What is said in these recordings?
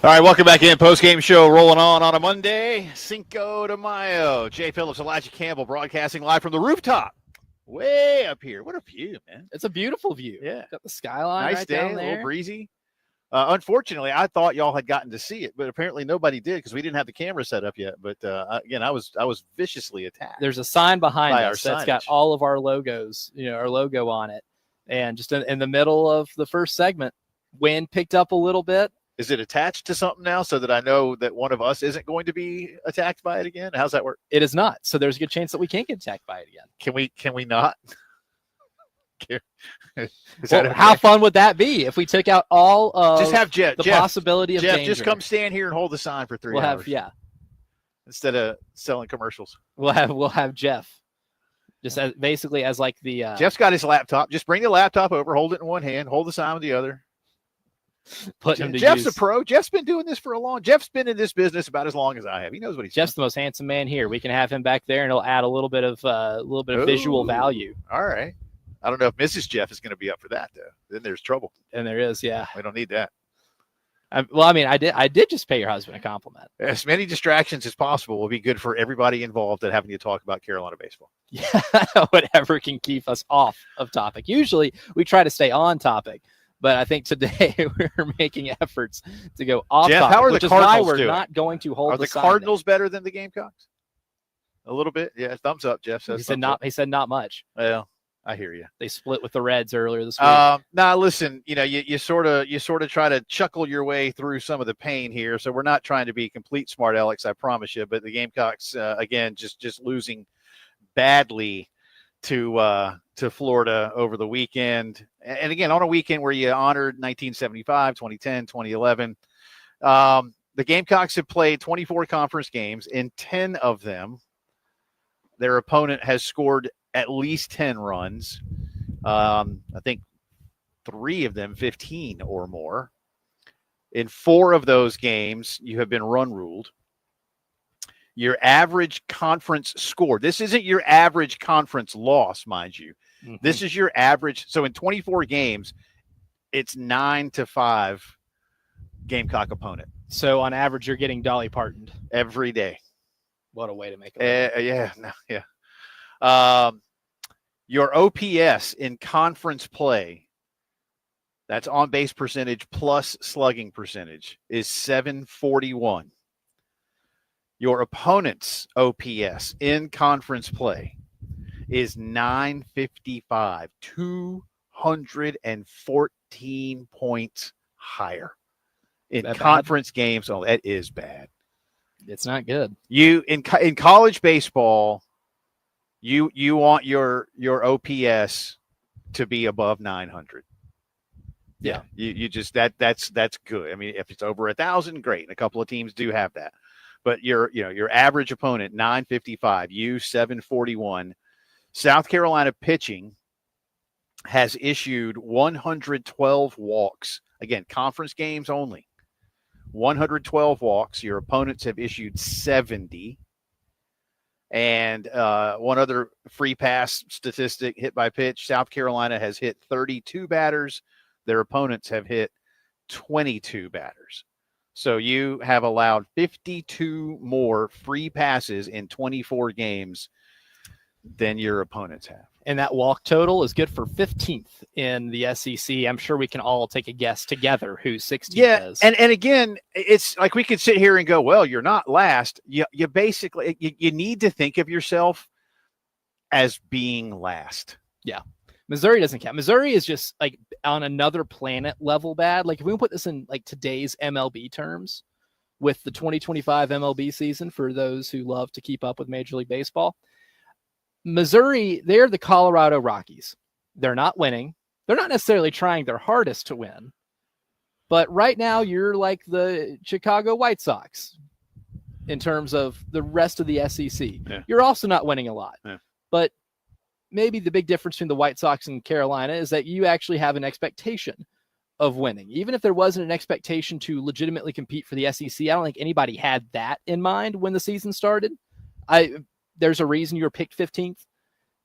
All right, welcome back in. Postgame show rolling on a Monday, Cinco de Mayo. Jay Phillips, Elijah Campbell broadcasting live from the rooftop way up here. What a view, man. It's a beautiful view. Yeah. Got the skyline Nice right day, down there. a little breezy. Unfortunately, I thought y'all had gotten to see it, but apparently nobody did because we didn't have the camera set up yet. But again, I was viciously attacked. There's a sign behind us that's signage. got all of our logos, our logo on it. And just in the middle of the first segment, wind picked up a little bit. Is it attached to something now so that I know that one of us isn't going to be attacked by it again? How's that work? It is not. So there's a good chance that we can't get attacked by it again. Can we not? How fun would that be if we took out all of just have Jeff, possibility of Jeff, danger? just come stand here and hold the sign for 3 hours. Instead of selling commercials. We'll have Jeff. Just basically as like the Jeff's got his laptop. Just bring the laptop over, hold it in one hand, hold the sign with the other. Jeff's a pro. Jeff's been doing this for a long. Jeff's been in this business about as long as I have. He knows what he's doing. Jeff's the most handsome man here. We can have him back there, and he'll add a little bit of visual value. All right. I don't know if Mrs. Jeff is going to be up for that though. Then there's trouble. And there is, yeah. We don't need that. I did just pay your husband a compliment. As many distractions as possible will be good for everybody involved at having to talk about Carolina baseball. Yeah, whatever can keep us off of topic. Usually we try to stay on topic, but I think today we're making efforts to go off Jeff, topic, how are which the is why Cardinals we're doing? not going to hold Are the sign Cardinals better than the Gamecocks? A little bit. Yeah, thumbs up, Jeff says. He said not much. Well, I hear you. They split with the Reds earlier this week. Now listen, you sort of try to chuckle your way through some of the pain here. So we're not trying to be complete smart Alex, I promise you. But the Gamecocks, again, just losing badly to Florida over the weekend. And again, on a weekend where you honored 1975, 2010, 2011. The Gamecocks have played 24 conference games. In 10 of them, their opponent has scored at least 10 runs. I think 3 of them, 15 or more. In 4 of those games, you have been run ruled. Your average conference score, this isn't your average conference loss, mind you. Mm-hmm. This is your average. So in 24 games, it's 9-5 Gamecock opponent. So on average, you're getting Dolly Partoned every day. What a way to make it. Your OPS in conference play, that's on base percentage plus slugging percentage, is 741. Your opponent's OPS in conference play is 955, 214 points higher in conference games. Oh, that is bad. It's not good. You in college baseball, you want your OPS to be above 900. Yeah. You just that's good. I mean, if it's over 1,000, great. And a couple of teams do have that. But your average opponent 955, you 741. South Carolina pitching has issued 112 walks. Again, conference games only. 112 walks. Your opponents have issued 70. And one other free pass statistic, hit by pitch, South Carolina has hit 32 batters. Their opponents have hit 22 batters. So you have allowed 52 more free passes in 24 games than your opponents have. And that walk total is good for 15th in the SEC. I'm sure we can all take a guess together who 16th is. And again, it's like we could sit here and go, well, you're not last. You basically, you need to think of yourself as being last. Yeah. Missouri doesn't count. Missouri is just like on another planet level bad. Like if we put this in like today's MLB terms with the 2025 MLB season for those who love to keep up with Major League Baseball, Missouri, they're the Colorado Rockies. They're not winning. They're not necessarily trying their hardest to win. But right now you're like the Chicago White Sox in terms of the rest of the SEC. Yeah. You're also not winning a lot. Yeah. But maybe the big difference between the White Sox and Carolina is that you actually have an expectation of winning. Even if there wasn't an expectation to legitimately compete for the SEC, I don't think anybody had that in mind when the season started. There's a reason you were picked 15th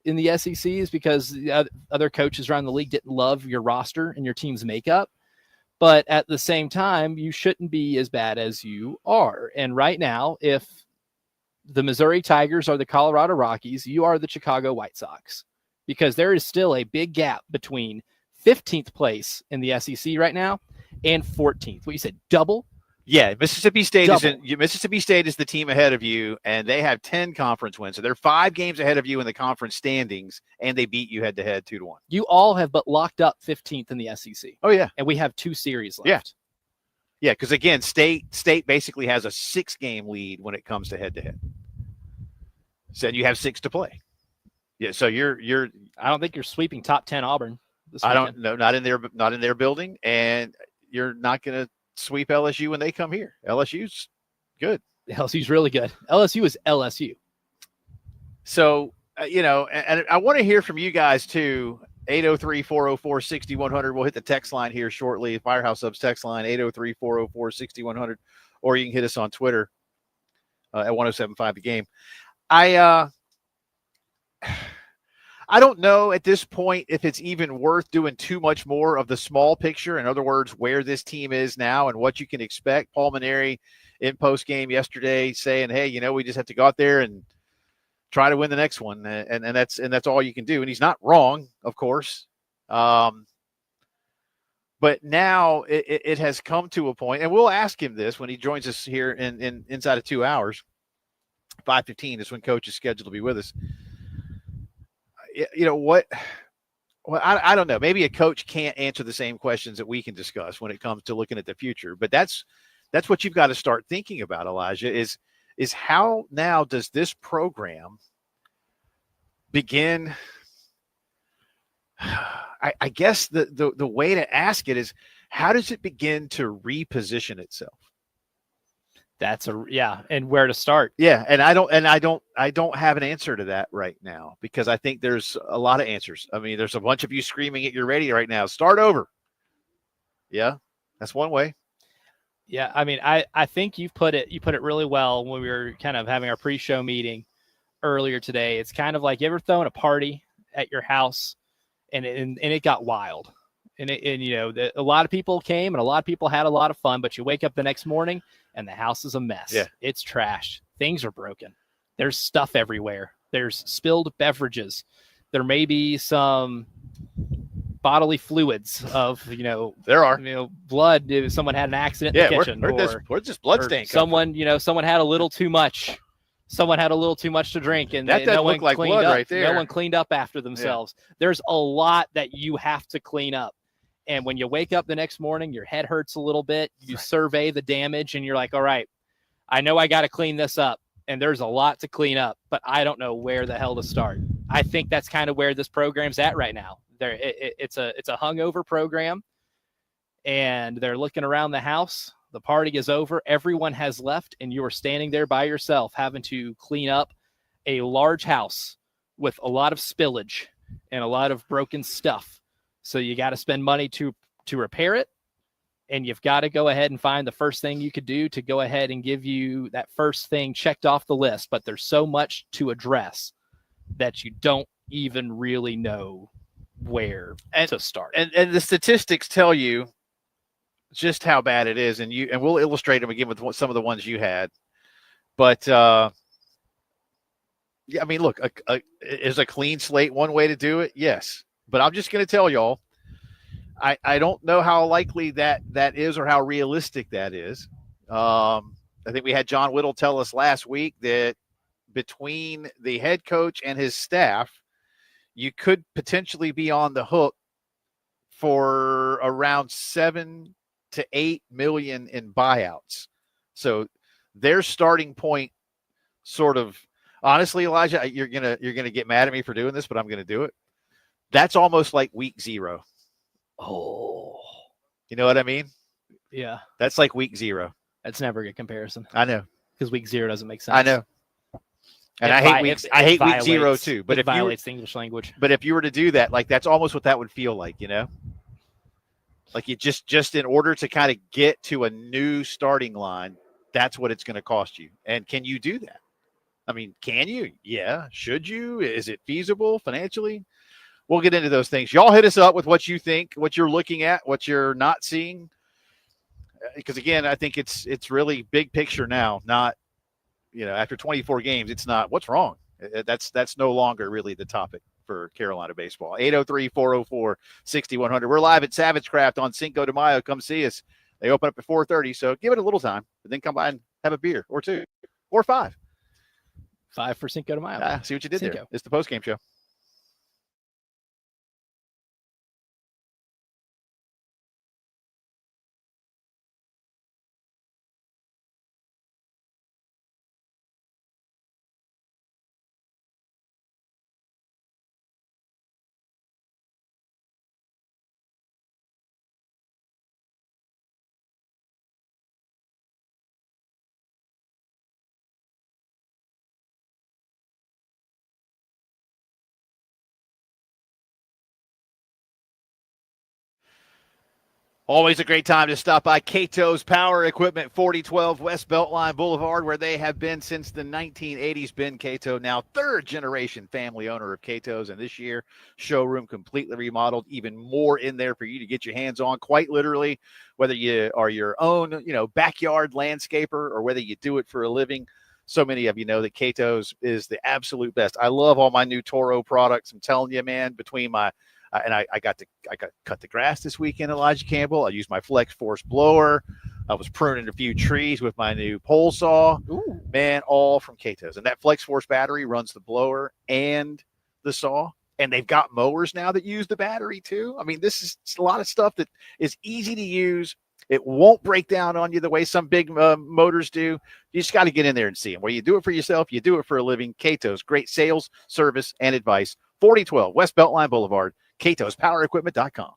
in the SEC is because the other coaches around the league didn't love your roster and your team's makeup. But at the same time, you shouldn't be as bad as you are. And right now, if the Missouri Tigers are the Colorado Rockies, you are the Chicago White Sox, because there is still a big gap between 15th place in the SEC right now and 14th. What you said, double? Yeah, Mississippi State Double. Mississippi State is the team ahead of you, and they have 10 conference wins. So they're 5 games ahead of you in the conference standings, and they beat you head-to-head 2-1. You all have but locked up 15th in the SEC. Oh, yeah. And we have 2 series left. Yeah, because, again, State basically has a 6-game lead when it comes to head-to-head. So you have 6 to play. Yeah, so you're I don't think you're sweeping top 10 Auburn this I weekend. don't know, not in their building, and you're not going to sweep LSU when they come here. LSU's good. LSU's really good. LSU is LSU. So, and I want to hear from you guys too. 803-404-6100. We'll hit the text line here shortly. Firehouse Subs text line, 803-404-6100. Or you can hit us on Twitter at 1075 The Game. I don't know at this point if it's even worth doing too much more of the small picture. In other words, where this team is now and what you can expect. Paul Maneri in postgame yesterday saying, hey, we just have to go out there and try to win the next one. And that's all you can do. And he's not wrong, of course. But now it has come to a point, and we'll ask him this when he joins us here in inside of 2 hours. 5:15 is when Coach is scheduled to be with us. What? Well, I don't know. Maybe a coach can't answer the same questions that we can discuss when it comes to looking at the future. But that's what you've got to start thinking about, Elijah, is how now does this program begin? I guess the way to ask it is, how does it begin to reposition itself? And where to start. Yeah, and I don't have an answer to that right now, because I think there's a lot of answers. I mean, there's a bunch of you screaming at your radio right now, start over. Yeah, that's one way. Yeah, I mean, I think you put it really well when we were kind of having our pre-show meeting earlier today. It's kind of like, you ever thrown a party at your house and it got wild. And a lot of people came and a lot of people had a lot of fun, but you wake up the next morning and the house is a mess. Yeah. It's trashed. Things are broken. There's stuff everywhere. There's spilled beverages. There may be some bodily fluids of, there are, blood. If someone had an accident in the kitchen. Where's this blood stain? Someone had a little too much. Someone had a little too much to drink, and that doesn't look like blood right there. No one cleaned up after themselves. Yeah. There's a lot that you have to clean up. And when you wake up the next morning, your head hurts a little bit. You survey the damage and you're like, all right, I know I got to clean this up. And there's a lot to clean up, but I don't know where the hell to start. I think that's kind of where this program's at right now. It's a hungover program, and they're looking around the house. The party is over. Everyone has left, and you are standing there by yourself having to clean up a large house with a lot of spillage and a lot of broken stuff. So you got to spend money to repair it, and you've got to go ahead and find the first thing you could do to go ahead and give you that first thing checked off the list. But there's so much to address that you don't even really know where to start. And the statistics tell you just how bad it is, and we'll illustrate them again with some of the ones you had. But yeah, I mean, look, is a clean slate one way to do it? Yes. But I'm just going to tell y'all, I don't know how likely that is or how realistic that is. I think we had John Whittle tell us last week that between the head coach and his staff, you could potentially be on the hook for around 7 to 8 million in buyouts. So their starting point, sort of, honestly, Elijah, you're gonna get mad at me for doing this, but I'm gonna do it. That's almost like week 0. Oh, you know what I mean? Yeah, that's like week 0. That's never a good comparison. I know, because week 0 doesn't make sense. I know, and I hate week 0 too. But it violates the English language. But if you were to do that, like, that's almost what that would feel like, like you just in order to kind of get to a new starting line, that's what it's going to cost you. And can you do that? I mean, can you? Yeah. Should you? Is it feasible financially? We'll get into those things. Y'all hit us up with what you think, what you're looking at, what you're not seeing. because again, I think it's really big picture now, not after 24 games, it's not what's wrong. That's no longer really the topic for Carolina baseball. 803-404-6100. We're live at Savage Craft on Cinco de Mayo. Come see us. They open up at 4:30, so give it a little time, but then come by and have a beer or two or five. 5 for Cinco de Mayo. See what you did Cinco. there. It's the postgame show. Always a great time to stop by Cato's Power Equipment, 4012 West Beltline Boulevard, where they have been since the 1980s. Ben Cato, now third-generation family owner of Cato's, and this year, showroom completely remodeled, even more in there for you to get your hands on, quite literally, whether you are your own, backyard landscaper or whether you do it for a living. So many of you know that Cato's is the absolute best. I love all my new Toro products. I'm telling you, man, between my I got to cut the grass this weekend, Elijah Campbell. I used my Flex Force blower. I was pruning a few trees with my new pole saw. Ooh. Man, all from Cato's. And that Flex Force battery runs the blower and the saw. And they've got mowers now that use the battery too. I mean, this is a lot of stuff that is easy to use. It won't break down on you the way some big motors do. You just got to get in there and see them. Where you do it for yourself, you do it for a living. Cato's, great sales, service, and advice. 4012 West Beltline Boulevard. CatosPowerEquipment.com.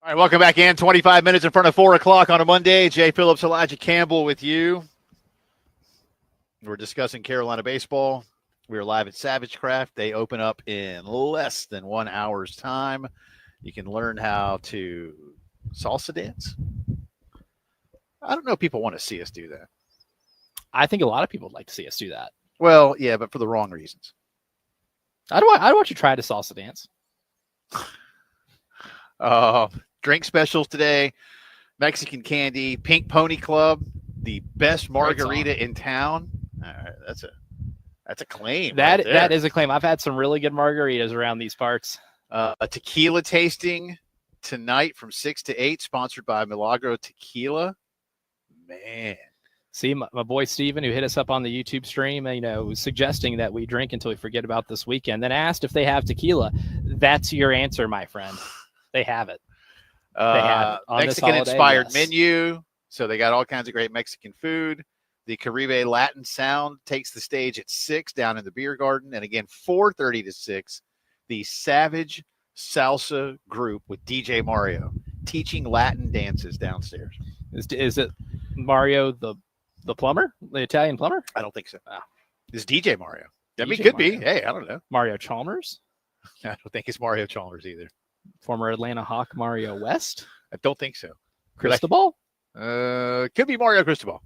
All right, welcome back in. 25 minutes in front of 4 o'clock on a Monday. Jay Phillips, Elijah Campbell with you. We're discussing Carolina baseball. We're live at Savage Craft. They open up in less than 1 hour's time. You can learn how to salsa dance. I don't know if people want to see us do that. I think a lot of people would like to see us do that. Well, yeah, but for the wrong reasons. I'd want you to try to salsa dance. Drink specials today. Mexican candy, Pink Pony Club, the best margarita in town. All right, that's a claim. That is a claim. I've had some really good margaritas around these parts. A tequila tasting tonight from 6 to 8, sponsored by Milagro Tequila. Man. See, my boy Steven, who hit us up on the YouTube stream, was suggesting that we drink until we forget about this weekend, then asked if they have tequila. That's your answer, my friend. They have it. They have it. Mexican-inspired menu. So they got all kinds of great Mexican food. The Caribe Latin Sound takes the stage at 6 down in the beer garden. And again, 4:30 to 6, the Savage Salsa group with DJ Mario teaching Latin dances downstairs. Is it Mario the plumber, the Italian plumber? I don't think so. It's DJ Mario. I mean, DJ could Mario. be. Hey, I don't know. Mario Chalmers? I don't think it's Mario Chalmers either. Former Atlanta Hawk Mario West? I don't think so. Cristobal? Could be Mario Cristobal.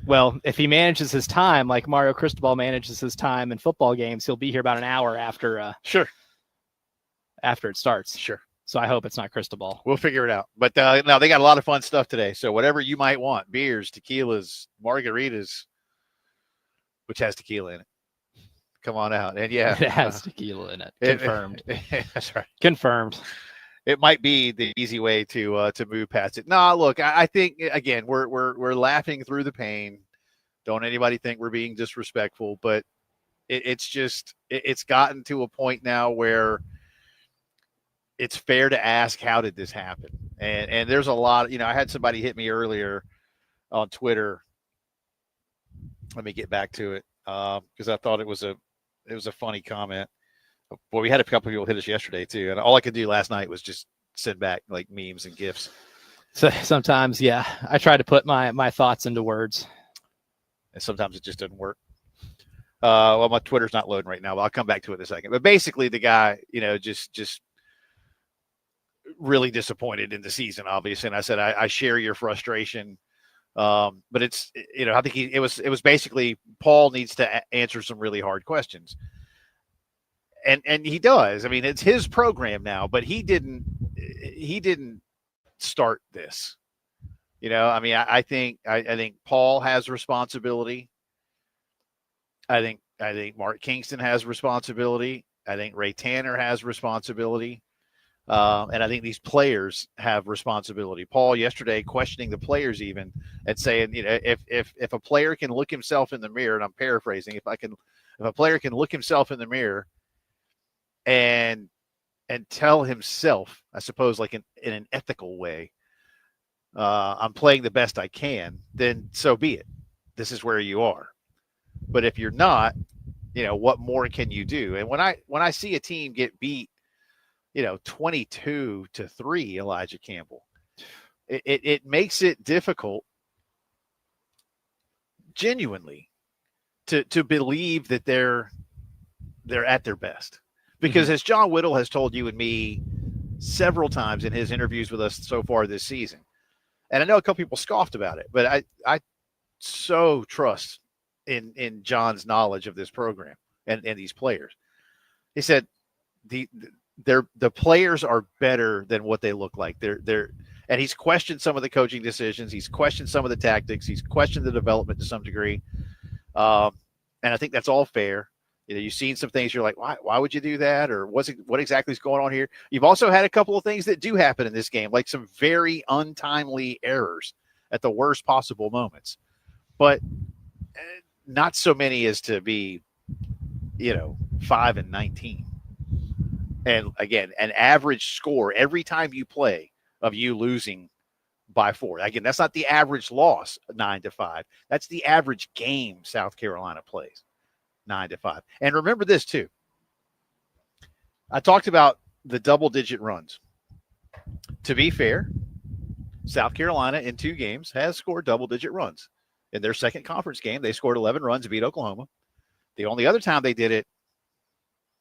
Well, if he manages his time like Mario Cristobal manages his time in football games, he'll be here about an hour after it starts. Sure. So I hope it's not Cristobal. We'll figure it out. But no, they got a lot of fun stuff today. So whatever you might want, beers, tequilas, margaritas, which has tequila in it. Come on out. And yeah. It has tequila in it. Confirmed. That's right. Confirmed. It might be the easy way to move past it. No, look, I think again we're laughing through the pain. Don't anybody think we're being disrespectful, but it's gotten to a point now where it's fair to ask, how did this happen? And there's a lot. I had somebody hit me earlier on Twitter. Let me get back to it because I thought it was a funny comment. Well, we had a couple of people hit us yesterday too, and all I could do last night was just send back like memes and GIFs. So sometimes, yeah, I try to put my thoughts into words, and sometimes it just doesn't work. Well, my Twitter's not loading right now, but I'll come back to it in a second. But basically, the guy, just really disappointed in the season, obviously. And I said, I share your frustration. But it's, I think it was basically Paul needs to answer some really hard questions. And he does. I mean, it's his program now, but he didn't start this. I mean, I think Paul has responsibility. I think Mark Kingston has responsibility. I think Ray Tanner has responsibility. And I think these players have responsibility. Paul yesterday questioning the players even and saying, if a player can look himself in the mirror, and I'm paraphrasing, if a player can look himself in the mirror and tell himself, I suppose, like in an ethical way, I'm playing the best I can, then so be it. This is where you are. But if you're not, what more can you do? And when I see a team get beat, 22-3, Elijah Campbell, it makes it difficult, genuinely, to believe that they're at their best. Because as John Whittle has told you and me several times in his interviews with us so far this season, and I know a couple people scoffed about it, but I so trust in John's knowledge of this program and these players. He said the players are better than what they look like. And he's questioned some of the coaching decisions. He's questioned some of the tactics. He's questioned the development to some degree. And I think that's all fair. You've seen some things you're like, why would you do that? Or what exactly is going on here? You've also had a couple of things that do happen in this game, like some very untimely errors at the worst possible moments, but not so many as to be, 5-19. And again, an average score every time you play of you losing by 4. Again, that's not the average loss, 9-5. That's the average game South Carolina plays, 9-5. And remember this too. I talked about the double-digit runs. to be fair, South Carolina in 2 games has scored double-digit runs. In their second conference game, they scored 11 runs and beat Oklahoma. The only other time they did it,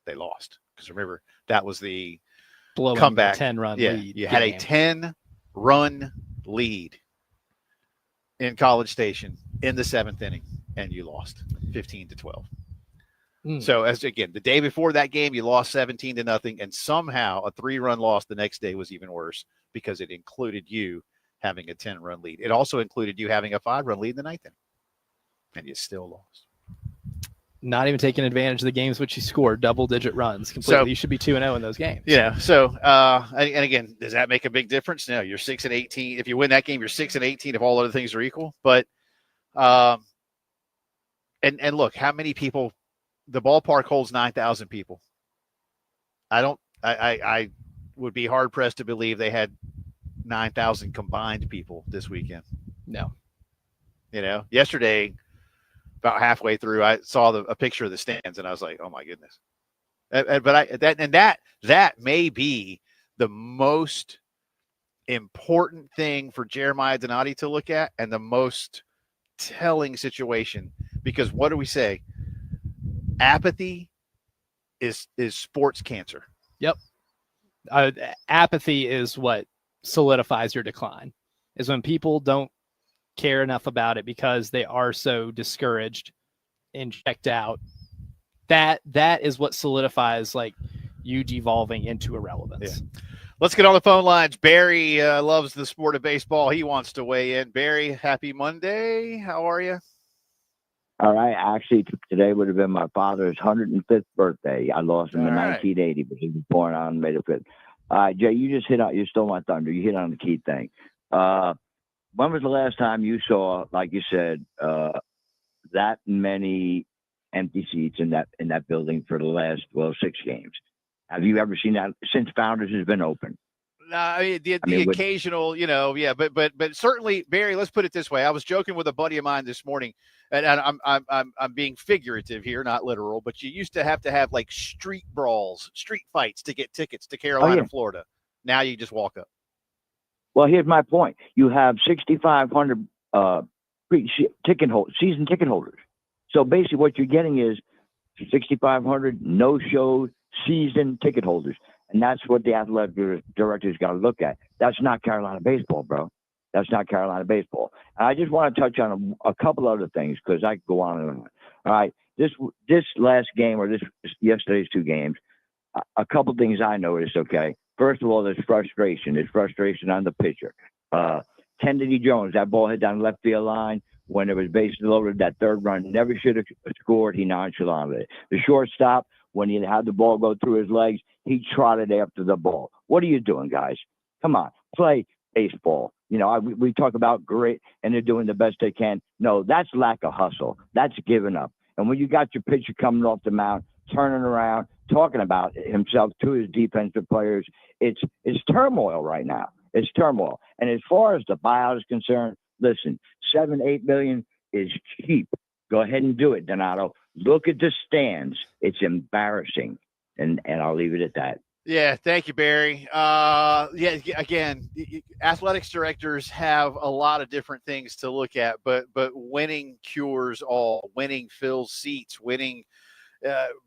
they lost. Because remember, that was the blowing comeback. 10-run lead. You had a 10-run lead in College Station in the 7th inning, and you lost 15-12. So, as again, the day before that game, you lost 17-0, and somehow a 3-run loss the next day was even worse because it included you having a 10-run lead. It also included you having a 5-run lead in the 9th inning, and you still lost. Not even taking advantage of the games which you scored double-digit runs completely. So, you should be 2-0 in those games. Yeah. So, and again, does that make a big difference? No, you're 6-18. If you win that game, you're 6-18 if all other things are equal. But, and look, how many people? The ballpark holds 9,000 people. I would be hard pressed to believe they had 9,000 combined people this weekend. No. Yesterday, about halfway through, I saw a picture of the stands, and I was like, "Oh my goodness!" But that may be the most important thing for Jeremiah Donati to look at, and the most telling situation, because what do we say? Apathy is sports cancer. Yep. Apathy is what solidifies your decline. Is when people don't care enough about it because they are so discouraged and checked out. That is what solidifies like you devolving into irrelevance. Yeah. Let's get on the phone lines. Barry loves the sport of baseball. He wants to weigh in. Barry, happy Monday. How are you? All right. Actually, today would have been my father's 105th birthday. I lost him in 1980, but he was born on May the 5th. All right, Jay, you stole my thunder. You hit on the key thing. When was the last time you saw, like you said, that many empty seats in that building for the last 6 games? Have you ever seen that since Founders has been open? The occasional, but certainly, Barry. Let's put it this way. I was joking with a buddy of mine this morning, and I'm being figurative here, not literal. But you used to have like street brawls, street fights to get tickets to Carolina, Florida. Now you just walk up. Well, here's my point. You have 6,500 season ticket holders. So basically, what you're getting is 6,500 no-show season ticket holders. And that's what the athletic director's got to look at. That's not Carolina baseball, bro. That's not Carolina baseball. And I just want to touch on a couple other things because I could go on and on. All right. This last game or yesterday's 2 games, a couple things I noticed, okay? First of all, there's frustration. There's frustration on the pitcher. Kennedy Jones, that ball hit down the left field line when it was bases loaded. That 3rd run never should have scored. He nonchalanted it. The shortstop, when he had the ball go through his legs, he trotted after the ball. What are you doing, guys? Come on, play baseball. We talk about grit and they're doing the best they can. No, that's lack of hustle. That's giving up. And when you got your pitcher coming off the mound, turning around, talking about himself to his defensive players, it's turmoil right now. It's turmoil. And as far as the buyout is concerned, listen, $7-8 million is cheap. Go ahead and do it, Donato. Look at the stands. It's embarrassing. And I'll leave it at that. Yeah, thank you, Barry. Again, athletics directors have a lot of different things to look at, but winning cures all. Winning fills seats. Winning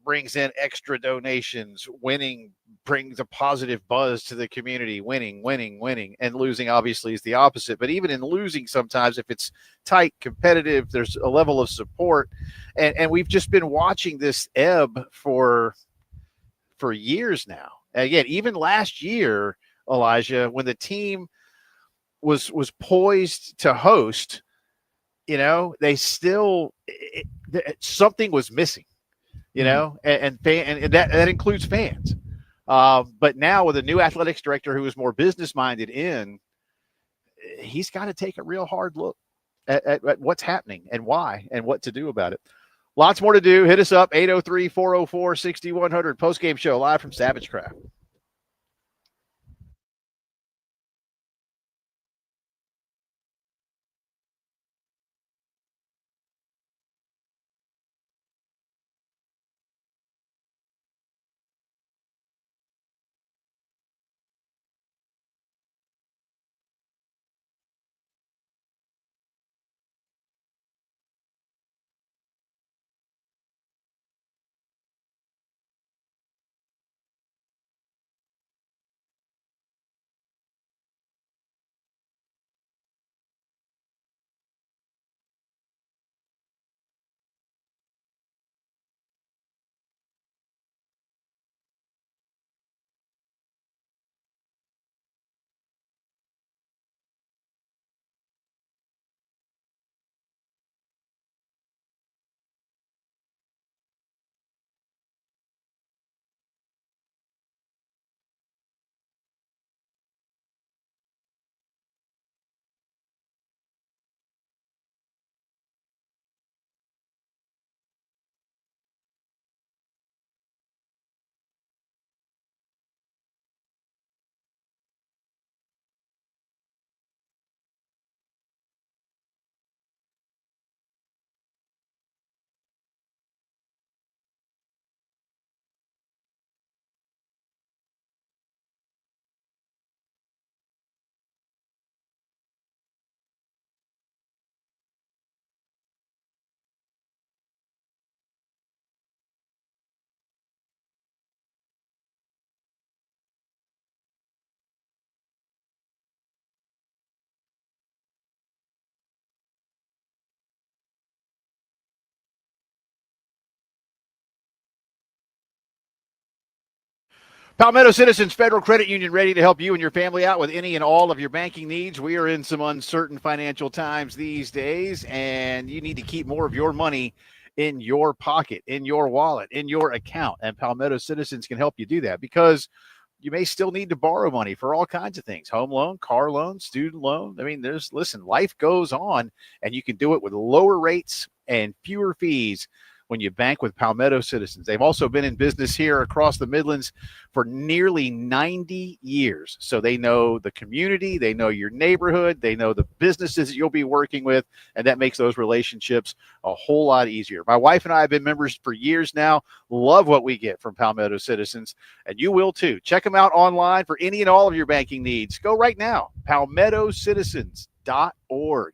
brings in extra donations. Winning brings a positive buzz to the community. Winning, and losing obviously is the opposite. But even in losing, sometimes if it's tight, competitive, there's a level of support, and we've just been watching this ebb for years now. Again, even last year, Elijah, when the team was poised to host, they still something was missing. And that includes fans. But now with a new athletics director who is more business minded he's got to take a real hard look at what's happening and why and what to do about it. Lots more to do. Hit us up, 803-404-6100. Postgame show live from Savage Craft. Palmetto Citizens Federal Credit Union, ready to help you and your family out with any and all of your banking needs. We are in some uncertain financial times these days, and you need to keep more of your money in your pocket, in your wallet, in your account. And Palmetto Citizens can help you do that because you may still need to borrow money for all kinds of things: home loan, car loan, student loan. I mean, life goes on, and you can do it with lower rates and fewer fees when you bank with Palmetto Citizens. They've also been in business here across the Midlands for nearly 90 years. So they know the community, they know your neighborhood, they know the businesses that you'll be working with, and that makes those relationships a whole lot easier. My wife and I have been members for years now, love what we get from Palmetto Citizens, and you will too. Check them out online for any and all of your banking needs. Go right now, palmettocitizens.org.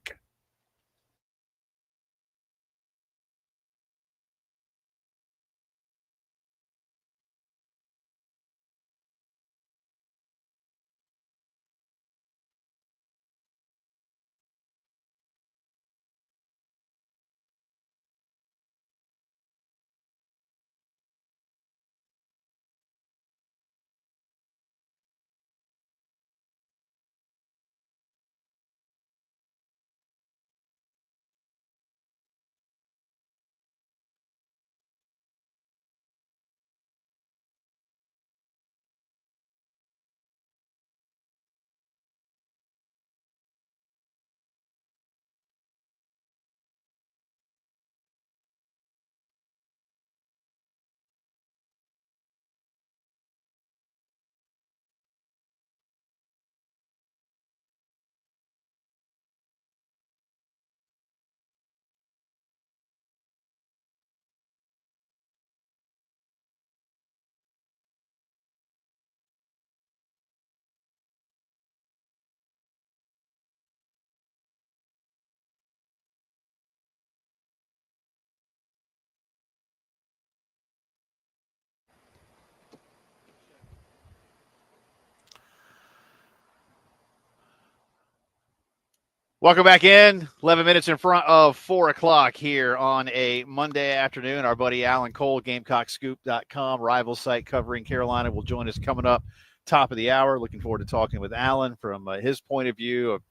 Welcome back in. 11 minutes in front of 4 o'clock here on a Monday afternoon. Our buddy Alan Cole, GamecockScoop.com, rival site covering Carolina, will join us coming up top of the hour. Looking forward to talking with Alan from his point of view of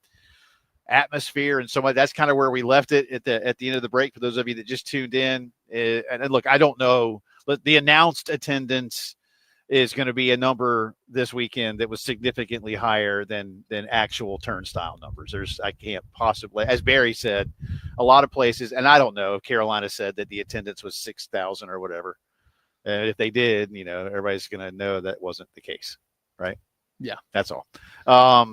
atmosphere and so much. That's kind of where we left it at the end of the break for those of you that just tuned in. And look, I don't know. The announced attendance is going to be a number this weekend that was significantly higher than actual turnstile numbers. I can't possibly, as Barry said, a lot of places, and I don't know if Carolina said that the attendance was 6,000 or whatever. And if they did, everybody's going to know that wasn't the case, right? Yeah. That's all. I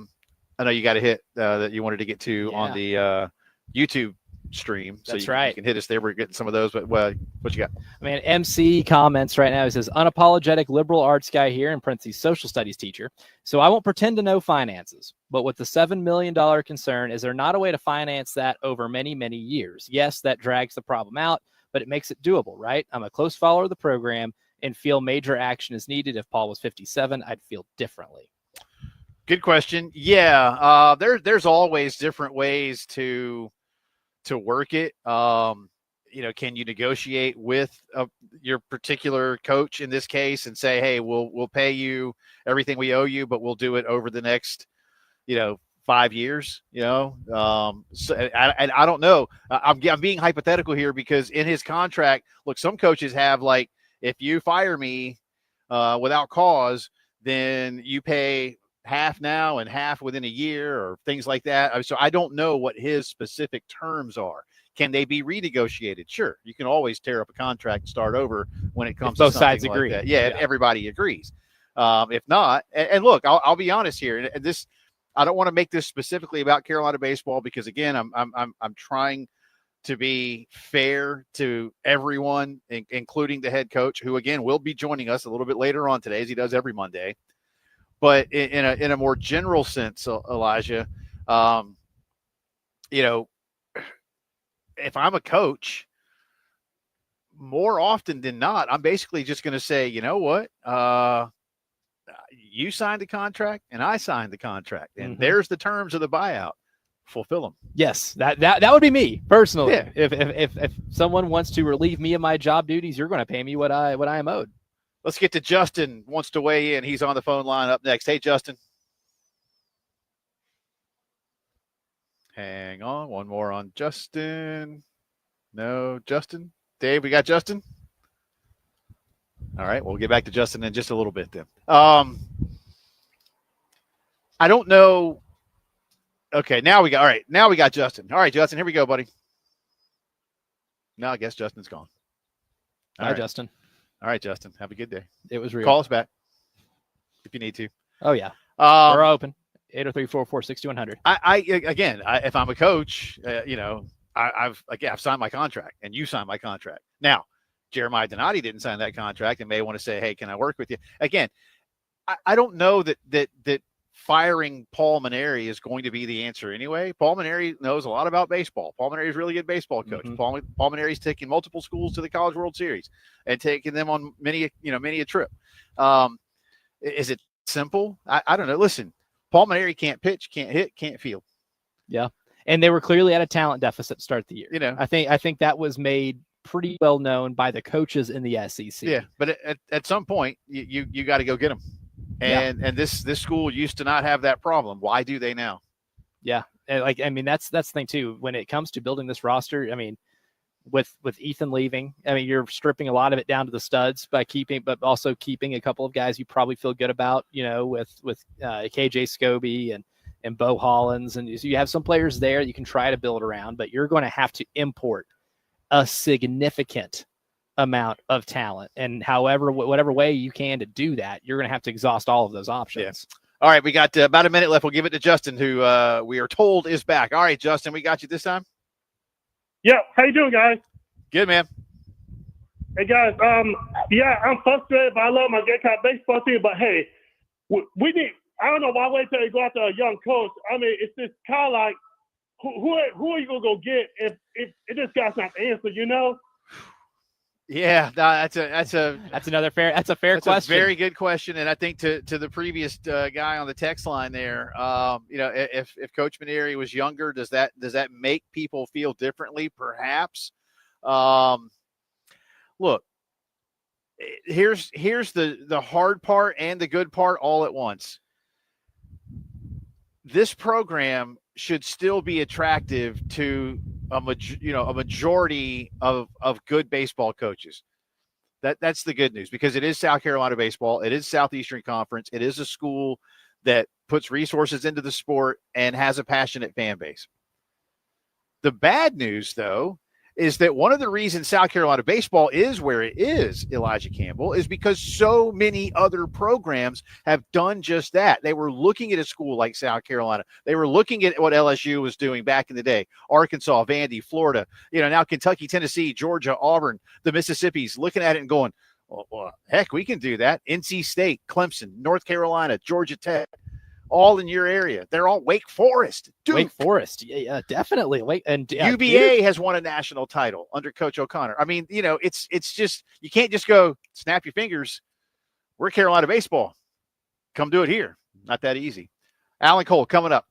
know you got a hit that you wanted to get to on the YouTube stream. So That's you right. can hit us there. We're getting some of those, but what you got? I mean, MC comments right now. He says, unapologetic liberal arts guy here, in parentheses, social studies teacher. So I won't pretend to know finances, but with the $7 million concern, is there not a way to finance that over many, many years? Yes, that drags the problem out, but it makes it doable, right? I'm a close follower of the program and feel major action is needed. If Paul was 57, I'd feel differently. Good question. Yeah, there's always different ways to work it. Can you negotiate with your particular coach in this case and say, hey, we'll pay you everything we owe you, but we'll do it over the next 5 years. So I don't know. I'm being hypothetical here because in his contract, look, some coaches have, like, if you fire me without cause, then you pay half now and half within a year or things like that. So I don't know what his specific terms are. Can they be renegotiated? Sure. You can always tear up a contract and start over when it comes if both to something sides agree. like that. Yeah, if everybody agrees. If not, and look, I'll be honest here. And this, I don't want to make this specifically about Carolina baseball because, again, I'm trying to be fair to everyone, including the head coach, who, again, will be joining us a little bit later on today, as he does every Monday. But in a more general sense, Elijah, if I'm a coach, more often than not, I'm basically just going to say, you know what, you signed the contract and I signed the contract, and there's the terms of the buyout. Fulfill them. Yes, that would be me personally. Yeah. If someone wants to relieve me of my job duties, you're going to pay me what I am owed. Let's get to Justin. Wants to weigh in. He's on the phone line up next. Hey, Justin. Hang on. One more on Justin. No, Justin. Dave, we got Justin? All right. We'll get back to Justin in just a little bit then. I don't know. Okay, now we got Justin. All right, Justin, here we go, buddy. Now I guess Justin's gone. Bye, Justin. All right, Justin. Have a good day. It was real. Call us back if you need to. Oh, yeah. We're open. 803-446-2100. If I'm a coach, I've signed my contract, and you signed my contract. Now, Jeremiah Donati didn't sign that contract and may want to say, hey, can I work with you? Again, I don't know that firing Paul Maneri is going to be the answer anyway. Paul Maneri knows a lot about baseball. Paul Maneri is a really good baseball coach. Mm-hmm. Paul Maneri's taking multiple schools to the College World Series and taking them on many a trip. Is it simple? I don't know. Listen, Paul Maneri can't pitch, can't hit, can't field. Yeah. And they were clearly at a talent deficit to start the year. I think that was made pretty well known by the coaches in the SEC. Yeah, but at some point you got to go get them. And this school used to not have that problem. Why do they now? Yeah. That's the thing too. When it comes to building this roster, with Ethan leaving, you're stripping a lot of it down to the studs but also keeping a couple of guys you probably feel good about, with KJ Scobie and Bo Hollins. And you have some players there that you can try to build around, but you're going to have to import a significant amount of talent, and whatever way you can to do that, you're going to have to exhaust all of those options. Yeah. All right, we got about a minute left. We'll give it to Justin, who we are told is back. All right, Justin, we got you this time. Yeah, how you doing, guys? Good, man. Hey, guys. I'm frustrated, but I love my Gamecock baseball team. But hey, we need. I don't know why wait till you go after a young coach. It's just kind of like who are you gonna go get if this guy's not the answer? Yeah, that's a fair question. A very good question, and I think to the previous guy on the text line there, if Coach Maneri was younger, does that make people feel differently? Perhaps. Look, here's the hard part and the good part all at once. This program should still be attractive to a majority of good baseball coaches. That's the good news, because it is South Carolina baseball. It is Southeastern Conference. It is a school that puts resources into the sport and has a passionate fan base. The bad news, though, is that one of the reasons South Carolina baseball is where it is, Elijah Campbell, is because so many other programs have done just that. They were looking at a school like South Carolina. They were looking at what LSU was doing back in the day. Arkansas, Vandy, Florida, now Kentucky, Tennessee, Georgia, Auburn, the Mississippis, looking at it and going, well, heck, we can do that. NC State, Clemson, North Carolina, Georgia Tech, all in your area. They're all Wake Forest. Duke. Wake Forest. Yeah, definitely. UVA Duke has won a national title under Coach O'Connor. It's just, you can't just go snap your fingers. We're Carolina baseball. Come do it here. Not that easy. Alan Cole coming up.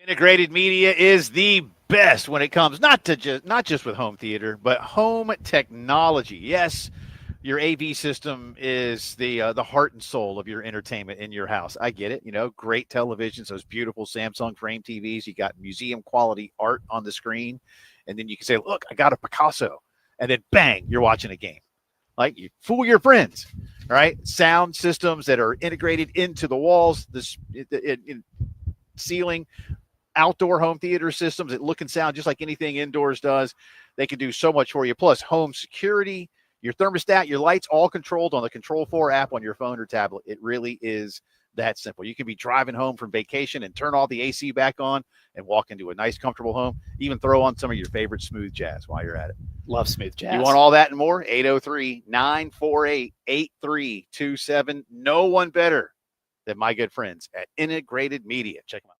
Integrated media is the best when it comes not just with home theater, but home technology. Yes, your AV system is the heart and soul of your entertainment in your house. I get it. Great televisions, those beautiful Samsung frame TVs. You got museum quality art on the screen, and then you can say, "Look, I got a Picasso," and then bang, you're watching a game. Like, you fool your friends, right? Sound systems that are integrated into the walls, in ceiling. Outdoor home theater systems that look and sound just like anything indoors does. They can do so much for you. Plus, home security, your thermostat, your lights, all controlled on the Control4 app on your phone or tablet. It really is that simple. You can be driving home from vacation and turn all the AC back on and walk into a nice, comfortable home. Even throw on some of your favorite smooth jazz while you're at it. Love smooth jazz. You want all that and more? 803-948-8327. No one better than my good friends at Integrated Media. Check them out.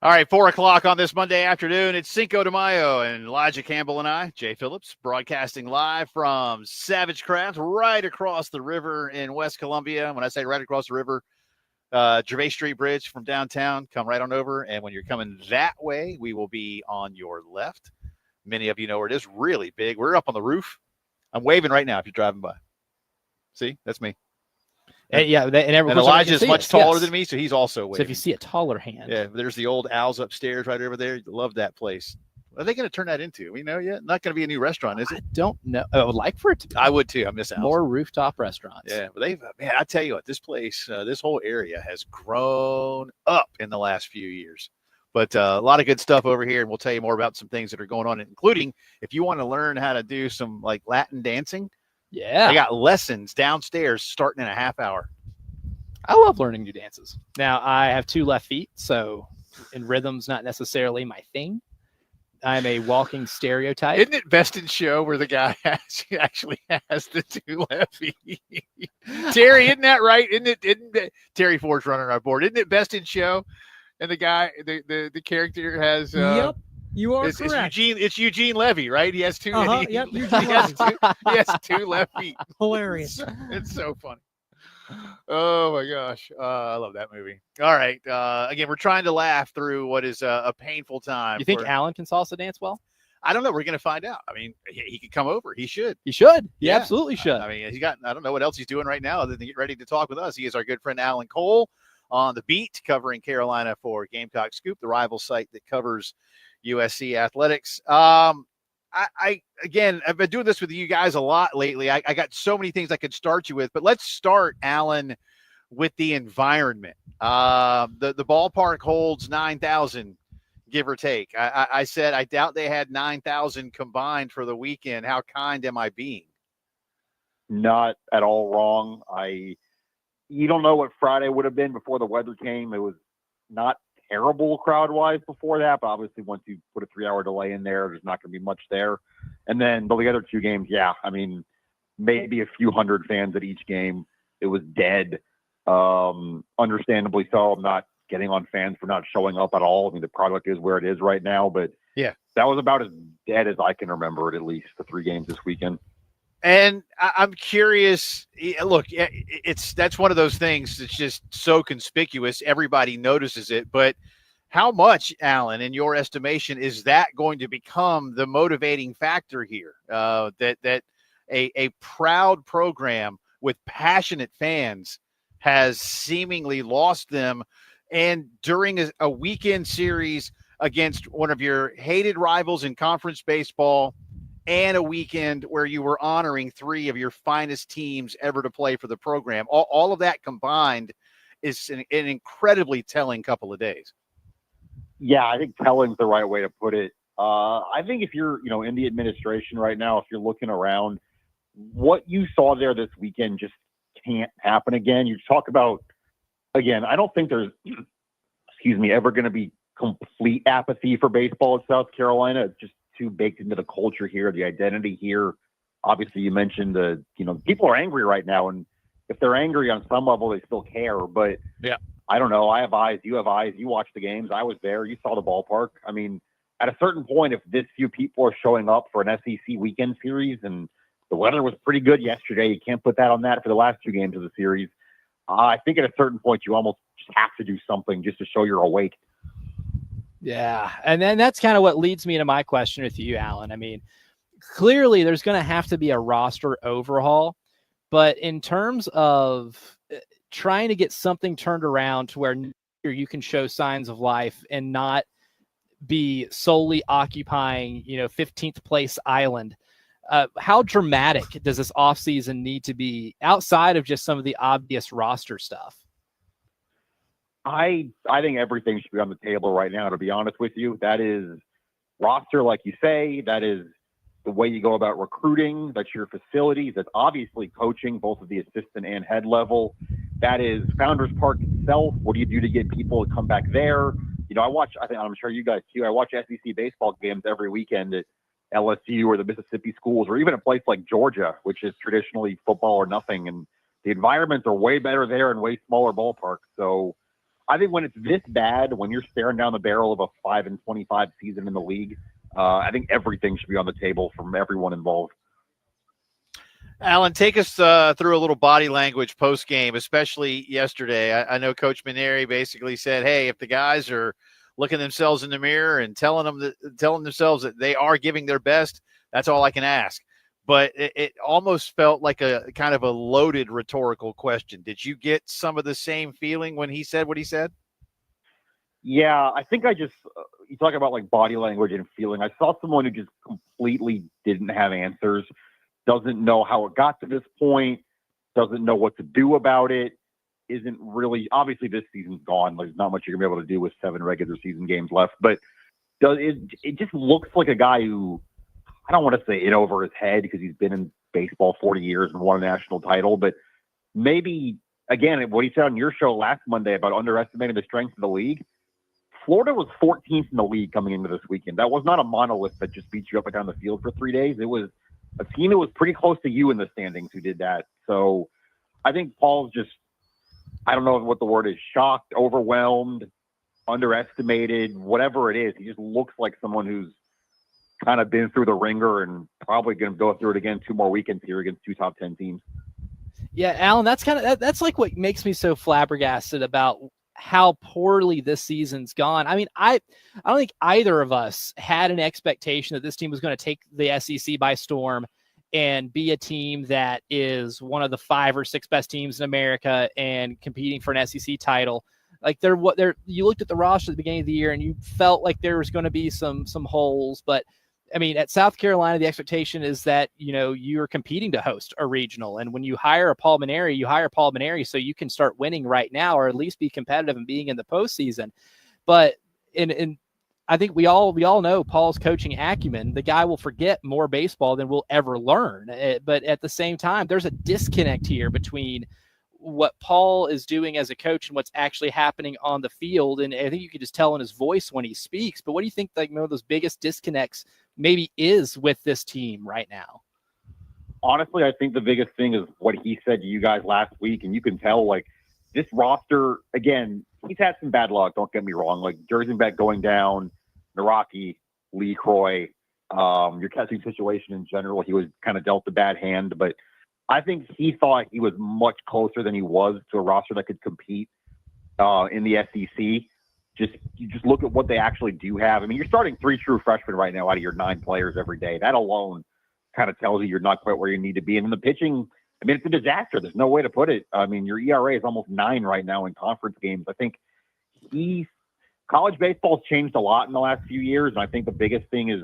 All right, 4 o'clock on this Monday afternoon. It's Cinco de Mayo, and Elijah Campbell and I, Jay Phillips, broadcasting live from Savage Craft right across the river in West Columbia. When I say right across the river, Gervais Street Bridge from downtown, come right on over. And when you're coming that way, we will be on your left. Many of you know where it is. Really big. We're up on the roof. I'm waving right now if you're driving by. See, that's me. And And Elijah is much taller than me, so he's also waving. So if you see a taller hand. Yeah, there's the old Owls upstairs right over there. Love that place. What are they going to turn that into? We know yet? Not going to be a new restaurant, is it? I don't know. I would like for it to be. I would too. I miss Owls. More rooftop restaurants. Yeah, but I tell you what, this place, this whole area has grown up in the last few years. But a lot of good stuff over here, and we'll tell you more about some things that are going on, including if you want to learn how to do some like Latin dancing. Yeah. I got lessons downstairs starting in a half hour. I love learning new dances. Now, I have 2 left feet, so in rhythm's not necessarily my thing. I'm a walking stereotype. Isn't it Best in Show where the guy actually has the 2 left feet? Terry, isn't that right? Isn't Terry Ford's running our board? Isn't it Best in Show? And the guy, the character has. Yep, you are correct. It's Eugene Levy, right? He has 2. Yep, he Eugene has 2. He has 2 left feet. Hilarious. It's so funny. Oh my gosh, I love that movie. All right, again, we're trying to laugh through what is a painful time. You think Alan can salsa dance well? I don't know. We're going to find out. I mean, he could come over. He should. He should. He Yeah. absolutely should. I mean, I don't know what else he's doing right now other than get ready to talk with us. He is our good friend Alan Cole on the beat, covering Carolina for Gamecock Scoop, the rival site that covers USC athletics. I've been doing this with you guys a lot lately. I got so many things I could start you with, but let's start, Alan, with the environment. The ballpark holds 9,000, give or take. I said I doubt they had 9,000 combined for the weekend. How kind am I being? Not at all wrong. You don't know what Friday would have been before the weather came. It was not terrible crowd-wise before that, but obviously once you put a 3-hour delay in there, there's not going to be much there. And then the other 2 games, yeah, I mean, maybe a few hundred fans at each game. It was dead. Understandably so. I'm not getting on fans for not showing up at all. I mean, the product is where it is right now, but yeah, that was about as dead as I can remember it, at least the 3 games this weekend. And I'm curious, look, that's one of those things that's just so conspicuous. Everybody notices it, but how much, Alan, in your estimation, is that going to become the motivating factor here? That a proud program with passionate fans has seemingly lost them, and during a weekend series against one of your hated rivals in conference baseball, and a weekend where you were honoring 3 of your finest teams ever to play for the program. All of that combined is an incredibly telling couple of days. Yeah, I think telling's the right way to put it. I think if you're, in the administration right now, if you're looking around, what you saw there this weekend just can't happen again. You talk about, again, I don't think there's, ever going to be complete apathy for baseball in South Carolina. It's just too baked into the culture here, the identity here. Obviously, you mentioned people are angry right now, and if they're angry on some level, they still care. But yeah, I don't know. I have eyes. You have eyes. You watch the games. I was there. You saw the ballpark. I mean, at a certain point, if this few people are showing up for an SEC weekend series, and the weather was pretty good yesterday, you can't put that on that for the last 2 games of the series. I think at a certain point, you almost just have to do something just to show you're awake. Yeah. And then that's kind of what leads me to my question with you, Alan. I mean, clearly there's going to have to be a roster overhaul, but in terms of trying to get something turned around to where you can show signs of life and not be solely occupying, 15th place island, how dramatic does this offseason need to be outside of just some of the obvious roster stuff? I think everything should be on the table right now, to be honest with you. That is roster, like you say. That is the way you go about recruiting. That's your facilities. That's obviously coaching, both at the assistant and head level. That is Founders Park itself. What do you do to get people to come back there? I'm sure you guys too. I watch SEC baseball games every weekend at LSU or the Mississippi schools, or even a place like Georgia, which is traditionally football or nothing. And the environments are way better there and way smaller ballparks. So I think when it's this bad, when you're staring down the barrel of a 5-25 season in the league, I think everything should be on the table from everyone involved. Alan, take us through a little body language post game, especially yesterday. I know Coach Maneri basically said, "Hey, if the guys are looking themselves in the mirror and telling themselves that they are giving their best, that's all I can ask." But it almost felt like a kind of a loaded rhetorical question. Did you get some of the same feeling when he said what he said? Yeah, I think I just you talk about like body language and feeling. I saw someone who just completely didn't have answers. Doesn't know how it got to this point, doesn't know what to do about it, isn't really, obviously this season's gone. There's not much you're going to be able to do with 7 regular season games left, but it just looks like a guy who, I don't want to say in over his head because he's been in baseball 40 years and won a national title, but maybe, again, what he said on your show last Monday about underestimating the strength of the league, Florida was 14th in the league coming into this weekend. That was not a monolith that just beat you up and down the field for 3 days. It was a team that was pretty close to you in the standings who did that. So I think Paul's just, I don't know what the word is, shocked, overwhelmed, underestimated, whatever it is. He just looks like someone who's kind of been through the ringer and probably going to go through it again 2 more weekends here against 2 top 10 teams. Yeah, Alan, that's like what makes me so flabbergasted about how poorly this season's gone. I mean, I don't think either of us had an expectation that this team was going to take the SEC by storm and be a team that is one of the 5 or 6 best teams in America and competing for an SEC title. Like you looked at the roster at the beginning of the year and you felt like there was going to be some holes, but I mean, at South Carolina, the expectation is that, you're competing to host a regional. And when you hire a Paul Maneri, you hire Paul Maneri so you can start winning right now, or at least be competitive and being in the postseason. But I think we all know Paul's coaching acumen. The guy will forget more baseball than we'll ever learn. But at the same time, there's a disconnect here between what Paul is doing as a coach and what's actually happening on the field. And I think you can just tell in his voice when he speaks. But what do you think one of those biggest disconnects maybe is with this team right now? Honestly, I think the biggest thing is what he said to you guys last week. And you can tell, like, this roster, again, he's had some bad luck, don't get me wrong. Like, Jersey-Beck going down, Naraki, Lee Croy, your catching situation in general, he was kind of dealt a bad hand. But I think he thought he was much closer than he was to a roster that could compete in the SEC. You just look at what they actually do have. I mean, you're starting 3 true freshmen right now out of your 9 players every day. That alone kind of tells you you're not quite where you need to be. And in the pitching, I mean, it's a disaster. There's no way to put it. I mean, your ERA is almost 9 right now in conference games. I think college baseball's changed a lot in the last few years. And I think the biggest thing is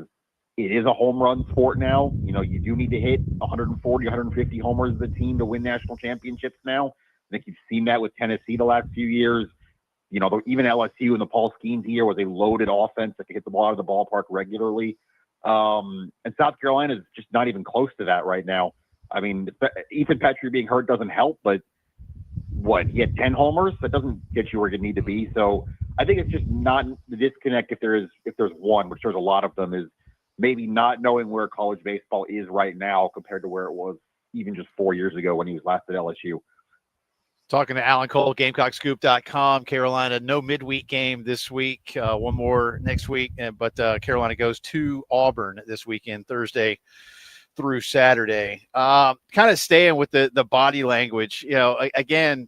it is a home run sport now. You do need to hit 140, 150 homers as a team to win national championships now. I think you've seen that with Tennessee the last few years. Even LSU in the Paul Skeens year was a loaded offense that could hit the ball out of the ballpark regularly. And South Carolina is just not even close to that right now. I mean, Ethan Petrie being hurt doesn't help, but he had 10 homers? That doesn't get you where you need to be. So I think it's just not the disconnect if there's one, which there's a lot of them, is maybe not knowing where college baseball is right now compared to where it was even just 4 years ago when he was last at LSU. Talking to Alan Cole, GamecockScoop.com. Carolina, no midweek game this week. One more next week, but Carolina goes to Auburn this weekend, Thursday through Saturday. Kind of staying with the body language. Again,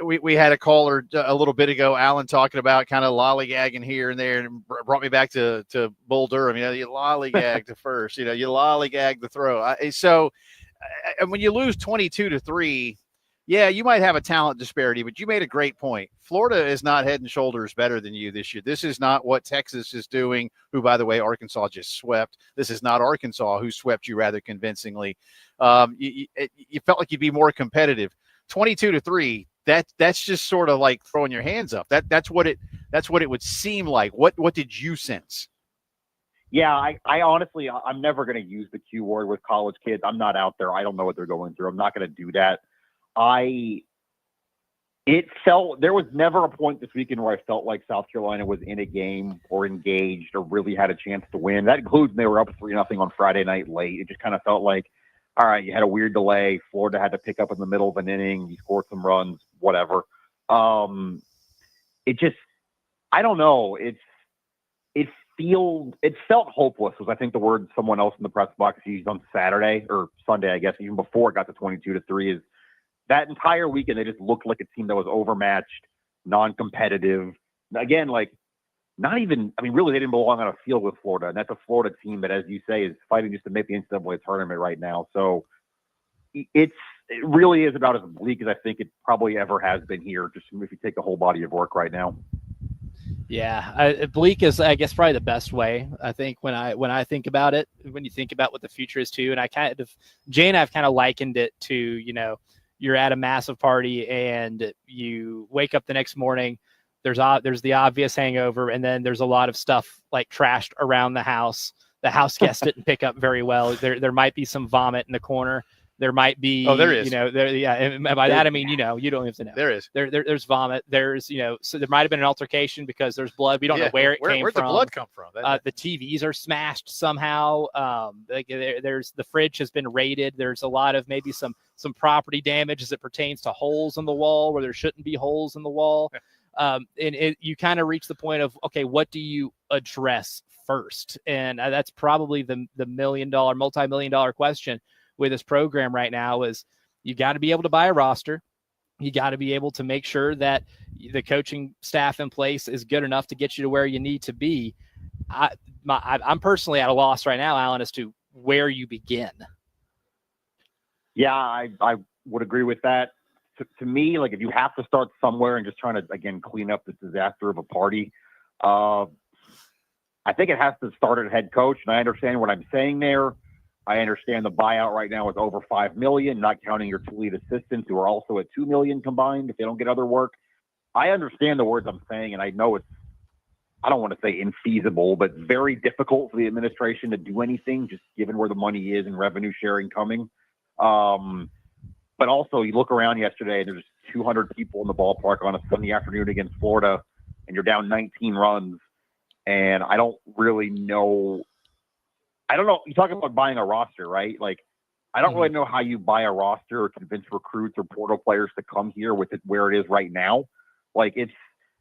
we had a caller a little bit ago, Alan, talking about kind of lollygagging here and there, and brought me back to Bull Durham. You lollygag to first. You lollygag the throw. So when you lose 22-3. Yeah, you might have a talent disparity, but you made a great point. Florida is not head and shoulders better than you this year. This is not what Texas is doing, who, by the way, Arkansas just swept. This is not Arkansas, who swept you rather convincingly. You felt like you'd be more competitive. 22-3, that's just sort of like throwing your hands up. That's what it would seem like. What did you sense? Yeah, I honestly, I'm never going to use the Q word with college kids. I'm not out there. I don't know what they're going through. I'm not going to do that. There was never a point this weekend where I felt like South Carolina was in a game or engaged or really had a chance to win. That includes when they were up 3-0 on Friday night late. It just kind of felt like, all right, you had a weird delay. Florida had to pick up in the middle of an inning. You scored some runs, whatever. I don't know. It felt hopeless was I think the word someone else in the press box used on Saturday or Sunday, I guess, even before it got to 22-3 is that entire weekend. They just looked like a team that was overmatched, non-competitive. Again, like really they didn't belong on a field with Florida, and that's a Florida team that, as you say, is fighting just to make the NCAA tournament right now. So it really is about as bleak as I think it probably ever has been here, just if you take the whole body of work right now. Yeah, bleak is, I guess, probably the best way. I think when I think about it, when you think about what the future is too, and I kind of, Jay and I've kind of likened it to, you're at a massive party and you wake up the next morning, there's the obvious hangover, and then there's a lot of stuff like trashed around the house. The house guests didn't pick up very well. There might be some vomit in the corner. There might be, there is. Yeah. And by that, I mean, you don't have to know. There is. There's vomit. There's, so there might have been an altercation because there's blood. We don't know where it came from. Where'd the blood come from? The TVs are smashed somehow. There's the fridge has been raided. There's a lot of maybe some property damage as it pertains to holes in the wall where there shouldn't be holes in the wall. You kind of reach the point of, okay, what do you address first? And that's probably the multi-million-dollar question with this program right now is you got to be able to buy a roster. You got to be able to make sure that the coaching staff in place is good enough to get you to where you need to be. I'm personally at a loss right now, Alan, as to where you begin. Yeah, I would agree with that. To me, like if you have to start somewhere and just trying to, again, clean up this disaster of a party, I think it has to start at head coach. And I understand what I'm saying there. I understand the buyout right now is over $5 million, not counting your two lead assistants who are also at $2 million combined if they don't get other work. I understand the words I'm saying, and I know I don't want to say infeasible, but very difficult for the administration to do anything, just given where the money is and revenue sharing coming. But also, you look around yesterday, and there's 200 people in the ballpark on a Sunday afternoon against Florida, and you're down 19 runs. And I don't really know. I don't know. You're talking about buying a roster, right? Like, I don't really know how you buy a roster or convince recruits or portal players to come here with it where it is right now. Like,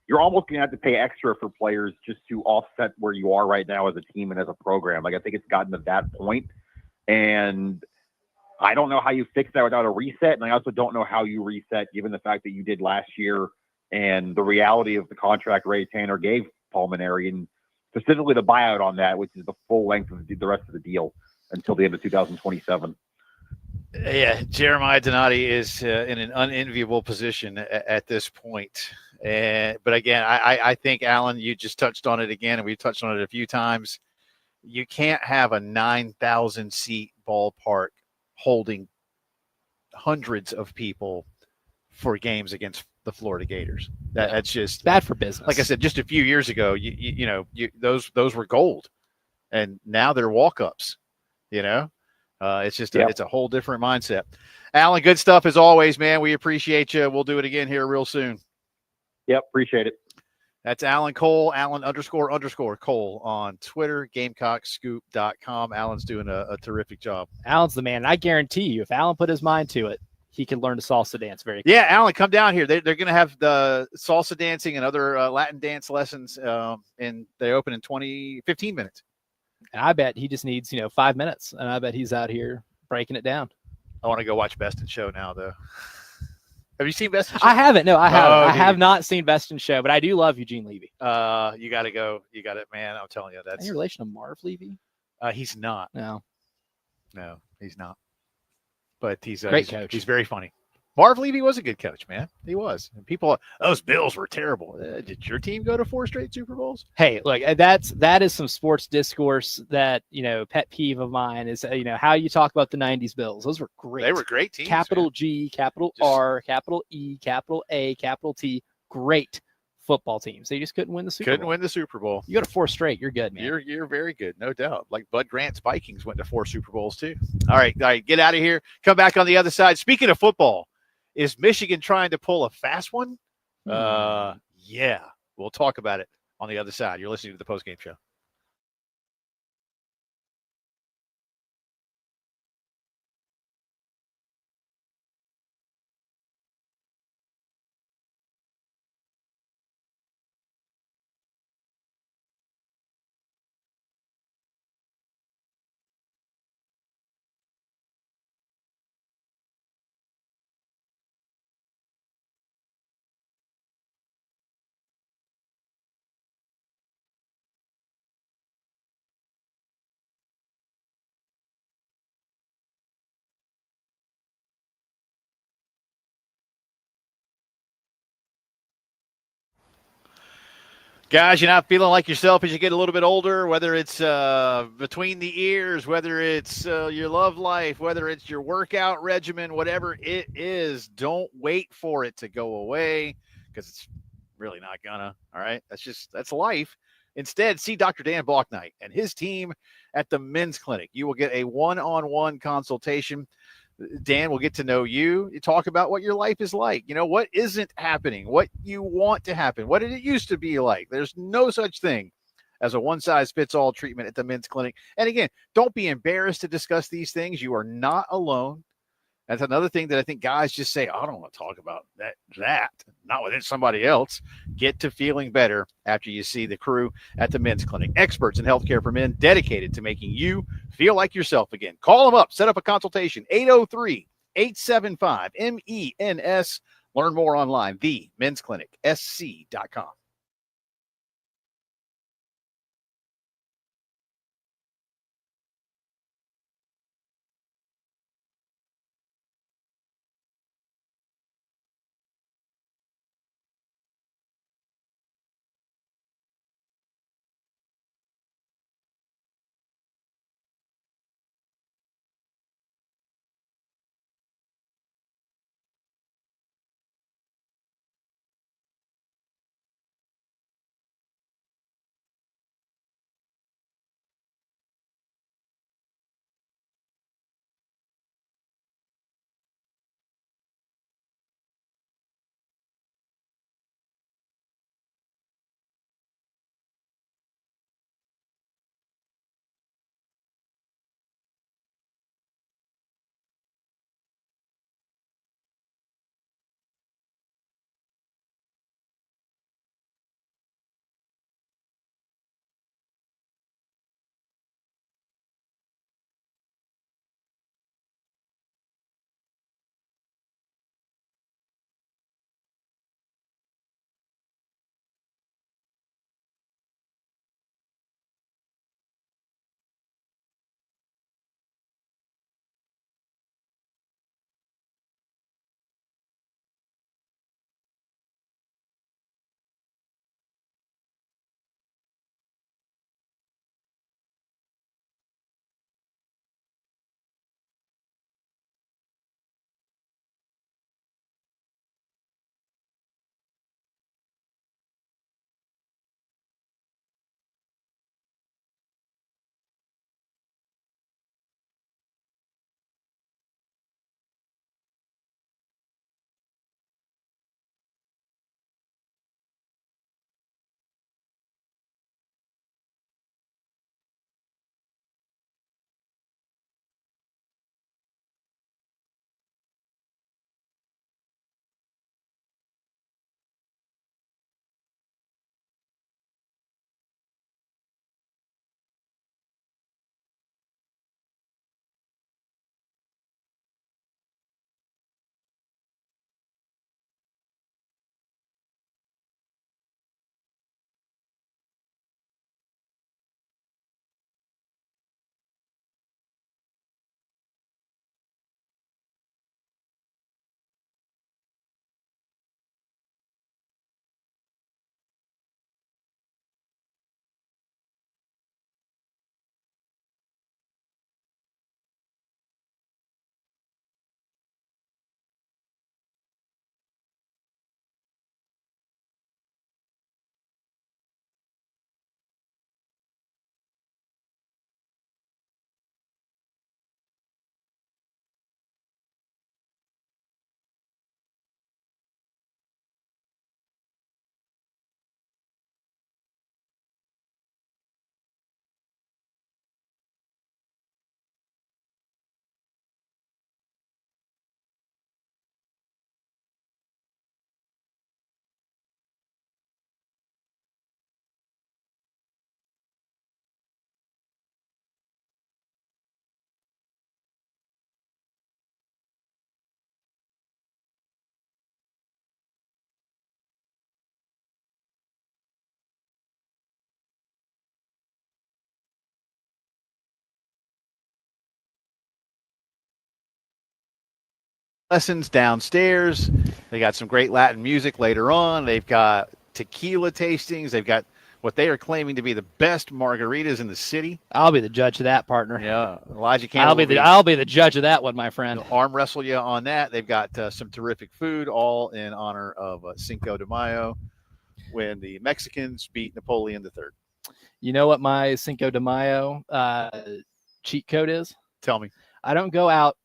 you're almost going to have to pay extra for players just to offset where you are right now as a team and as a program. Like, I think it's gotten to that point. And I don't know how you fix that without a reset. And I also don't know how you reset given the fact that you did last year and the reality of the contract Ray Tanner gave Pulmonary and specifically the buyout on that, which is the full length of the rest of the deal until the end of 2027. Yeah, Jeremiah Donati is in an unenviable position at this point. But again, I think, Alan, you just touched on it again, and we've touched on it a few times. You can't have a 9,000-seat ballpark holding hundreds of people for games against the Florida Gators. That's just bad for business. Like I said, just a few years ago, those were gold, and now they're walk-ups. It's just it's a whole different mindset. Alan, good stuff as always, man. We appreciate you. We'll do it again here real soon. Yep, appreciate it. That's Alan Cole, Alan__Cole on Twitter, GamecockScoop.com. Alan's doing a terrific job. Alan's the man. I guarantee you, if Alan put his mind to it, he can learn to salsa dance very quickly. Yeah, Alan, come down here. They're going to have the salsa dancing and other Latin dance lessons, and they open in 15 minutes. And I bet he just needs, 5 minutes, and I bet he's out here breaking it down. I want to go watch Best in Show now, though. Have you seen Best in Show? I haven't. No, I haven't. I have not seen Best in Show, but I do love Eugene Levy. You got to go. You got it, man. I'm telling you. That's any relation to Marv Levy? He's not. No, he's not. But he's great coach. He's very funny. Marv Levy was a good coach, man. He was. And people, those Bills were terrible. Did your team go to 4 straight Super Bowls? Hey, look, that is some sports discourse that, pet peeve of mine is, how you talk about the 90s Bills. Those were great. They were great teams. Capital man. G, capital R, capital E, capital A, capital T. Great football teams. They just couldn't win the Super Bowl. Couldn't win the Super Bowl. You go to 4 straight, you're good, man. You're very good, no doubt. Like Bud Grant's Vikings went to 4 Super Bowls too. All right, get out of here. Come back on the other side. Speaking of football, is Michigan trying to pull a fast one? Yeah. We'll talk about it on the other side. You're listening to the Postgame Show. Guys, you're not feeling like yourself as you get a little bit older, whether it's between the ears, whether it's your love life, whether it's your workout regimen, whatever it is, don't wait for it to go away because it's really not gonna. All right. That's life. Instead, see Dr. Dan Balknight and his team at the Men's Clinic. You will get a one-on-one consultation. Dan will get to know you. You talk about what your life is like. You know, what isn't happening, what you want to happen, what did it used to be like. There's no such thing as a one-size-fits-all treatment at the Men's Clinic. And again, don't be embarrassed to discuss these things. You are not alone. That's another thing that I think guys just say, I don't want to talk about that, not with somebody else. Get to feeling better after you see the crew at the Men's Clinic. Experts in healthcare for men dedicated to making you feel like yourself again. Call them up. Set up a consultation. 803-875-MENS. Learn more online. TheMen'sClinicSC.com. Lessons downstairs. They got some great Latin music later on. They've got tequila tastings. They've got what they are claiming to be the best margaritas in the city. I'll be the judge of that, partner. Yeah, Elijah Campbell. I'll be the judge of that one, my friend. Arm wrestle you on that. They've got some terrific food, all in honor of Cinco de Mayo, when the Mexicans beat Napoleon III. You know what my Cinco de Mayo cheat code is? Tell me. I don't go out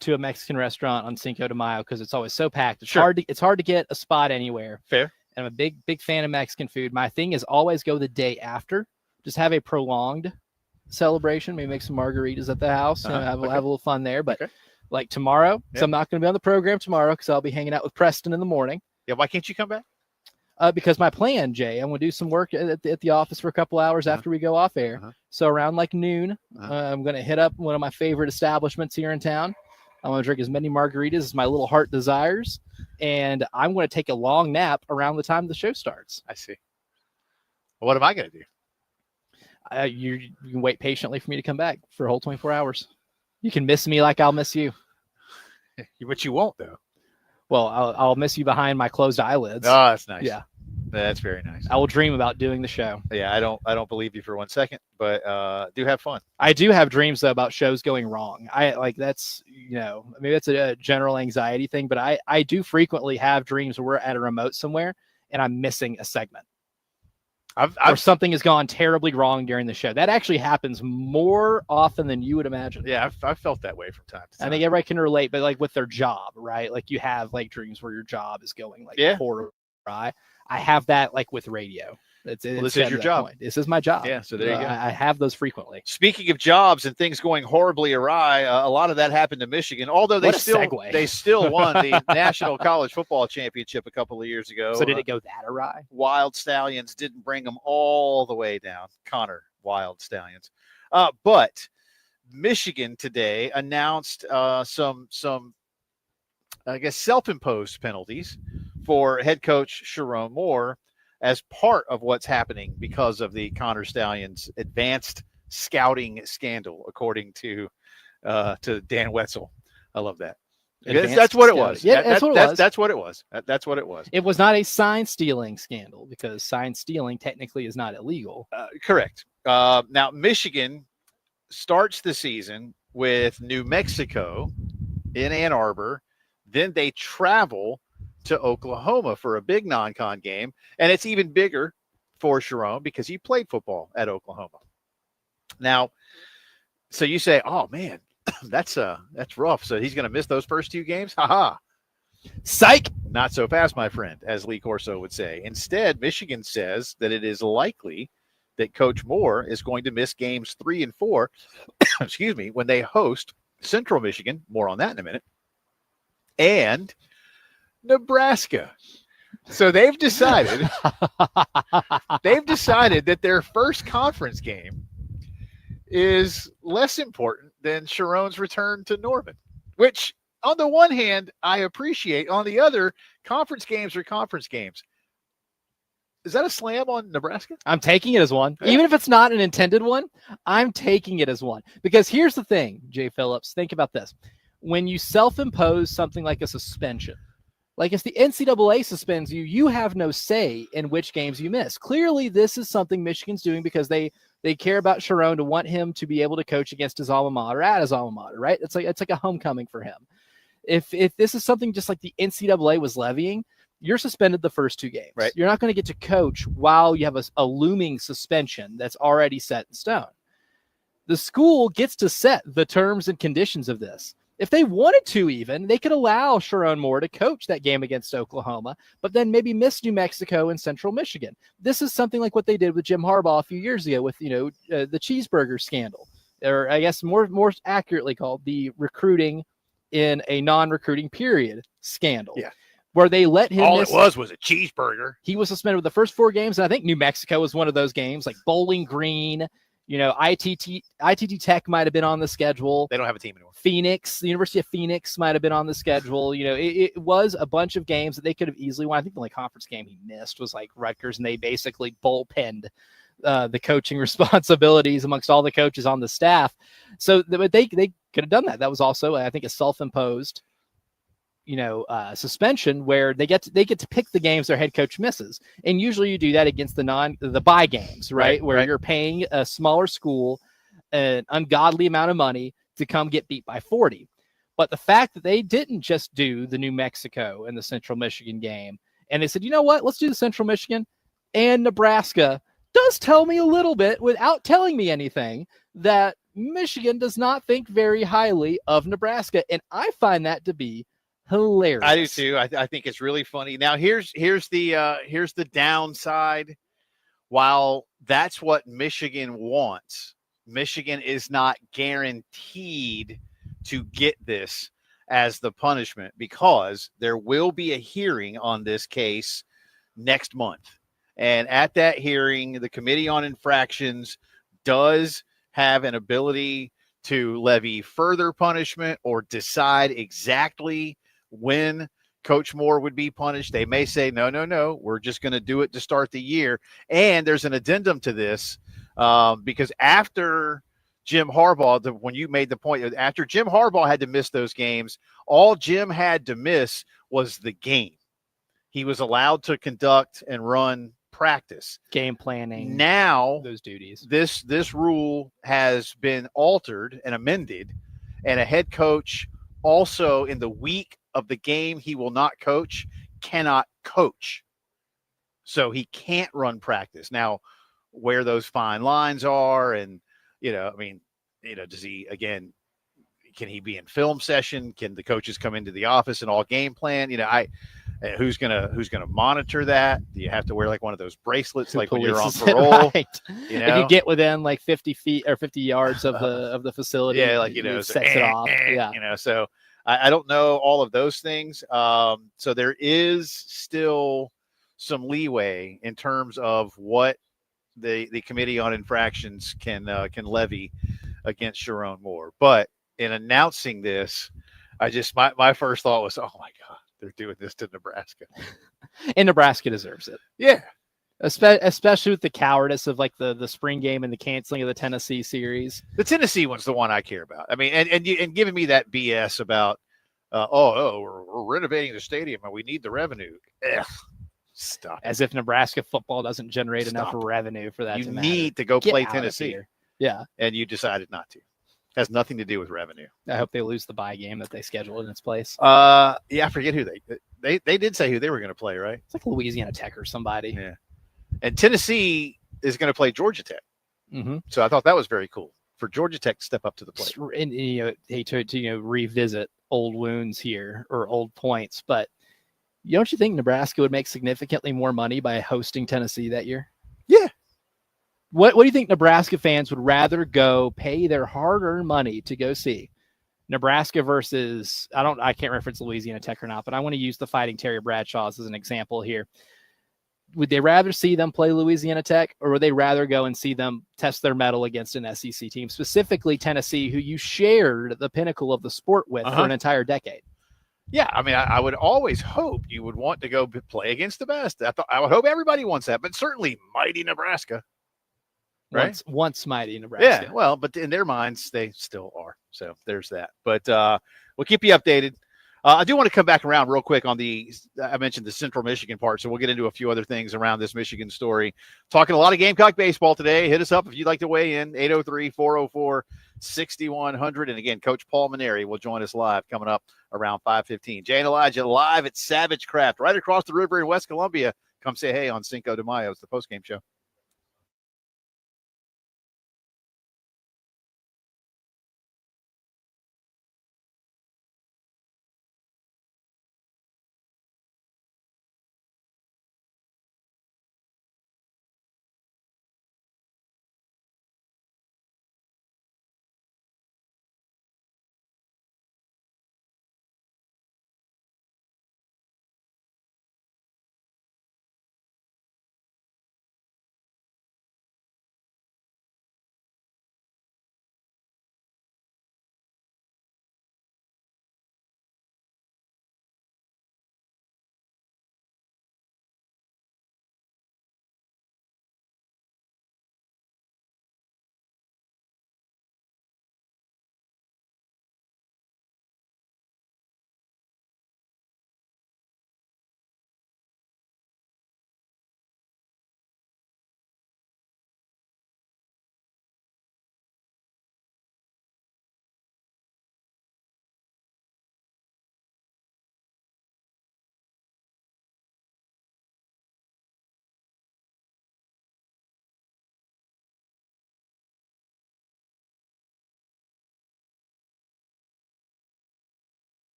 to a Mexican restaurant on Cinco de Mayo because it's always so packed. It's Sure. It's hard to get a spot anywhere. Fair. And I'm a big fan of Mexican food. My thing is always go the day after. Just have a prolonged celebration. Maybe make some margaritas at the house. Have a little fun there. But like tomorrow, so I'm not going to be on the program tomorrow because I'll be hanging out with Preston in the morning. Yeah. Why can't you come back? Because my plan, Jay, I'm going to do some work at the office for a couple hours after we go off air. So around like noon, I'm going to hit up one of my favorite establishments here in town. I'm going to drink as many margaritas as my little heart desires, and I'm going to take a long nap around the time the show starts. I see. Well, what am I going to do? You can wait patiently for me to come back for a whole 24 hours. You can miss me like I'll miss you. But you won't, though. Well, I'll miss you behind my closed eyelids. Oh, that's nice. Yeah. That's very nice. I will dream about doing the show. Yeah, I don't believe you for 1 second, but do have fun. I do have dreams though about shows going wrong. That's maybe that's a general anxiety thing, but I do frequently have dreams where we're at a remote somewhere and I'm missing a segment. Or something has gone terribly wrong during the show. That actually happens more often than you would imagine. Yeah, I've felt that way from time to time. I think everybody can relate, but like with their job, right? Like you have like dreams where your job is going like horrible, right? I have that like with radio. This is your job. Point. This is my job. Yeah, so there you go. I have those frequently. Speaking of jobs and things going horribly awry, a lot of that happened to Michigan. Although they still won the National College Football Championship a couple of years ago. So did it go that awry? Wild Stallions didn't bring them all the way down. Connor Wild Stallions, but Michigan today announced some I guess self-imposed penalties for head coach Sharon Moore as part of what's happening because of the Connor Stallions advanced scouting scandal, according to Dan Wetzel. I love that. That's what it was. Yeah, that's what it was. That's what it was. That's what it was. It was not a sign stealing scandal because sign stealing technically is not illegal. Correct. Now, Michigan starts the season with New Mexico in Ann Arbor. Then they travel to Oklahoma for a big non-con game. And it's even bigger for Sharon because he played football at Oklahoma. Now, so you say, oh man, that's rough. So he's going to miss those first two games. Ha. Psych. Not so fast, my friend, as Lee Corso would say. Instead, Michigan says that it is likely that Coach Moore is going to miss games 3 and 4, excuse me, when they host Central Michigan. More on that in a minute. And Nebraska. So they've decided that their first conference game is less important than Sharon's return to Norman, which on the one hand, I appreciate. On the other, conference games are conference games. Is that a slam on Nebraska? I'm taking it as one. Yeah. Even if it's not an intended one, I'm taking it as one. Because here's the thing, Jay Phillips, think about this. When you self-impose something like a suspension, like if the NCAA suspends you, you have no say in which games you miss. Clearly, this is something Michigan's doing because they care about Sharon to want him to be able to coach against his alma mater, at his alma mater, right? It's like a homecoming for him. If this is something just like the NCAA was levying, you're suspended the first 2 games. Right. You're not going to get to coach while you have a looming suspension that's already set in stone. The school gets to set the terms and conditions of this. If they wanted to even, they could allow Sharon Moore to coach that game against Oklahoma, but then maybe miss New Mexico and Central Michigan. This is something like what they did with Jim Harbaugh a few years ago with, the cheeseburger scandal, or I guess more accurately called the recruiting in a non-recruiting period scandal. Yeah. Where they let him all it was a cheeseburger. He was suspended with the first 4 games, and I think New Mexico was one of those games, like Bowling Green. ITT Tech might have been on the schedule. They don't have a team anymore. Phoenix, the University of Phoenix might have been on the schedule. It was a bunch of games that they could have easily won. I think the only conference game he missed was like Rutgers, and they basically bullpenned the coaching responsibilities amongst all the coaches on the staff. So they could have done that. That was also, I think, a self-imposed suspension where they get to pick the games their head coach misses, and usually you do that against the bye games, right? Where you're paying a smaller school an ungodly amount of money to come get beat by 40. But the fact that they didn't just do the New Mexico and the Central Michigan game, and they said, you know what, let's do the Central Michigan and Nebraska, does tell me a little bit, without telling me anything, that Michigan does not think very highly of Nebraska. And I find that to be hilarious. I do too. I think it's really funny. Now here's the downside. While that's what Michigan wants, Michigan is not guaranteed to get this as the punishment, because there will be a hearing on this case next month. And at that hearing, the Committee on Infractions does have an ability to levy further punishment or decide exactly when Coach Moore would be punished. They may say, no, we're just going to do it to start the year. And there's an addendum to this because after Jim Harbaugh, when you made the point, after Jim Harbaugh had to miss those games, all Jim had to miss was the game. He was allowed to conduct and run practice, game planning. Now those duties. This rule has been altered and amended, and a head coach also in the week of the game he will not coach cannot coach. So he can't run practice. Now, where those fine lines are, and does he, again, can he be in film session? Can the coaches come into the office and all game plan? Who's gonna monitor that? Do you have to wear like one of those bracelets, like when you're on parole? Right. If you get within like 50 feet or 50 yards of the facility, it sets it off. So I don't know all of those things. So there is still some leeway in terms of what the Committee on Infractions can levy against Sharon Moore. But in announcing this, my first thought was, oh my God, they're doing this to Nebraska. And Nebraska deserves it. Yeah. Especially with the cowardice of like the spring game and the canceling of the Tennessee series. The Tennessee one's the one I care about. I mean, and giving me that BS about, we're renovating the stadium and we need the revenue. Ugh. Stop. As if Nebraska football doesn't generate enough revenue for that. You to matter. need to go play Tennessee. Yeah. And you decided not to. Has nothing to do with revenue. I hope they lose the bye game that they scheduled in its place. I forget who they did say who they were going to play, right? It's like Louisiana Tech or somebody. Yeah. And Tennessee is going to play Georgia Tech. Mm-hmm. So I thought that was very cool for Georgia Tech to step up to the plate. And to revisit old wounds here or old points, but don't you think Nebraska would make significantly more money by hosting Tennessee that year? Yeah. What do you think Nebraska fans would rather go pay their hard-earned money to go see? Nebraska versus, I can't reference Louisiana Tech or not, but I want to use the Fighting Terry Bradshaws as an example here. Would they rather see them play Louisiana Tech, or would they rather go and see them test their mettle against an SEC team, specifically Tennessee, who you shared the pinnacle of the sport with for an entire decade? Yeah, I mean, I would always hope you would want to go play against the best. I would hope everybody wants that, but certainly mighty Nebraska. Right? Once mighty Nebraska. Yeah, well, but in their minds, they still are. So there's that. But we'll keep you updated. I do want to come back around real quick on I mentioned the Central Michigan part, so we'll get into a few other things around this Michigan story. Talking a lot of Gamecock baseball today. Hit us up if you'd like to weigh in, 803-404-6100. And again, Coach Paul Maneri will join us live coming up around 5:15. Jay and Elijah live at Savage Craft right across the river in West Columbia. Come say hey on Cinco de Mayo. It's the postgame show.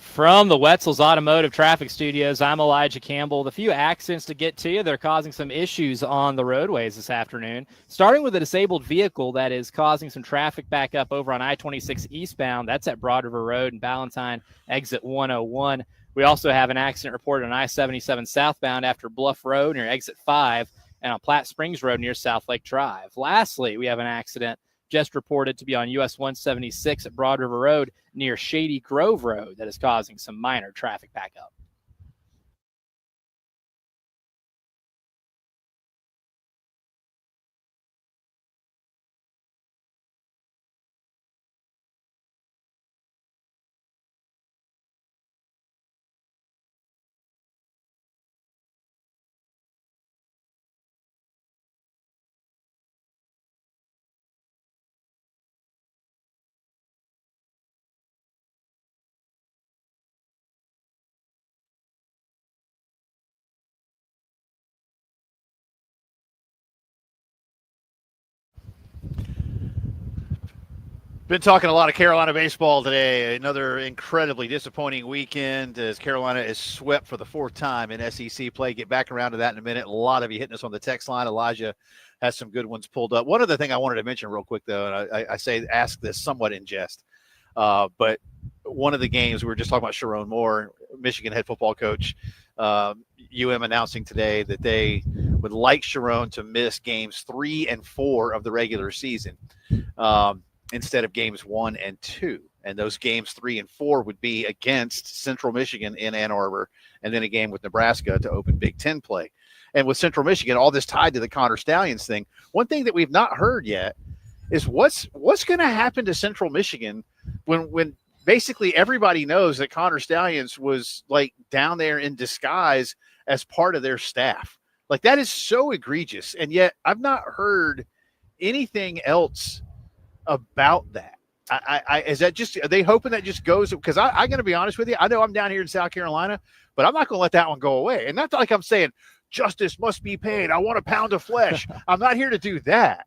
From the Wetzel's Automotive Traffic Studios, I'm Elijah Campbell. The few accidents to get to you that are causing some issues on the roadways this afternoon, starting with a disabled vehicle that is causing some traffic back up over on I-26 eastbound. That's at Broad River Road and Ballantyne, exit 101. We also have an accident reported on I-77 southbound after Bluff Road near exit 5 and on Platte Springs Road near South Lake Drive. Lastly, we have an accident just reported to be on US 176 at Broad River Road near Shady Grove Road that is causing some minor traffic backup. Been talking a lot of Carolina baseball today. Another incredibly disappointing weekend as Carolina is swept for the fourth time in SEC play. Get back around to that in a minute. A lot of you hitting us on the text line. Elijah has some good ones pulled up. One other thing I wanted to mention real quick, though, and I say ask this somewhat in jest, but one of the games we were just talking about Sharon Moore, Michigan head football coach, UM announcing today that they would like Sharon to miss games 3 and 4 of the regular season. Instead of games 1 and 2. And those games 3 and 4 would be against Central Michigan in Ann Arbor, and then a game with Nebraska to open Big Ten play. And with Central Michigan, all this tied to the Connor Stallions thing. One thing that we've not heard yet is what's going to happen to Central Michigan when basically everybody knows that Connor Stallions was like down there in disguise as part of their staff. Like, that is so egregious. And yet I've not heard anything else about that. Is that just, are they hoping that just goes? Because I'm going to be honest with you. I know I'm down here in South Carolina, but I'm not going to let that one go away. And not like I'm saying justice must be paid. I want a pound of flesh. I'm not here to do that.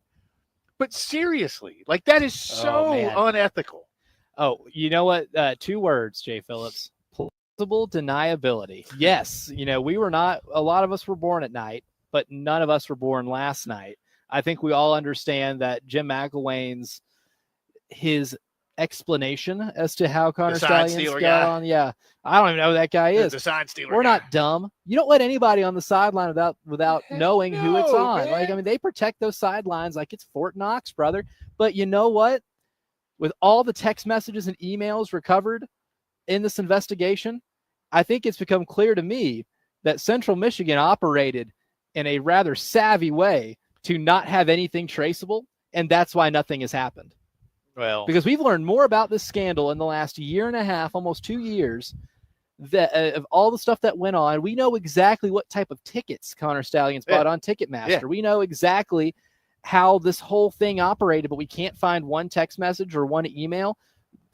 But seriously, like, that is so unethical. Oh, you know what? 2 words, Jay Phillips. Plausible deniability. Yes, we were not, a lot of us were born at night, but none of us were born last night. I think we all understand that Jim McElwain's his explanation as to how Connor Stallions got on. Yeah, I don't even know who that guy is. The sign stealer. We're not dumb. You don't let anybody on the sideline without knowing who it's on. Man. Like, I mean, they protect those sidelines like it's Fort Knox, brother. But you know what? With all the text messages and emails recovered in this investigation, I think it's become clear to me that Central Michigan operated in a rather savvy way to not have anything traceable, and that's why nothing has happened. Well, because we've learned more about this scandal in the last year and a half, almost 2 years, that of all the stuff that went on. We know exactly what type of tickets Connor Stallions bought on Ticketmaster. Yeah. We know exactly how this whole thing operated, but we can't find one text message or one email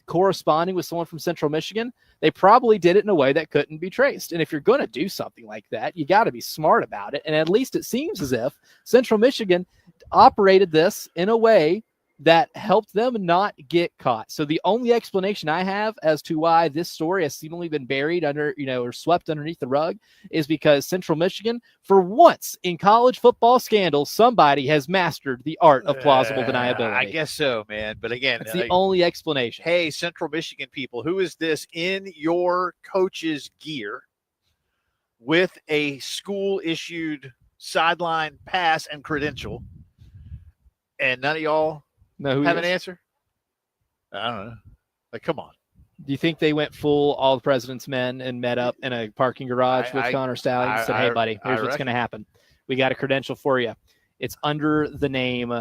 corresponding with someone from Central Michigan. They probably did it in a way that couldn't be traced. And if you're going to do something like that, you got to be smart about it. And at least it seems as if Central Michigan operated this in a way that helped them not get caught. So the only explanation I have as to why this story has seemingly been buried under, or swept underneath the rug is because Central Michigan, for once in college football scandals, somebody has mastered the art of plausible deniability. I guess so, man. But again, it's the only explanation. Hey, Central Michigan people, who is this in your coach's gear with a school-issued sideline pass and credential, and none of y'all have an answer? I don't know. Like, come on. Do you think they went full all the president's men and met up in a parking garage with Connor Stallions and said, hey, buddy, here's what's going to happen. We got a credential for you. It's under the name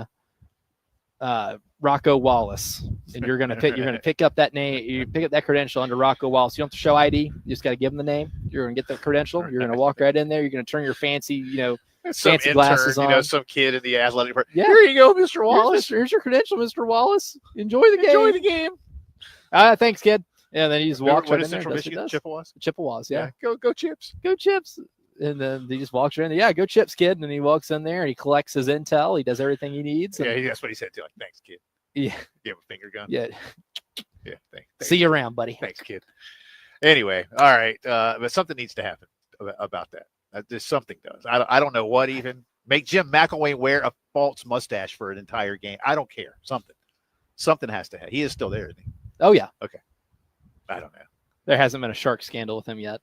Rocco Wallace. And you're going to pick up that name. You pick up that credential under Rocco Wallace. You don't have to show ID. You just got to give them the name. You're going to get the credential. You're going to walk right in there. You're going to turn your fancy, fancy intern, glasses on. Some kid in the athletic department. Yeah. Here you go, Mr. Wallace. Here's your credential, Mr. Wallace. Enjoy the game. Thanks, kid. Yeah, then he just walks right in there. Central Michigan? Chippewas? Chippewas, yeah. Go Chips. Go Chips. And then he just walks right in there. Yeah, go Chips, kid. And then he walks in there and he collects his intel. He does everything he needs. Yeah, that's what he said too. Like, thanks, kid. Yeah. Give him a finger gun. Yeah. Yeah, thanks. See you around, buddy. Thanks, kid. Anyway, all right. But something needs to happen about that. Just something does. I don't know what even. Make Jim McElwain wear a false mustache for an entire game. I don't care. Something has to happen. He is still there, isn't he? Oh, yeah. Okay. I don't know. There hasn't been a shark scandal with him yet.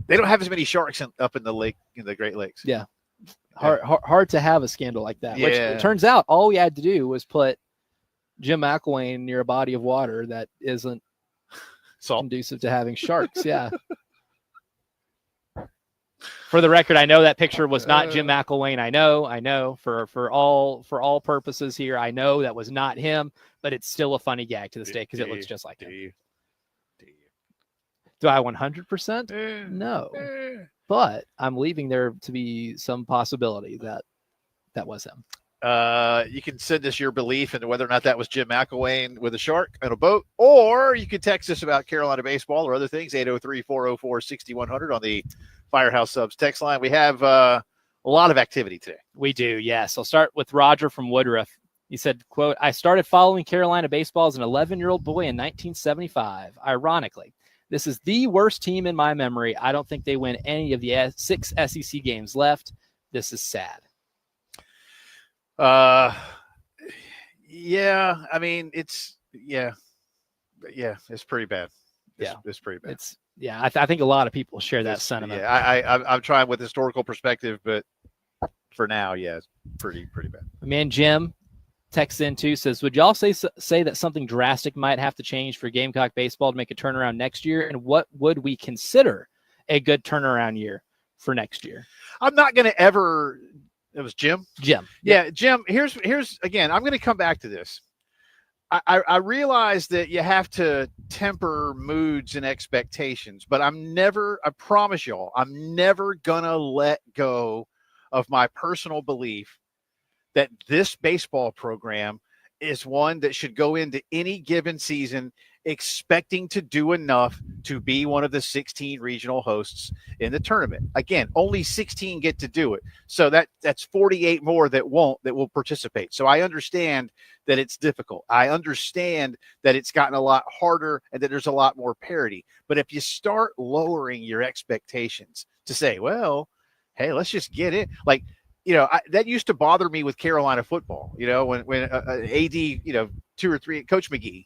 They don't have as many sharks up in the lake, in the Great Lakes. Yeah. Hard to have a scandal like that. Yeah. Which it turns out all we had to do was put Jim McElwain near a body of water that isn't conducive to having sharks. Yeah. For the record, I know that picture was not Jim McElwain. I know. For all purposes here, I know that was not him, but it's still a funny gag to this day because it looks just like him. Do I 100%? No. But I'm leaving there to be some possibility that was him. You can send us your belief into whether or not that was Jim McElwain with a shark and a boat, or you can text us about Carolina baseball or other things, 803-404-6100 on the Firehouse Subs text line. We have a lot of activity today. We do, yes. I'll start with Roger from Woodruff. He said, quote, I started following Carolina baseball as an 11-year-old boy in 1975. Ironically, this is the worst team in my memory. I don't think they win any of the 6 SEC games left. This is sad. Yeah. I mean, it's pretty bad. It's pretty bad. I think a lot of people share that sentiment. Yeah, I'm trying with historical perspective, but for now, it's pretty bad. My man Jim texts in too, says, would y'all say that something drastic might have to change for Gamecock baseball to make a turnaround next year? And what would we consider a good turnaround year for next year? I'm not going to ever. It was Jim. Jim. Yeah, Jim. Here's again. I'm going to come back to this. I realize that you have to temper moods and expectations, but I promise y'all, I'm never going to let go of my personal belief that this baseball program is one that should go into any given season expecting to do enough to be one of the 16 regional hosts in the tournament. Again, only 16 get to do it. So that's 48 more that will participate. So I understand that it's difficult. I understand that it's gotten a lot harder and that there's a lot more parity. But if you start lowering your expectations to say, well, hey, let's just get it. Like, that used to bother me with Carolina football, when AD, 2 or 3, Coach McGee,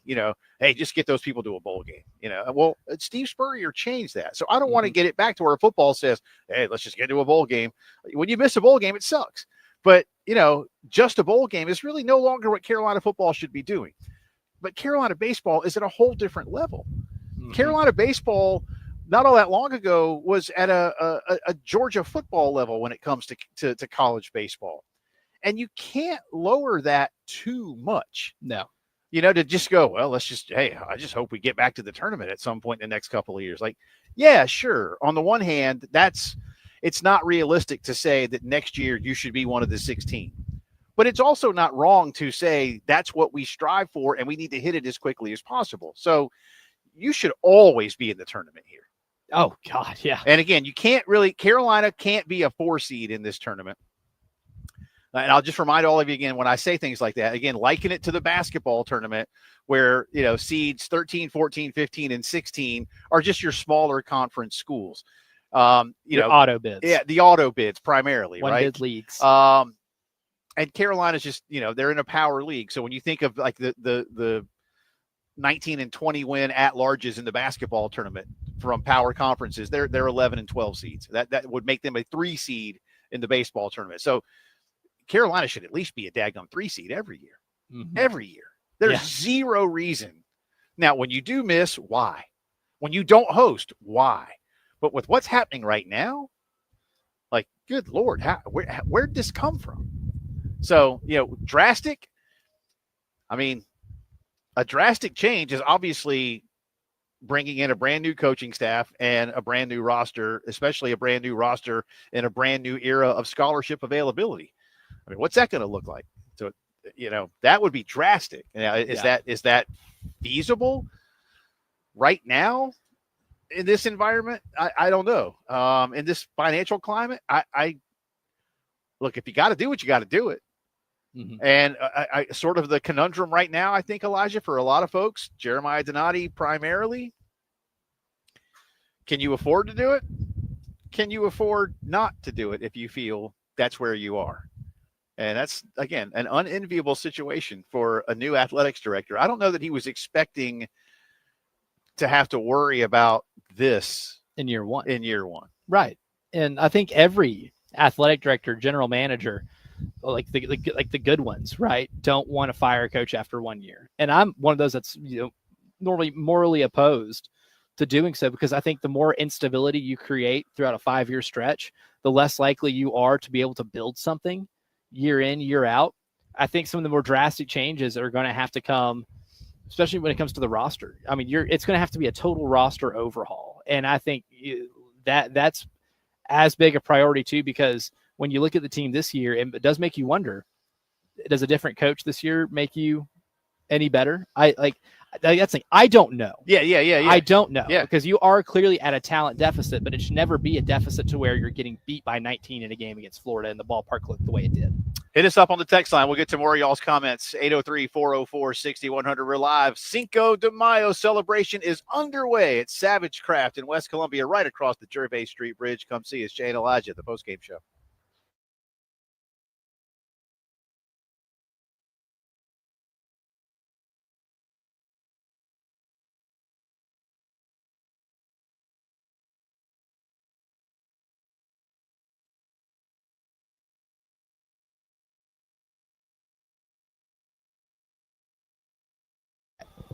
hey, just get those people to a bowl game, Well, Steve Spurrier changed that. So I don't want to get it back to where football says, hey, let's just get to a bowl game. When you miss a bowl game, it sucks. But, just a bowl game is really no longer what Carolina football should be doing. But Carolina baseball is at a whole different level. Mm-hmm. Carolina baseball, not all that long ago, was at a Georgia football level when it comes to college baseball. And you can't lower that too much. No. To just go, well, I just hope we get back to the tournament at some point in the next couple of years. Like, yeah, sure. On the one hand, it's not realistic to say that next year you should be one of the 16. But it's also not wrong to say that's what we strive for and we need to hit it as quickly as possible. So you should always be in the tournament here. Oh, God, yeah. And again, Carolina can't be a 4 seed in this tournament. And I'll just remind all of you again, when I say things like that, again, liken it to the basketball tournament where, seeds 13, 14, 15, and 16 are just your smaller conference schools. Your auto bids. Yeah, the auto bids primarily, One right? bid leagues. And Carolina's just, they're in a power league. So when you think of like the 19 and 20 win at-larges in the basketball tournament from power conferences, they're 11 and 12 seeds. That would make them a 3 seed in the baseball tournament. So Carolina should at least be a daggone 3 seed every year. Mm-hmm. Every year. There's zero reason. Now, when you do miss, why? When you don't host, why? But with what's happening right now, like, good Lord, where'd this come from? So, drastic. I mean, a drastic change is obviously bringing in a brand new coaching staff and a brand new roster, especially a brand new roster in a brand new era of scholarship availability. I mean, what's that going to look like? So, that would be drastic. Is that feasible right now in this environment? I don't know. In this financial climate, I look, if you got to do it, you got to do it. Mm-hmm. And I sort of the conundrum right now, I think, Elijah, for a lot of folks, Jeremiah Donati primarily, Can you afford to do it? Can you afford not to do it if you feel that's where you are? And that's, again, an unenviable situation for a new athletics director. I don't know that he was expecting to have to worry about this in year one. Right. And I think every athletic director, general manager, like the good ones, right, don't want to fire a coach after 1 year. And I'm one of those that's, normally morally opposed to doing so, because I think the more instability you create throughout a 5-year stretch, the less likely you are to be able to build something year in, year out. I think some of the more drastic changes are going to have to come, especially when it comes to the roster. I mean, it's going to have to be a total roster overhaul. And I think that's as big a priority too, because when you look at the team this year, it does make you wonder, does a different coach this year make you any better? That's like, I don't know. Yeah. I don't know, Yeah. because you are clearly at a talent deficit, but it should never be a deficit to where you're getting beat by 19 in a game against Florida and the ballpark looked the way it did. Hit us up on the text line. We'll get to more of y'all's comments. 803-404-6100. We're live. Cinco de Mayo celebration is underway at Savage Craft in West Columbia, right across the Gervais Street Bridge. Come see us. Jay and Elijah at the Postgame Show.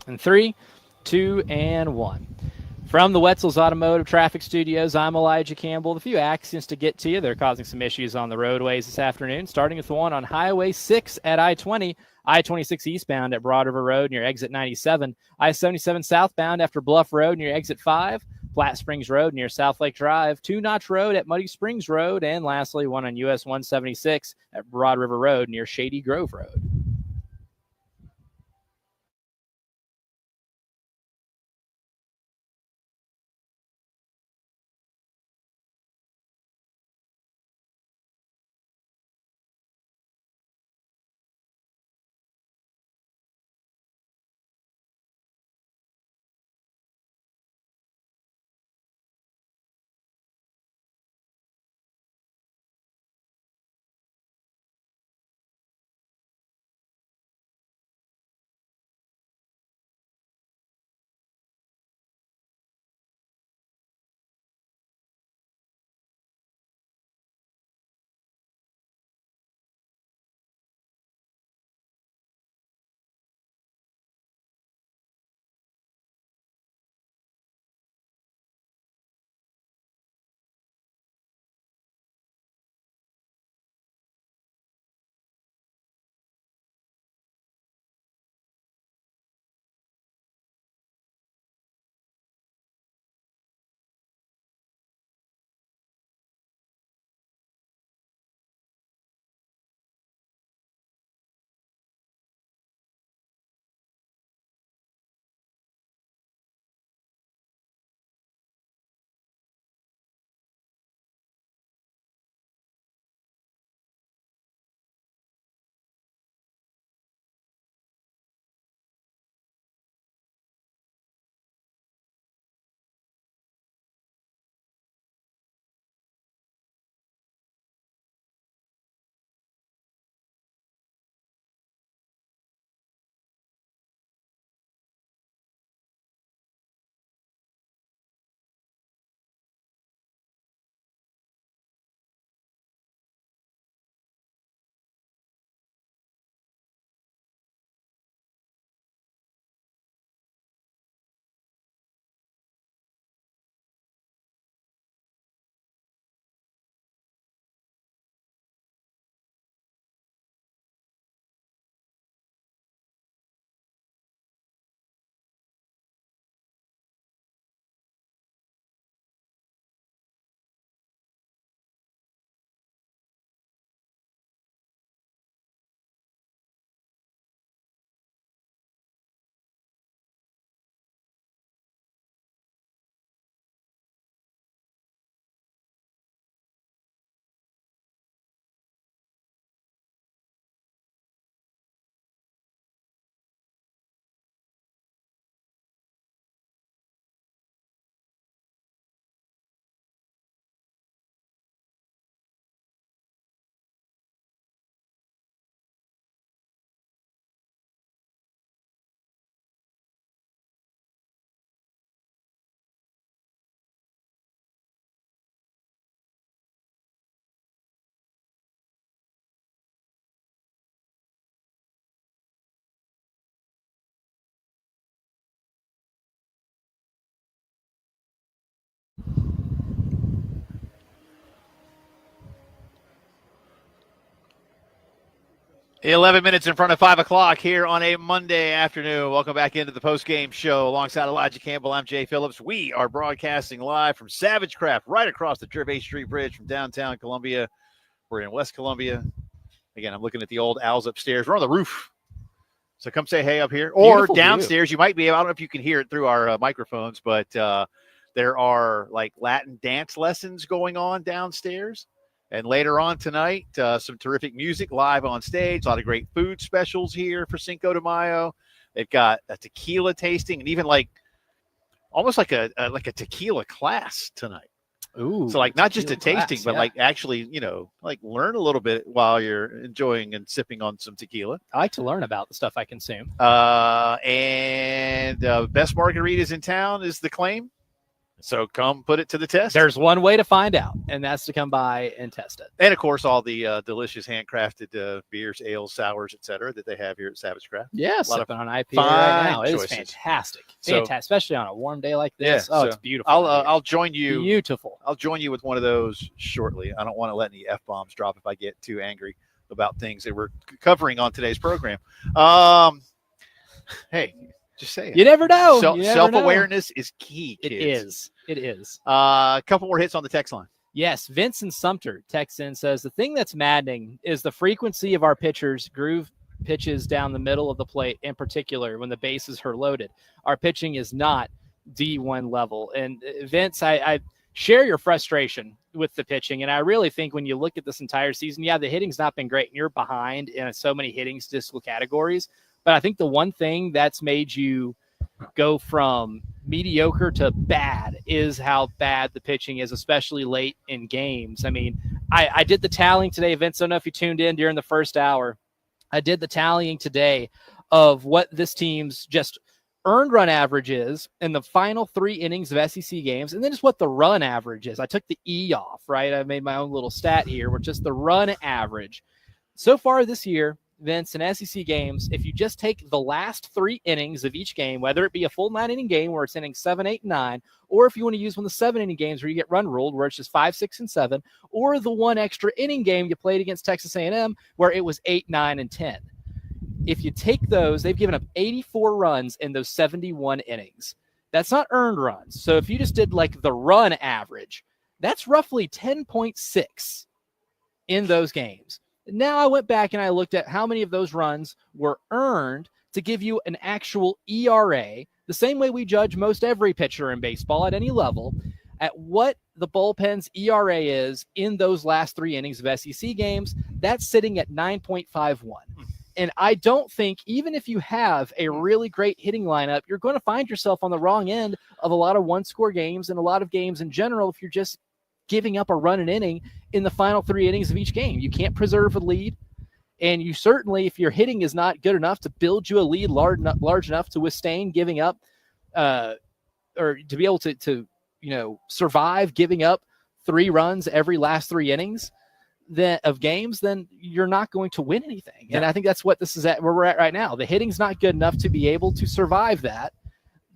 And 3, 2, and 1. From the Wetzel's Automotive Traffic Studios, I'm Elijah Campbell. A few accidents to get to you. They're causing some issues on the roadways this afternoon, starting with the one on Highway 6 at I-20, I-26 eastbound at Broad River Road near exit 97, I-77 southbound after Bluff Road near exit 5, Flat Springs Road near South Lake Drive, Two Notch Road at Muddy Springs Road, and lastly, one on US 176 at Broad River Road near Shady Grove Road. 11 minutes in front of 5 o'clock here on a Monday afternoon. Welcome back into the postgame show. Alongside Elijah Campbell, I'm Jay Phillips. We are broadcasting live from Savage Craft right across the Gervais Street Bridge from downtown Columbia. We're in West Columbia. Again, I'm looking at the old owls upstairs. We're on the roof. So come say hey up here. Or Beautiful downstairs. view. You might be able, I don't know if you can hear it through our microphones, but there are like Latin dance lessons going on downstairs. And later on tonight, some terrific music live on stage. A lot of great food specials here for Cinco de Mayo. They've got a tequila tasting and even like almost like a tequila class tonight. Ooh. So like not just a tequila tasting, class, but yeah. like actually, like learn a little bit while you're enjoying and sipping on some tequila. I like to learn about the stuff I consume. And best margaritas in town is the claim. So come put it to the test. There's one way to find out, and that's to come by and test it. And, of course, all the delicious handcrafted beers, ales, sours, et cetera, that they have here at Savage Craft. Yeah, a lot of sipping on IPA fine right now. It is choices. fantastic. So- Fantastic, especially on a warm day like this. Yeah, Oh, so it's beautiful. I'll join you. Beautiful. I'll join you with one of those shortly. I don't want to let any F-bombs drop if I get too angry about things that we're covering on today's program. Hey, just say it. You never know. You never Self-awareness is key, know. kids. It is. A couple more hits on the text line. Yes, Vincent Sumter texts in, says, the thing that's maddening is the frequency of our pitchers groove pitches down the middle of the plate, in particular when the bases are loaded. Our pitching is not D1 level. And Vince, I share your frustration with the pitching. And I really think when you look at this entire season, yeah, the hitting's not been great and you're behind in so many hitting statistical categories. But I think the one thing that's made you go from mediocre to bad is how bad the pitching is, especially late in games. I mean, I did the tallying today. Vince, I don't know if you tuned in during the first hour. I did the tallying today of what this team's just earned run average is in the final 3 innings of SEC games, and then just what the run average is. I took the E off, right? I made my own little stat here, with just the run average. So far this year, Vince, in SEC games, if you just take the last 3 innings of each game, whether it be a full 9-inning game where it's innings 7, 8, and 9, or if you want to use one of the 7-inning games where you get run ruled, where it's just 5, 6, and 7, or the 1 extra inning game you played against Texas A&M where it was 8, 9, and 10. If you take those, they've given up 84 runs in those 71 innings. That's not earned runs. So if you just did like the run average, that's roughly 10.6 in those games. Now I went back and I looked at how many of those runs were earned to give you an actual ERA, the same way we judge most every pitcher in baseball at any level, at what the bullpen's ERA is in those last 3 innings of SEC games. That's sitting at 9.51. And I don't think, even if you have a really great hitting lineup, you're going to find yourself on the wrong end of a lot of one-score games and a lot of games in general if you're just giving up a run an inning in the final 3 innings of each game. You can't preserve a lead. And you certainly, if your hitting is not good enough to build you a lead large enough to withstand giving up, or to be able to survive giving up 3 runs every last 3 innings of games, then you're not going to win anything. Yeah. And I think that's what this is at, where we're at right now. The hitting's not good enough to be able to survive that.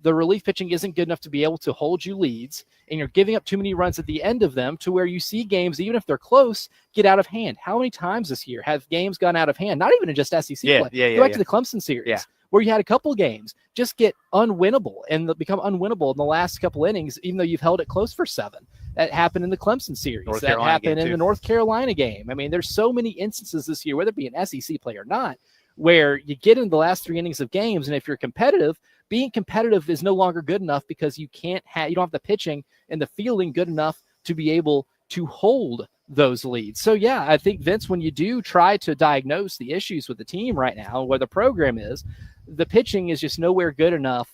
The relief pitching isn't good enough to be able to hold you leads, and you're giving up too many runs at the end of them to where you see games, even if they're close, get out of hand. How many times this year have games gone out of hand? Not even in just SEC play. Go back to the Clemson series, where you had a couple games just get unwinnable and become unwinnable in the last couple innings, even though you've held it close for 7. That happened in the Clemson series. That happened in the North Carolina game. I mean, there's so many instances this year, whether it be an SEC play or not, where you get in the last 3 innings of games, and if you're competitive, being competitive is no longer good enough because you don't have the pitching and the fielding good enough to be able to hold those leads. So yeah, I think, Vince, when you do try to diagnose the issues with the team right now, where the program is, the pitching is just nowhere good enough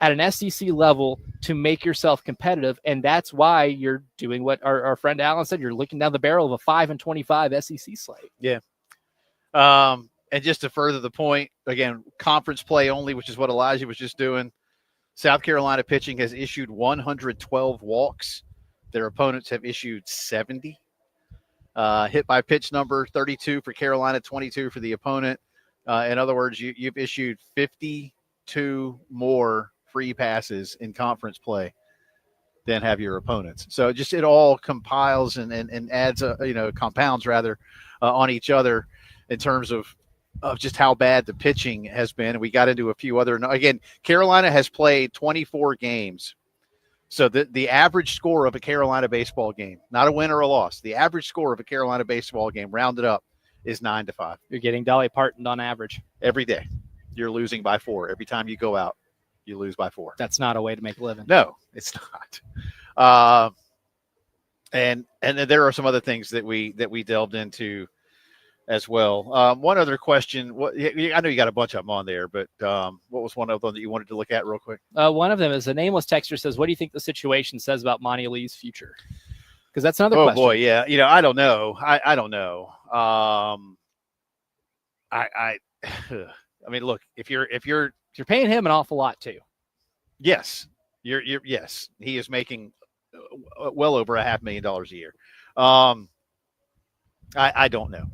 at an SEC level to make yourself competitive. And that's why you're doing what our friend Alan said. You're looking down the barrel of a 5-25 SEC slate. Yeah. And just to further the point, again, conference play only, which is what Elijah was just doing. South Carolina pitching has issued 112 walks. Their opponents have issued 70. Hit by pitch number 32 for Carolina, 22 for the opponent. In other words, you've issued 52 more free passes in conference play than have your opponents. So it all compiles and adds, compounds rather on each other in terms of of just how bad the pitching has been. We got into a few other. Again, Carolina has played 24 games. So the average score of a Carolina baseball game, not a win or a loss, the average score of a Carolina baseball game, rounded up, is 9-5. You're getting Dolly Parton on average. Every day. You're losing by 4. Every time you go out, you lose by 4. That's not a way to make a living. No, it's not. And there are some other things that we delved into as well. One other question. I know you got a bunch of them on there, but what was one of them that you wanted to look at real quick? One of them is a nameless texter says, what do you think the situation says about Monty Lee's future? Because that's another question. Oh, boy, yeah. I don't know. I don't know. I mean, look, if you're paying him an awful lot too. Yes, yes, he is making well over $500,000 a year. I don't know.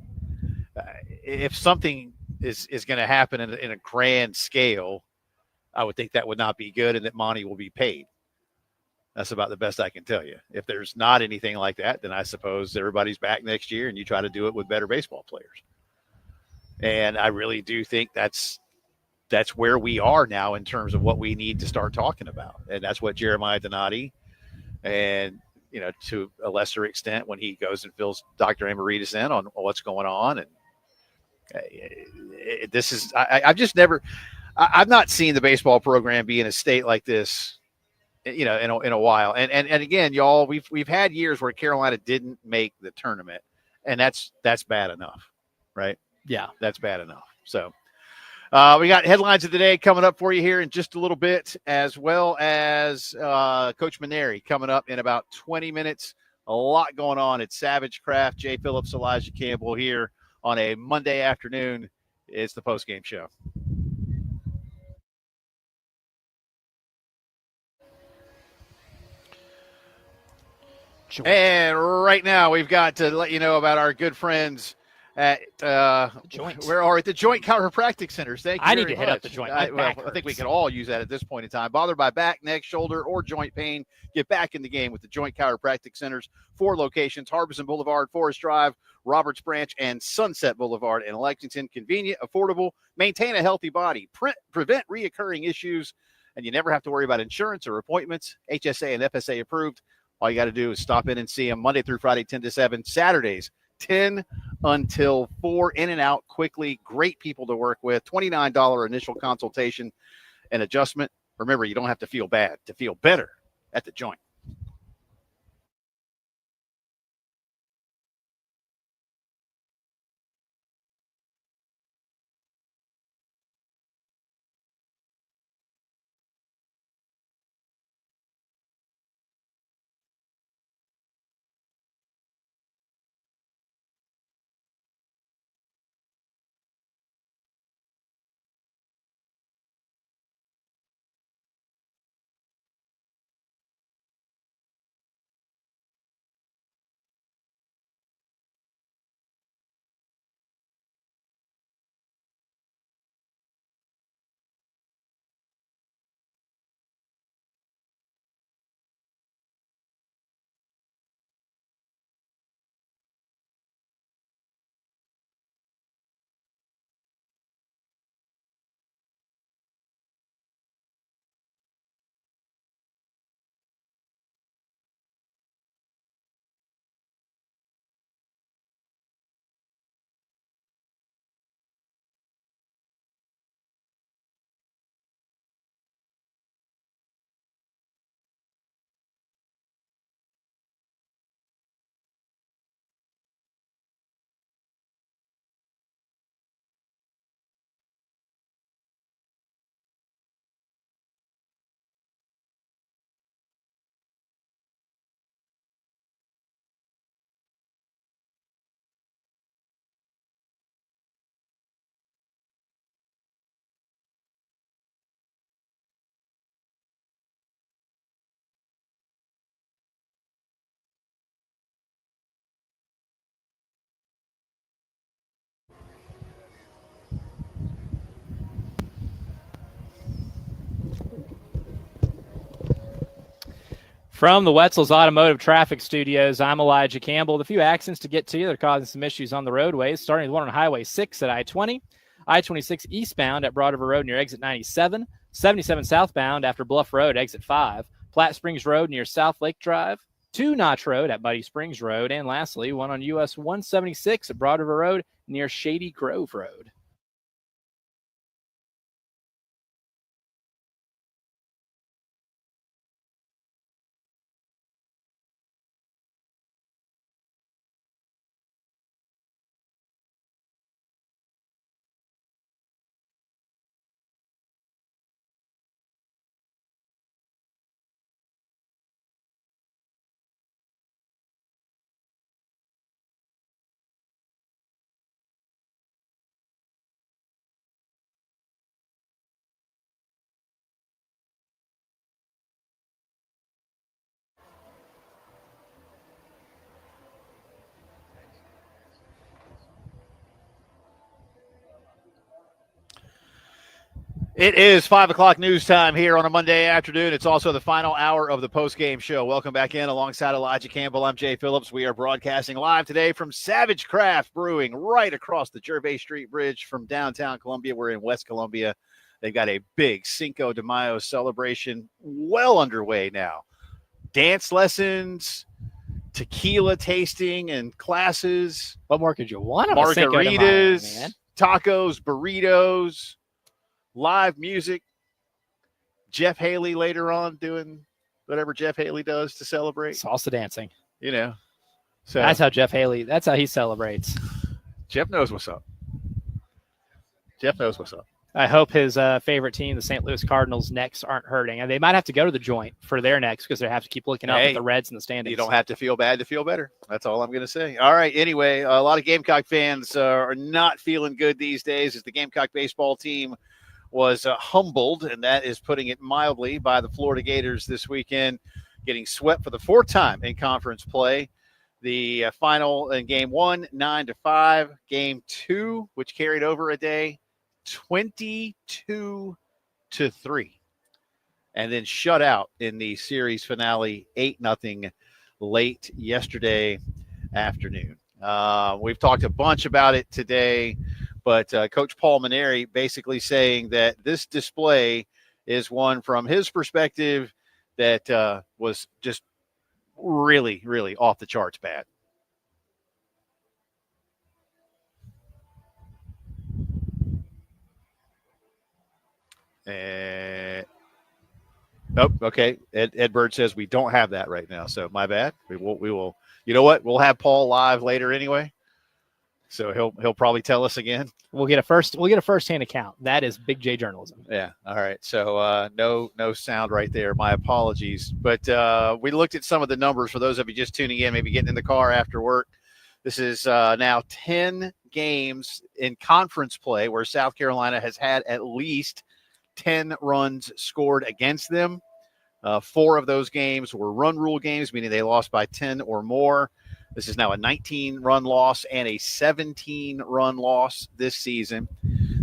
If something is going to happen in a grand scale, I would think that would not be good and that Monty will be paid. That's about the best I can tell you. If there's not anything like that, then I suppose everybody's back next year and you try to do it with better baseball players. And I really do think that's where we are now in terms of what we need to start talking about. And that's what Jeremiah Donati and, to a lesser extent when he goes and fills Dr. Amaritas in on what's going on. And this is, I've not seen the baseball program be in a state like this, in a while. And again, y'all, we've had years where Carolina didn't make the tournament, and that's bad enough, right? Yeah, that's bad enough. So we got headlines of the day coming up for you here in just a little bit, as well as Coach Maneri coming up in about 20 minutes. A lot going on at Savage Craft. Jay Phillips, Elijah Campbell here on a Monday afternoon. It's the postgame show. And right now we've got to let you know about our good friends at the Joint. Where are at the Joint Chiropractic Centers. Thank you. I need to hit up the Joint. I think we can all use that at this point in time. Bothered by back, neck, shoulder, or joint pain, get back in the game with the Joint Chiropractic Centers. 4 locations: Harbison Boulevard, Forest Drive, Roberts Branch, and Sunset Boulevard in Lexington. Convenient, affordable, maintain a healthy body, prevent reoccurring issues, and you never have to worry about insurance or appointments. HSA and FSA approved. All you got to do is stop in and see them Monday through Friday, 10 to 7, Saturdays, 10 until 4, in and out quickly. Great people to work with. $29 initial consultation and adjustment. Remember, you don't have to feel bad to feel better at the Joint. From the Wetzel's Automotive Traffic Studios, I'm Elijah Campbell. The few accidents to get to you that are causing some issues on the roadways, starting with one on Highway 6 at I-20. I-26 eastbound at Broad River Road near exit 97, 77 southbound after Bluff Road, exit 5, Platte Springs Road near South Lake Drive, 2 Notch Road at Buddy Springs Road, and lastly, one on US 176 at Broad River Road near Shady Grove Road. It is 5 o'clock news time here on a Monday afternoon. It's also the final hour of the postgame show. Welcome back in alongside Elijah Campbell. I'm Jay Phillips. We are broadcasting live today from Savage Craft Brewing right across the Gervais Street Bridge from downtown Columbia. We're in West Columbia. They've got a big Cinco de Mayo celebration well underway now. Dance lessons, tequila tasting and classes. What more could you want? On a Cinco de Mayo, margaritas, man? tacos, burritos. Live music. Jeff Haley later on doing whatever Jeff Haley does to celebrate. Salsa dancing. You know. So That's how Jeff Haley, that's how he celebrates. Jeff knows what's up. Jeff knows what's up. I hope his favorite team, the St. Louis Cardinals, necks aren't hurting. And they might have to go to the joint for their necks because they have to keep looking up at the Reds in the standings. You don't have to feel bad to feel better. That's all I'm going to say. All right. Anyway, a lot of Gamecock fans are not feeling good these days as the Gamecock baseball team was humbled, and that is putting it mildly, by the Florida Gators this weekend, getting swept for the fourth time in conference play. The final in game 1, 9-5. Game 2, which carried over a day, 22-3. And then shut out in the series finale, 8-0 late yesterday afternoon. We've talked a bunch about it today. But Coach Paul Maneri basically saying that this display is one from his perspective that was just really, really off the charts bad. Oh, okay. Ed Bird says we don't have that right now, so my bad. We will. You know what? We'll have Paul live later anyway. So he'll probably tell us again. We'll get a first-hand account. That is Big J journalism. Yeah. All right. So no sound right there. My apologies. But we looked at some of the numbers for those of you just tuning in, maybe getting in the car after work. This is now 10 games in conference play where South Carolina has had at least 10 runs scored against them. 4 of those games were run rule games, meaning they lost by 10 or more. This is now a 19-run loss and a 17-run loss this season.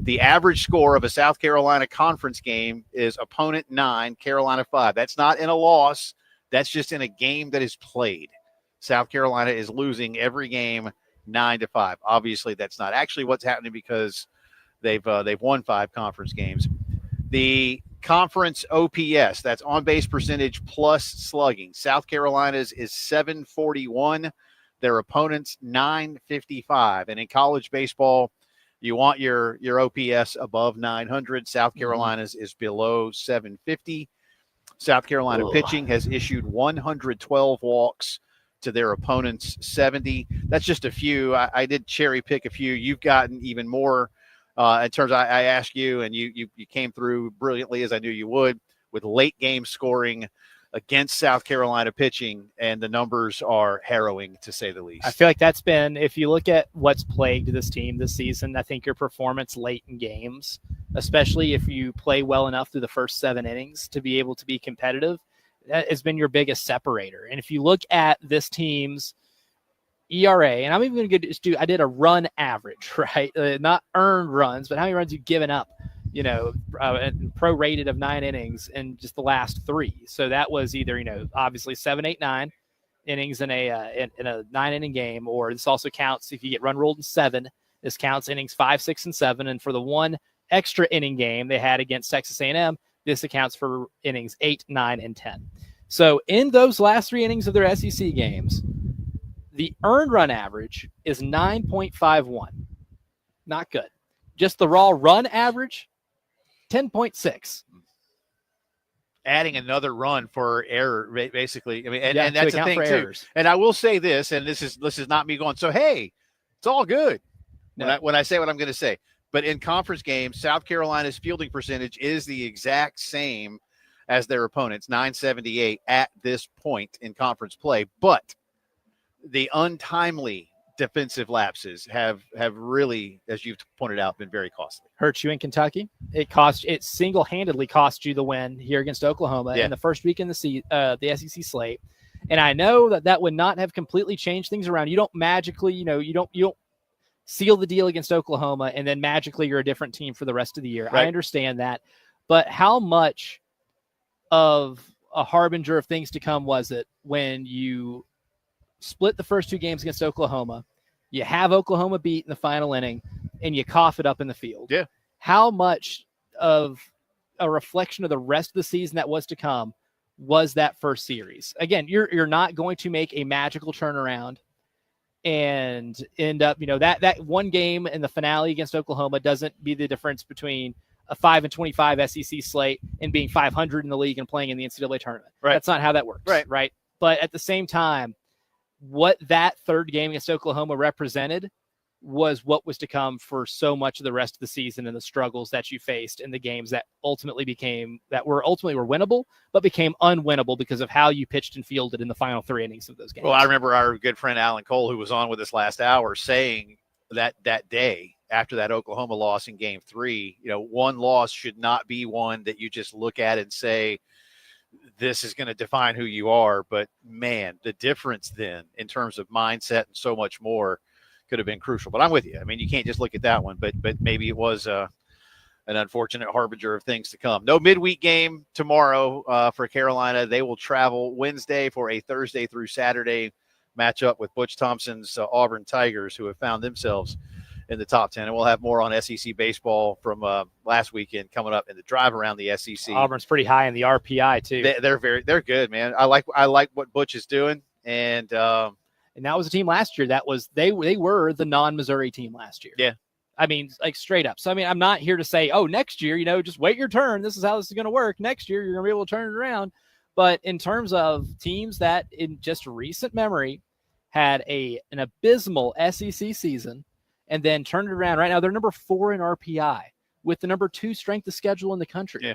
The average score of a South Carolina conference game is opponent 9, Carolina 5. That's not in a loss. That's just in a game that is played. South Carolina is losing every game 9-5. Obviously, that's not actually what's happening because they've won 5 conference games. The conference OPS, that's on-base percentage plus slugging. South Carolina's is 741. Their opponent's 955. And in college baseball, you want your OPS above 900. South Carolina's is below 750. South Carolina pitching has issued 112 walks to their opponent's 70. That's just a few. I did cherry pick a few. You've gotten even more in terms of, I asked you, and you came through brilliantly, as I knew you would, with late game scoring against South Carolina pitching, and the numbers are harrowing, to say the least. I feel like that's been, if you look at what's plagued this team this season, I think your performance late in games, especially if you play well enough through the first 7 innings to be able to be competitive, that has been your biggest separator. And if you look at this team's ERA, and I'm even going to do, I did a run average, right? Not earned runs, but how many runs you've given up, prorated of 9 innings in just the last 3. So that was either, obviously 7, 8, 9 innings in a 9-inning game, or this also counts if you get run ruled in 7, This counts innings 5, 6, and 7. And for the one extra inning game they had against Texas A&M, this accounts for innings 8, 9, and 10. So in those last 3 innings of their SEC games, the earned run average is 9.51. Not good. Just the raw run average, 10.6. Adding another run for error, basically. I mean, and, Yeah, and that's the thing too. Errors. And I will say this, and this is not me going, so hey, it's all good. No. When I say what I'm going to say, but in conference games, South Carolina's fielding percentage is the exact same as their opponents, 978 at this point in conference play. But the untimely defensive lapses have really, as you've pointed out, been very costly. Hurt you in Kentucky. It single-handedly cost you the win here against Oklahoma in the first week in the SEC slate. And I know that would not have completely changed things around. You don't magically, you don't seal the deal against Oklahoma and then magically you're a different team for the rest of the year. Right. I understand that. But how much of a harbinger of things to come was it when you split the first 2 games against Oklahoma, you have Oklahoma beat in the final inning, and you cough it up in the field? Yeah. How much of a reflection of the rest of the season that was to come was that first series? Again, you're not going to make a magical turnaround and end up, that one game in the finale against Oklahoma doesn't be the difference between a 5-25 SEC slate and being 500 in the league and playing in the NCAA tournament. Right. That's not how that works. Right. But at the same time, what that third game against Oklahoma represented was what was to come for so much of the rest of the season and the struggles that you faced in the games that ultimately were winnable, but became unwinnable because of how you pitched and fielded in the final 3 innings of those games. Well, I remember our good friend Alan Cole, who was on with us last hour, saying that day after that Oklahoma loss in Game 3, one loss should not be one that you just look at and say, this is going to define who you are. But man, the difference then in terms of mindset and so much more could have been crucial. But I'm with you. I mean, you can't just look at that one, but maybe it was an unfortunate harbinger of things to come. No midweek game tomorrow for Carolina. They will travel Wednesday for a Thursday through Saturday matchup with Butch Thompson's Auburn Tigers, who have found themselves in the top 10. And we'll have more on SEC baseball from last weekend coming up in the drive around the SEC. Auburn's pretty high in the RPI too. They're good, man. I like what Butch is doing. And that was a team last year that was, they were the non-Missouri team last year. Yeah. I mean, like straight up. So, I mean, I'm not here to say, oh, next year, just wait your turn. This is how this is going to work. Next year, you're going to be able to turn it around. But in terms of teams that in just recent memory had an abysmal SEC season and then turned it around. Right now, they're number 4 in RPI with the number 2 strength of schedule in the country. Yeah.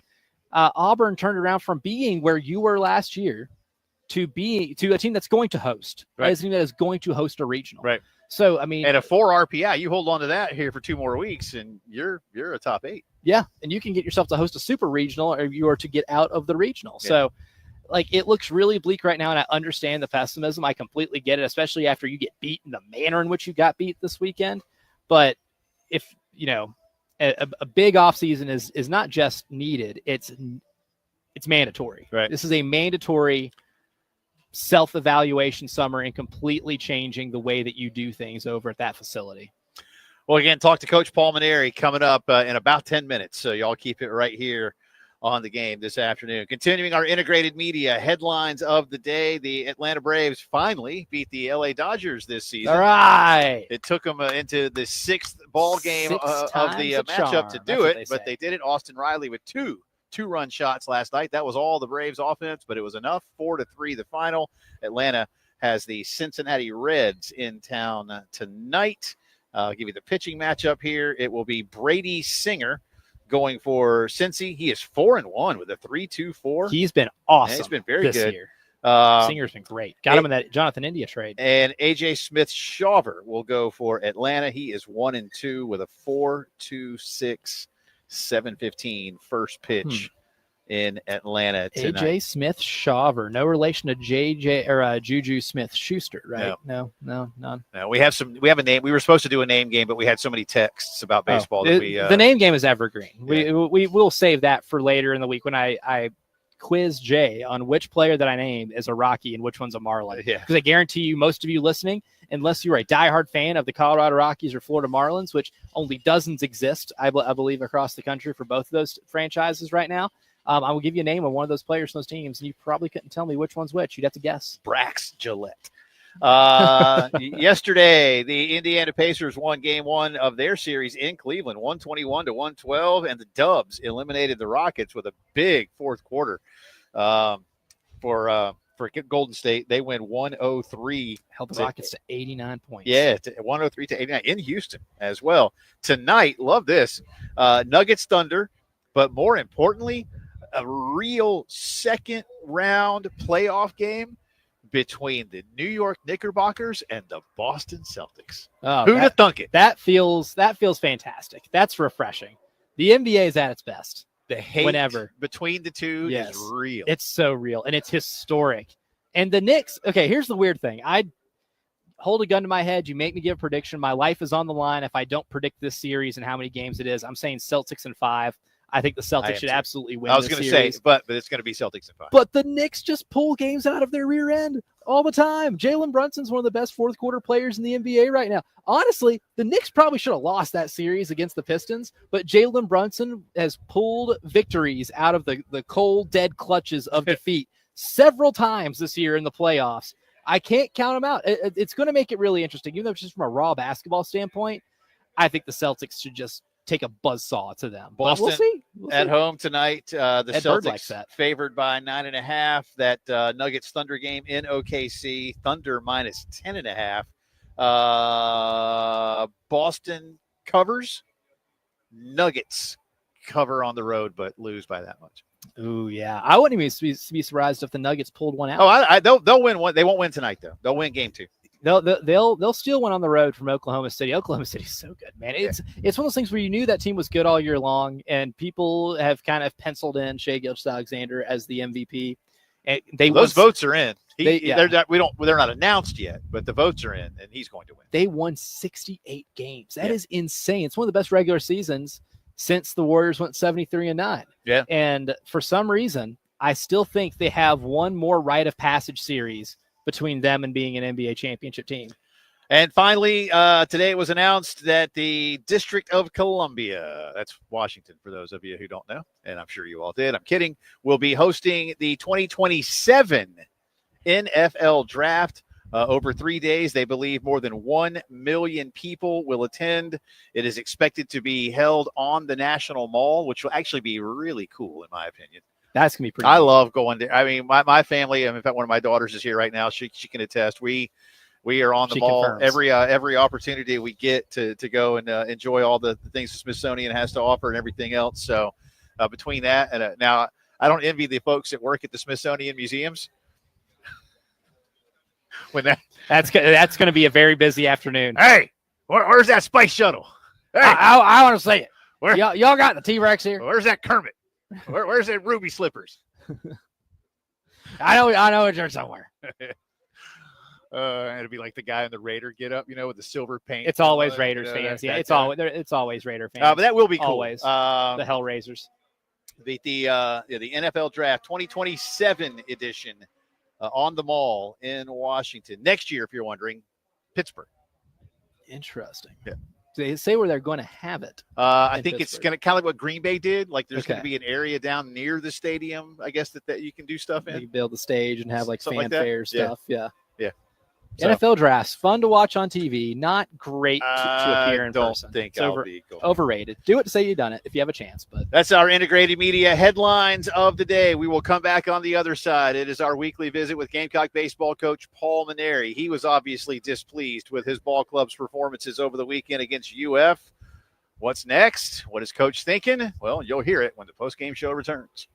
Auburn turned around from being where you were last year to a team that's going to host. Right. A team that is going to host a regional. Right. So, I mean, and a 4 RPI, you hold on to that here for 2 more weeks, and you're a top 8. Yeah, and you can get yourself to host a super regional, or you are to get out of the regional. Yeah. So, it looks really bleak right now, and I understand the pessimism. I completely get it, especially after you get beat in the manner in which you got beat this weekend. But if, a big offseason is not just needed, it's mandatory. Right. This is a mandatory self-evaluation summer and completely changing the way that you do things over at that facility. Well, again, talk to Coach Paul Maneri coming up in about 10 minutes. So y'all keep it right here on the game this afternoon. Continuing our integrated media headlines of the day, the Atlanta Braves finally beat the LA Dodgers this season. All right. It took them into the 6th ball game of the matchup to do it, but they did it. Austin Riley with two-run shots last night. That was all the Braves offense, but it was enough. 4-3 the final. Atlanta has the Cincinnati Reds in town tonight. I'll give you the pitching matchup here. It will be Brady Singer going for Cincy. He is 4-1 with a 3.24. He's been awesome. He's been very good. Year. Singer's been great. Got him in that Jonathan India trade. And AJ Smith-Shawver will go for Atlanta. He is 1-2 with a 4.26, 7:15 first pitch in Atlanta tonight. AJ Smith-Shawver, no relation to JJ or Juju Smith-Schuster, right? No, none. No, we have a name. We were supposed to do a name game, but we had so many texts about baseball that the name game is evergreen. Yeah. We will save that for later in the week when I quiz Jay on which player that I named is a Rocky and which one's a Marlin. Yeah. Because I guarantee you, most of you listening, unless you're a diehard fan of the Colorado Rockies or Florida Marlins, which only dozens exist, I believe, across the country for both of those franchises right now, I will give you a name of one of those players from those teams, and you probably couldn't tell me which one's which. You'd have to guess. Brax Gillette. Yesterday, the Indiana Pacers won game 1 of their series in Cleveland, 121-112, and the Dubs eliminated the Rockets with a big fourth quarter. For Golden State, they win 103. Held the Rockets to 89 points. Yeah, 103 to 89 in Houston as well. Tonight, love this, Nuggets Thunder, but more importantly, a real second round playoff game between the New York Knickerbockers and the Boston Celtics. Oh, Who'd have thunk it? That feels fantastic. That's refreshing. The NBA is at its best. The hate between the two is real. It's so real, and it's historic. And the Knicks, okay, here's the weird thing. I hold a gun to my head. You make me give a prediction. My life is on the line if I don't predict this series and how many games it is. I'm saying Celtics in 5. I think the Celtics should absolutely win. I was going to say, but it's going to be Celtics in 5. But the Knicks just pull games out of their rear end all the time. Jalen Brunson's one of the best fourth quarter players in the NBA right now. Honestly, the Knicks probably should have lost that series against the Pistons, but Jalen Brunson has pulled victories out of the cold, dead clutches of defeat several times this year in the playoffs. I can't count them out. It's going to make it really interesting, even though it's just from a raw basketball standpoint. I think the Celtics should just take a buzzsaw to them. Boston we'll see. At home tonight. The Ed Bird Celtics likes that. favored by 9.5. That Nuggets Thunder game in OKC. Thunder minus 10.5. Boston covers. Nuggets cover on the road, but lose by that much. Ooh, yeah. I wouldn't even be surprised if the Nuggets pulled one out. Oh, they'll win one. They won't win tonight though. They'll win game 2. They'll steal one on the road from Oklahoma City. Oklahoma City's so good, man. It's one of those things where you knew that team was good all year long, and people have kind of penciled in Shai Gilgeous-Alexander as the MVP. And those votes are in. They're not announced yet, but the votes are in, and he's going to win. They won 68 games. That is insane. It's one of the best regular seasons since the Warriors went 73-9. Yeah. And for some reason, I still think they have one more rite of passage series between them and being an NBA championship team. And finally, today it was announced that the District of Columbia, that's Washington for those of you who don't know, and I'm sure you all did, I'm kidding, will be hosting the 2027 NFL Draft. Over 3 days, they believe more than 1 million people will attend. It is expected to be held on the National Mall, which will actually be really cool, in my opinion. That's going to be pretty I neat. love going there. I mean, my family, in fact, one of my daughters is here right now. She can attest. We are on the mall confirms. every opportunity we get to go and enjoy all the things the Smithsonian has to offer and everything else. So between that and now, I don't envy the folks that work at the Smithsonian museums. That's going to be a very busy afternoon. Hey, where's that space shuttle? Hey, I want to see it. Y'all got the T-Rex here? Where's that Kermit? Where's that Ruby Slippers? I know it's there somewhere. It'd be like the guy in the Raider get up, with the silver paint. It's always Raiders fans. Yeah, it's always Raider fans. But that will be cool. Always. The Hellraisers. The NFL Draft 2027 edition on the Mall in Washington next year. If you're wondering, Pittsburgh. Interesting. Yeah. They say where they're going to have it. I think it's going to kind of like what Green Bay did. Like there's going to Okay. be an area down near the stadium, I guess, that you can do stuff in. You build the stage and have like Something like that. fanfare stuff. Yeah. So, NFL drafts, fun to watch on TV, not great to appear in don't person. think It's I'll be going. overrated. Do it to say you've done it if you have a chance. But That's our integrated media headlines of the day. We will come back on the other side. It is our weekly visit with Gamecock baseball coach Paul Maneri. He was obviously displeased with his ball club's performances over the weekend against UF. What's next? What is coach thinking? Well, you'll hear it when the postgame show returns.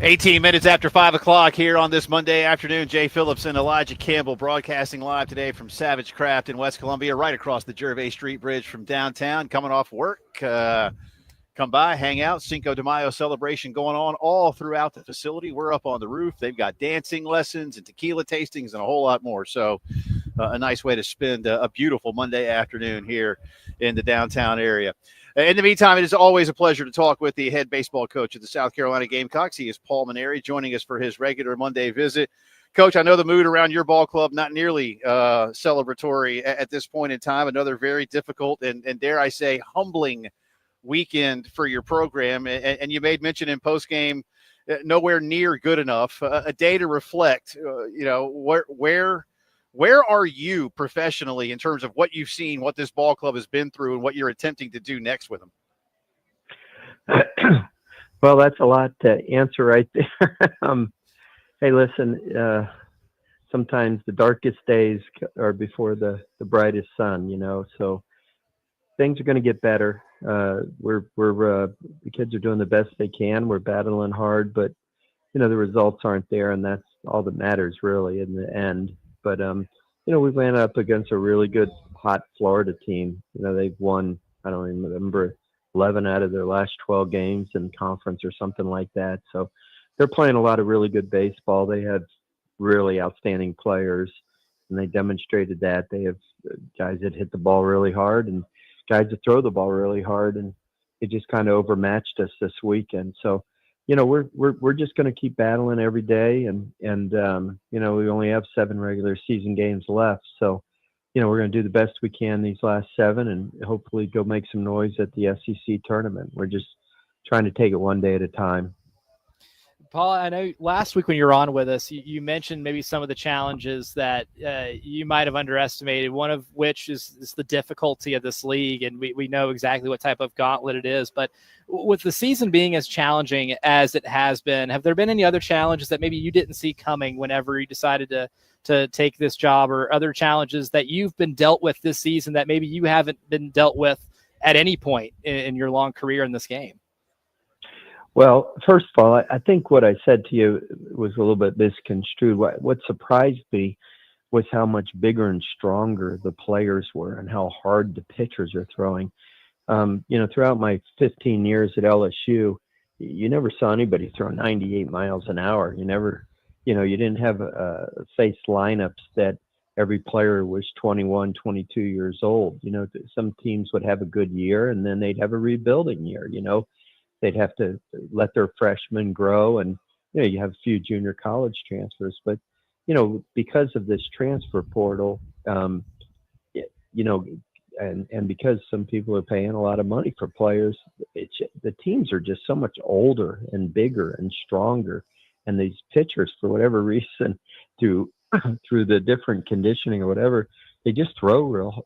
18 minutes after 5 o'clock here on this Monday afternoon. Jay Phillips and Elijah Campbell broadcasting live today from Savage Craft in West Columbia, right across the Gervais Street Bridge from downtown. Coming off work, come by, hang out. Cinco de Mayo celebration going on all throughout the facility. We're up on the roof. They've got dancing lessons and tequila tastings and a whole lot more. So a nice way to spend a beautiful Monday afternoon here in the downtown area. In the meantime, it is always a pleasure to talk with the head baseball coach of the South Carolina Gamecocks. He is Paul Maneri, joining us for his regular Monday visit. Coach, I know the mood around your ball club not nearly celebratory at this point in time. Another very difficult and dare I say, humbling weekend for your program. And you made mention in postgame, nowhere near good enough. A day to reflect. Where are you professionally in terms of what you've seen, what this ball club has been through, and what you're attempting to do next with them? Well, that's a lot to answer right there. Hey, listen, sometimes the darkest days are before the brightest sun, so things are going to get better. The kids are doing the best they can. We're battling hard, but, the results aren't there, and that's all that matters really in the end. But, we ran up against a really good, hot Florida team. They've won, I don't even remember, 11 out of their last 12 games in conference or something like that. So they're playing a lot of really good baseball. They have really outstanding players, and they demonstrated that. They have guys that hit the ball really hard and guys that throw the ball really hard, and it just kind of overmatched us this weekend. So, we're just going to keep battling every day, and we only have 7 regular season games left. So, we're going to do the best we can these last 7 and hopefully go make some noise at the SEC tournament. We're just trying to take it one day at a time. Paul, I know last week when you were on with us, you mentioned maybe some of the challenges that you might have underestimated, one of which is the difficulty of this league, and we know exactly what type of gauntlet it is. But with the season being as challenging as it has been, have there been any other challenges that maybe you didn't see coming whenever you decided to take this job, or other challenges that you've been dealt with this season that maybe you haven't been dealt with at any point in your long career in this game? Well, first of all, I think what I said to you was a little bit misconstrued. What surprised me was how much bigger and stronger the players were and how hard the pitchers are throwing. Throughout my 15 years at LSU, you never saw anybody throw 98 miles an hour. You never, you didn't have face lineups that every player was 21, 22 years old. Some teams would have a good year and then they'd have a rebuilding year, They'd have to let their freshmen grow, and you have a few junior college transfers. But because of this transfer portal, and because some people are paying a lot of money for players, the teams are just so much older and bigger and stronger, and these pitchers, for whatever reason, through the different conditioning or whatever, they just throw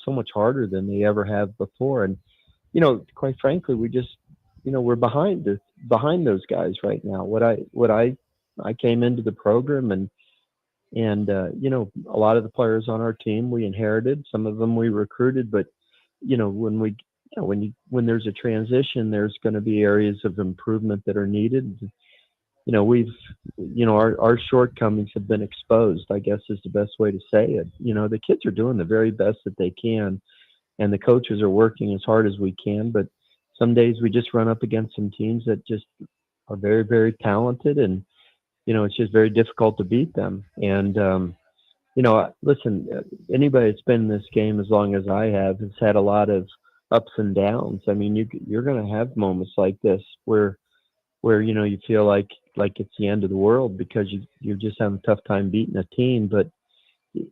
so much harder than they ever have before. And quite frankly, we just we're behind those guys right now. I came into the program and a lot of the players on our team we inherited, some of them we recruited, but when there's a transition, there's going to be areas of improvement that are needed. Our shortcomings have been exposed, I guess is the best way to say it. The kids are doing the very best that they can, and the coaches are working as hard as we can, but some days we just run up against some teams that just are very, very talented, and it's just very difficult to beat them. And listen, anybody that's been in this game as long as I have has had a lot of ups and downs. I mean, you're going to have moments like this where you feel like it's the end of the world because you're just having a tough time beating a team. But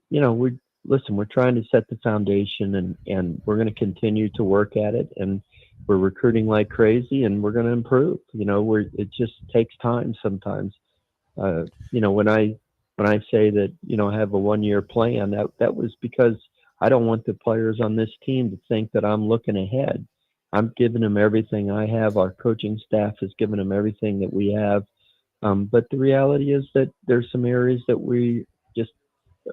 we're trying to set the foundation, and we're going to continue to work at it, and we're recruiting like crazy, and we're going to improve. It just takes time sometimes. When I say that, I have a 1-year plan, that was because I don't want the players on this team to think that I'm looking ahead. I'm giving them everything I have. Our coaching staff has given them everything that we have. But the reality is that there's some areas that we just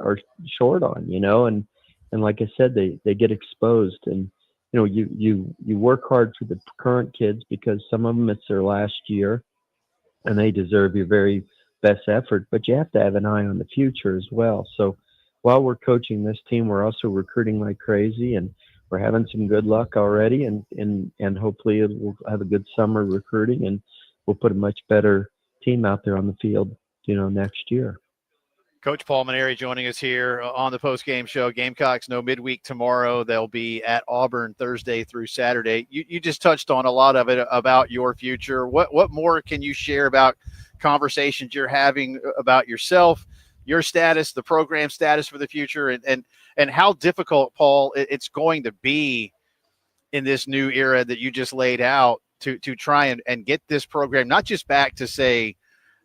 are short on, and like I said, they get exposed, and you work hard for the current kids because some of them it's their last year, and they deserve your very best effort. But you have to have an eye on the future as well. So while we're coaching this team, we're also recruiting like crazy, and we're having some good luck already. And hopefully we'll have a good summer recruiting, and we'll put a much better team out there on the field, next year. Coach Paul Mainieri joining us here on the post-game show. Gamecocks no midweek tomorrow. They'll be at Auburn Thursday through Saturday. You just touched on a lot of it about your future. What more can you share about conversations you're having about yourself, your status, the program status for the future, and how difficult, Paul, it's going to be in this new era that you just laid out to try and get this program not just back to, say,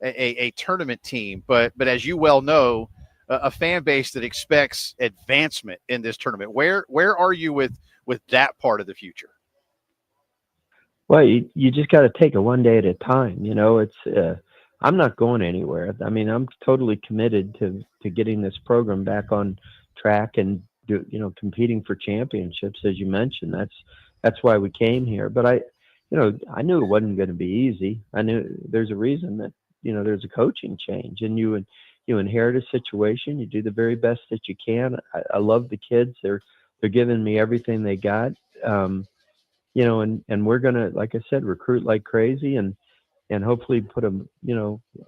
a tournament team, but as you well know, a fan base that expects advancement in this tournament. Where are you with that part of the future? Well, you just got to take it one day at a time. It's I'm not going anywhere. I mean, I'm totally committed to getting this program back on track and competing for championships, as you mentioned. That's why we came here. But I knew it wasn't going to be easy. I knew there's a reason that there's a coaching change, and you inherit a situation. You do the very best that you can. I love the kids. They're giving me everything they got. And we're gonna, like I said, recruit like crazy, and hopefully put a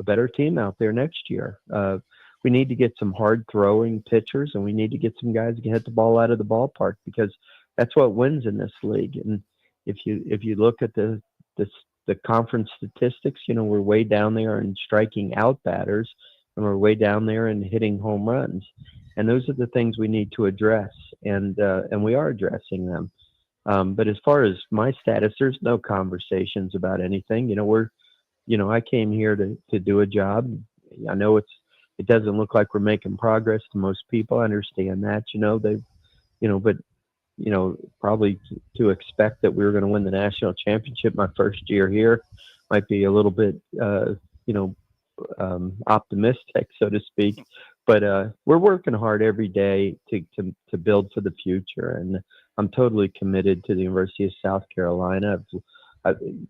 better team out there next year. We need to get some hard throwing pitchers, and we need to get some guys who can hit the ball out of the ballpark, because that's what wins in this league. And if you look at the conference statistics, we're way down there in striking out batters, and we're way down there in hitting home runs. And those are the things we need to address, and we are addressing them. But as far as my status, there's no conversations about anything. I came here to do a job. I know it doesn't look like we're making progress to most people. I understand that, but probably to expect that we were going to win the national championship my first year here might be a little bit, optimistic, so to speak. But we're working hard every day to build for the future, and I'm totally committed to the University of South Carolina.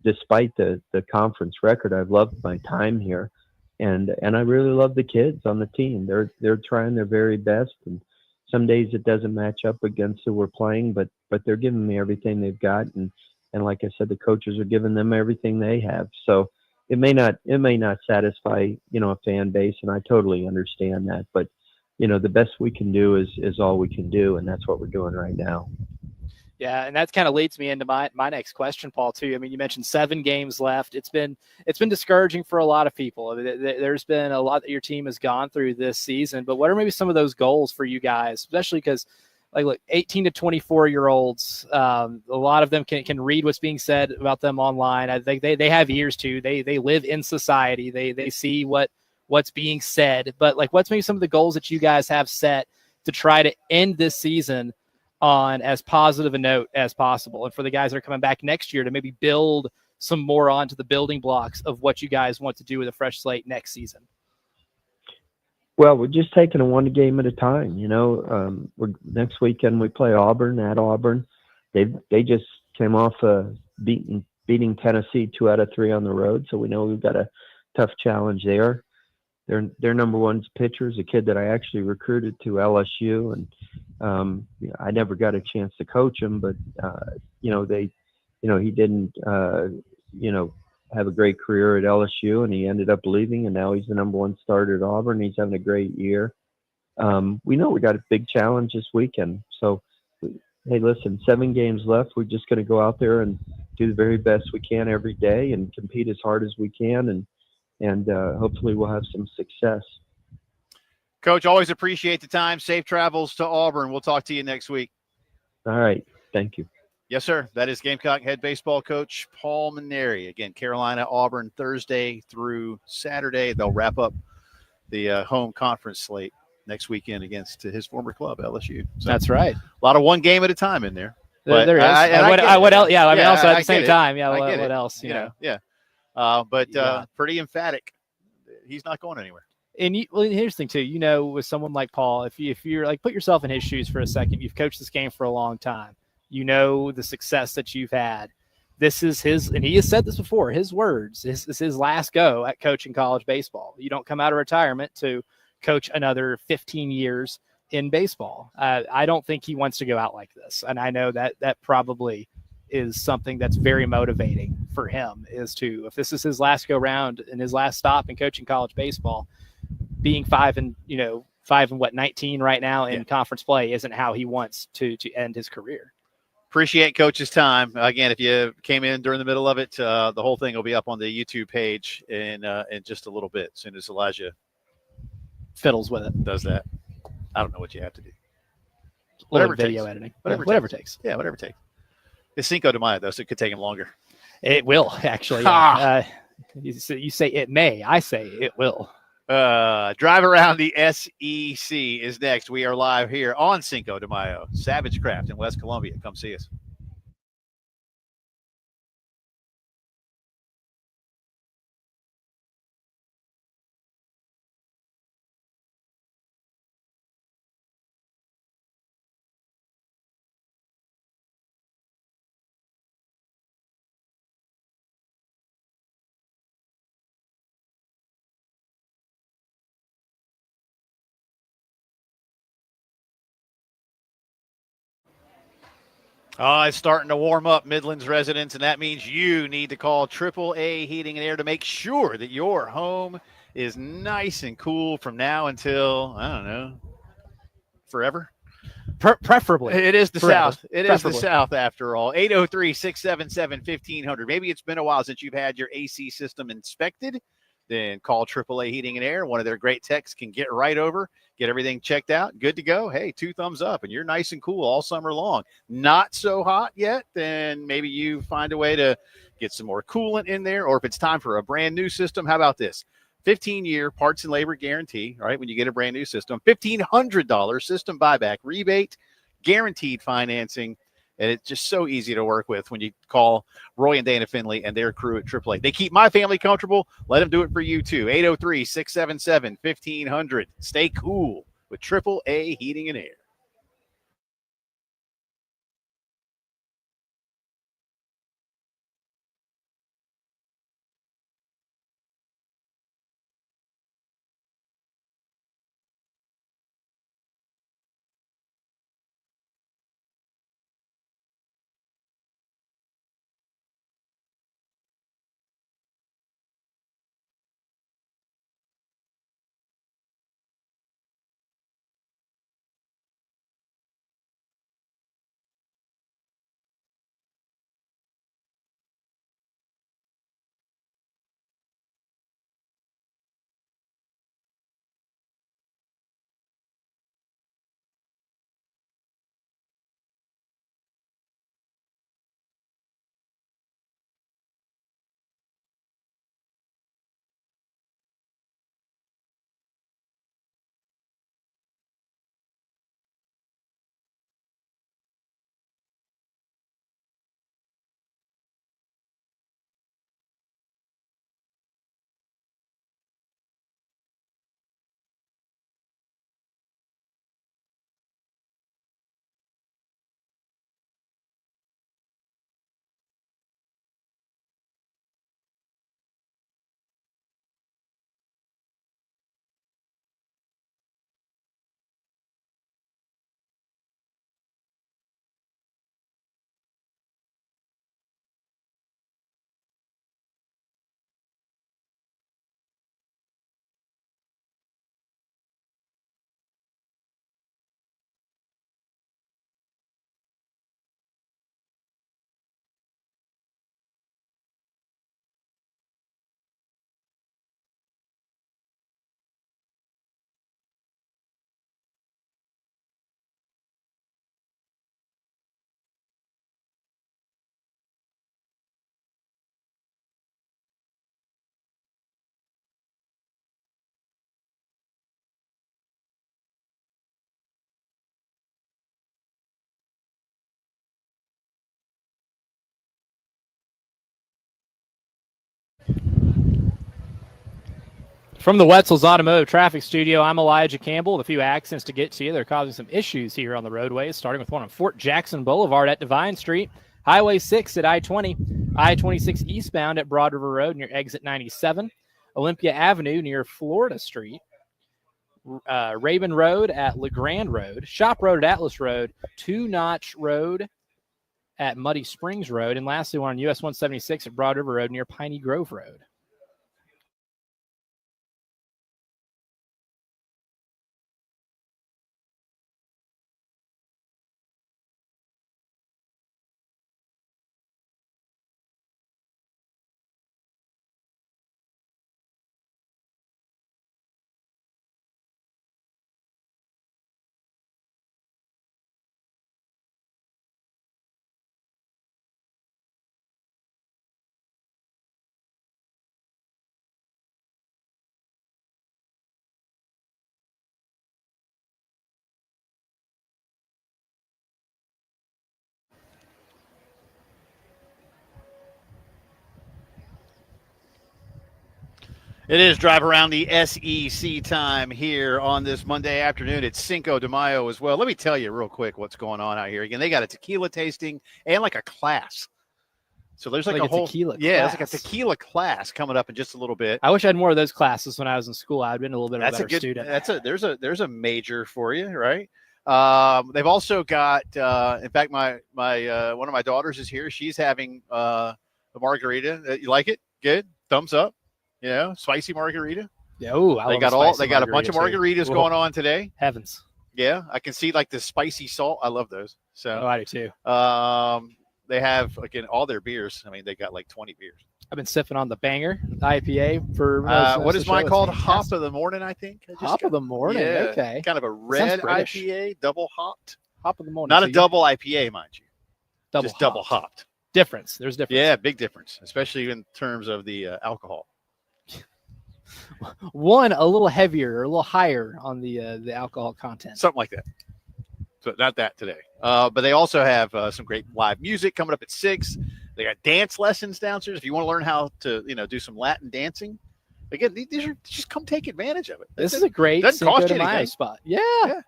Despite the conference record, I've loved my time here, and I really love the kids on the team. They're trying their very best, and some days it doesn't match up against who we're playing, but they're giving me everything they've got, and like I said, the coaches are giving them everything they have. So it may not satisfy a fan base, and I totally understand that. But the best we can do is all we can do, and that's what we're doing right now. Yeah, and that kind of leads me into my next question, Paul, too. I mean, you mentioned 7 games left. It's been discouraging for a lot of people. I mean, there's been a lot that your team has gone through this season, but what are maybe some of those goals for you guys, especially because, look, 18 to 24-year-olds, a lot of them can read what's being said about them online. I think they have ears, too. They live in society. They see what's being said. But, what's maybe some of the goals that you guys have set to try to end this season on as positive a note as possible, and for the guys that are coming back next year to maybe build some more onto the building blocks of what you guys want to do with a fresh slate next season? Well, we're just taking it one game at a time. Next weekend we play Auburn at Auburn. They just came off beating Tennessee 2 out of 3 on the road, so we know we've got a tough challenge there. Their number one's pitcher is a kid that I actually recruited to LSU, and I never got a chance to coach him, but he didn't have a great career at LSU, and he ended up leaving, and now he's the number one starter at Auburn. He's having a great year. We know we got a big challenge this weekend, so hey, listen, 7 games left. We're just going to go out there and do the very best we can every day and compete as hard as we can, and hopefully we'll have some success. Coach, always appreciate the time. Safe travels to Auburn. We'll talk to you next week. All right. Thank you. Yes, sir. That is Gamecock head baseball coach Paul Mainieri. Again, Carolina, Auburn, Thursday through Saturday. They'll wrap up the home conference slate next weekend against his former club, LSU. So, that's right. A lot of one game at a time in there. But there is. What else? Yeah, I mean, also at the same time. Yeah, what else? You know? Yeah. Pretty emphatic. He's not going anywhere. And here's the thing too, with someone like Paul, if you're put yourself in his shoes for a second, you've coached this game for a long time, the success that you've had. this is his, and he has said this before, his words, this is his last go at coaching college baseball. You don't come out of retirement to coach another 15 years in baseball. I don't think he wants to go out like this. And I know that probably is something that's very motivating for him, is to, if this is his last go round and his last stop in coaching college baseball, being 19 right now in conference play isn't how he wants to end his career. Appreciate Coach's time. Again, if you came in during the middle of it, the whole thing will be up on the YouTube page in just a little bit, as soon as Elijah fiddles with it. Does that. I don't know what you have to do. Whatever video editing. Whatever it takes. Yeah, whatever it takes. It's Cinco de Mayo, though, so it could take him longer. It will, actually. You say it may. I say it will. Drive Around the SEC is next. We are live here on Cinco de Mayo, Savage Craft in West Columbia. Come see us. It's starting to warm up, Midlands residents, and that means you need to call AAA Heating and Air to make sure that your home is nice and cool from now until, I don't know, forever? Preferably. It is the forever. South. It is the South, after all. 803-677-1500. Maybe it's been a while since you've had your AC system inspected. Then call AAA Heating and Air. One of their great techs can get right over, get everything checked out, good to go. Hey, 2 thumbs up, and you're nice and cool all summer long. Not so hot yet, then maybe you find a way to get some more coolant in there, or if it's time for a brand new system, how about this? 15-year parts and labor guarantee, right, when you get a brand new system. $1,500 system buyback rebate, guaranteed financing. And it's just so easy to work with when you call Roy and Dana Finley and their crew at AAA. They keep my family comfortable. Let them do it for you, too. 803-677-1500. Stay cool with AAA Heating and Air. From the Wetzel's Automotive Traffic Studio, I'm Elijah Campbell. With a few accidents to get to you, they're causing some issues here on the roadways, starting with one on Fort Jackson Boulevard at Divine Street, Highway 6 at I-20, I-26 eastbound at Broad River Road near exit 97. Olympia Avenue near Florida Street. Raven Road at LeGrand Road. Shop Road at Atlas Road. Two Notch Road at Muddy Springs Road. And lastly, one on US 176 at Broad River Road near Piney Grove Road. It is drive around the SEC time here on this Monday afternoon. It's Cinco de Mayo as well. Let me tell you real quick what's going on out here. Again, they got a tequila tasting and like a class. So there's like a whole tequila it's like a class. tequila class coming up in just a little bit. I wish I had more of those classes when I was in school. I'd been a little bit of a better student. There's a major for you, right? They've also got in fact my one of my daughters is here. She's having a margarita. You like it? Good. Thumbs up. Spicy margarita. Yeah, they got a bunch of margaritas going on today. Heavens. Yeah, I can see like the spicy salt. I love those. So I do too. They have again all their beers. I mean, they got like 20 beers. I've been sipping on the Banger, the IPA for what is mine called? Hop of the Morning, I think. Hop of the Morning. Yeah, okay. Kind of a red IPA, double hopped. Hop of the Morning. Not a double IPA, mind you. Double hopped. There's difference. Yeah, big difference, especially in terms of the alcohol. One a little heavier or a little higher on the alcohol content. Something like that. So not that today. But they also have some great live music coming up at 6. They got dance lessons downstairs. If you want to learn how to, do some Latin dancing, again, these are just come take advantage of it. This is a great Cinco de Mayo spot. Yeah.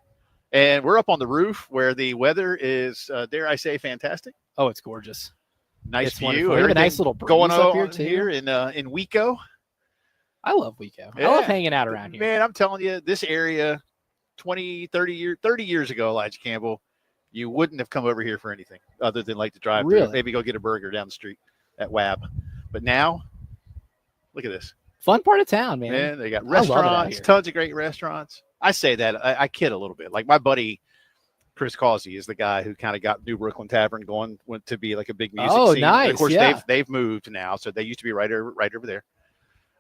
And we're up on the roof where the weather is, dare I say, fantastic. Oh, it's gorgeous. Nice view. Wonderful. We have a nice little breeze going up on here in Waco. I love Waco. Yeah. I love hanging out around here. Man, I'm telling you, this area 30 years ago, Elijah Campbell, you wouldn't have come over here for anything other than like to drive through, maybe go get a burger down the street at WAB. But now, look at this. Fun part of town, man. Man, they got restaurants, tons of great restaurants. I say that. I kid a little bit. Like my buddy Chris Causey is the guy who kind of got New Brooklyn Tavern went to be like a big music scene. Nice. And of course, they've moved now, so they used to be right over there.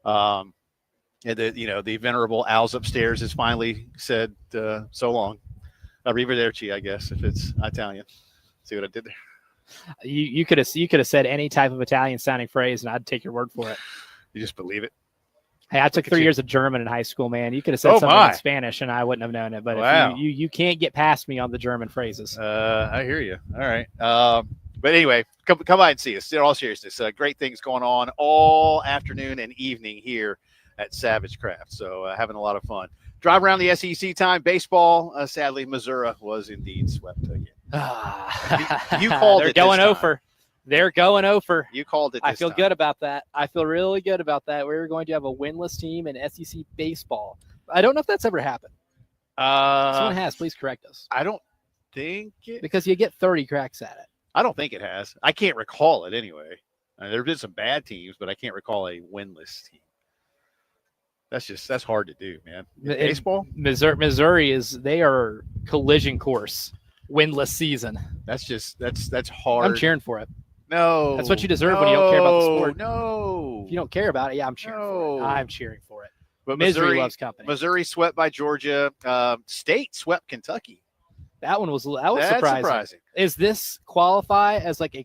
And the venerable Al's upstairs has finally said so long. Arrivederci, I guess, if it's Italian. See what I did there? You could have said any type of Italian sounding phrase, and I'd take your word for it. You just believe it. Hey, I took 3 years of German in high school, man. You could have said something in Spanish, and I wouldn't have known it. But if you can't get past me on the German phrases. I hear you. All right. But anyway, come by and see us. In all seriousness, great things going on all afternoon and evening here at Savage Craft. So having a lot of fun. Drive around the SEC time. Baseball, sadly, Missouri was indeed swept again. You called it. They're going over. They're going over. You called it. I feel good about that. I feel really good about that. We're going to have a winless team in SEC baseball. I don't know if that's ever happened. Someone has. Please correct us. I don't think it. Because you get 30 cracks at it. I don't think it has. I can't recall it anyway. There have been some bad teams, but I can't recall a winless team. That's hard to do, man. Baseball, Missouri they are collision course, winless season. That's hard. I'm cheering for it. No, that's what you deserve when you don't care about the sport. No, if you don't care about it, I'm cheering for it. I'm cheering for it. But Missouri loves company. Missouri swept by Georgia. State swept Kentucky. That was surprising. Is this qualify as like a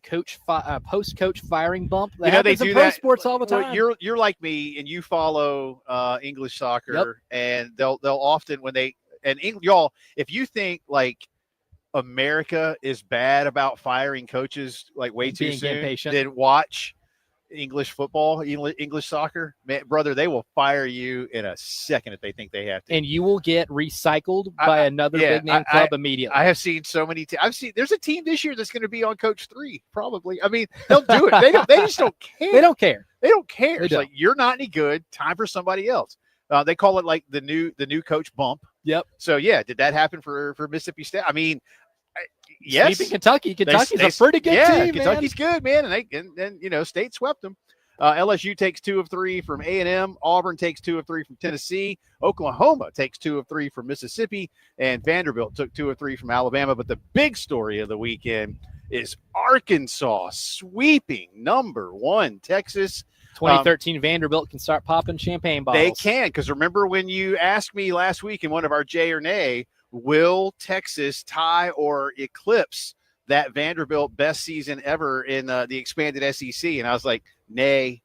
post coach firing bump? That happens in pro sports all the time. Well, you're like me, and you follow English soccer, and they'll often y'all, if you think like America is bad about firing coaches like way too soon, then watch English football, English soccer, man, brother, they will fire you in a second if they think they have to. And you will get recycled by another big name club immediately. I have seen so many. There's a team this year that's going to be on Coach 3, probably. I mean, they'll do it. They just don't care. They don't care. They don't care. It's don't. like, you're not any good. Time for somebody else. They call it like the new coach bump. Yep. So yeah, did that happen for Mississippi State? I mean, yes. Sweeping Kentucky. Kentucky's a pretty good team. Kentucky's good, man. And State swept them. LSU takes 2 of 3 from A&M. Auburn takes 2 of 3 from Tennessee. Oklahoma takes 2 of 3 from Mississippi, and Vanderbilt took 2 of 3 from Alabama. But the big story of the weekend is Arkansas sweeping number 1 Texas. 2013 Vanderbilt can start popping champagne bottles. They can, because remember when you asked me last week in one of our Jay or Nay, will Texas tie or eclipse that Vanderbilt best season ever in the expanded SEC? And I was like, nay.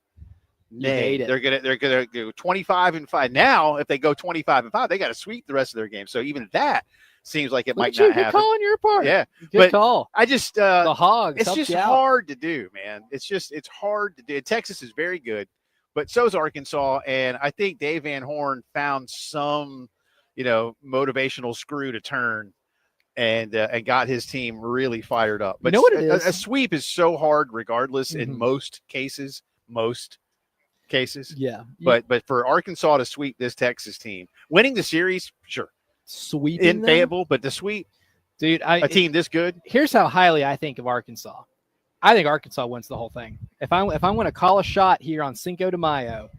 They're gonna go 25-5. Now, if they go 25-5, they got to sweep the rest of their games. So even that seems like it might not happen. Good call on your part. Yeah, good call. I just the Hogs. It's just hard to do, man. It's hard to do. Texas is very good, but so is Arkansas, and I think Dave Van Horn found some, motivational screw to turn, and got his team really fired up. But you know what it is? A sweep is so hard, regardless. In most cases. Yeah. But for Arkansas to sweep this Texas team, winning the series, sure. Sweeping Inpayable, but the sweep, dude, a team this good. Here's how highly I think of Arkansas. I think Arkansas wins the whole thing. If I'm going to call a shot here on Cinco de Mayo,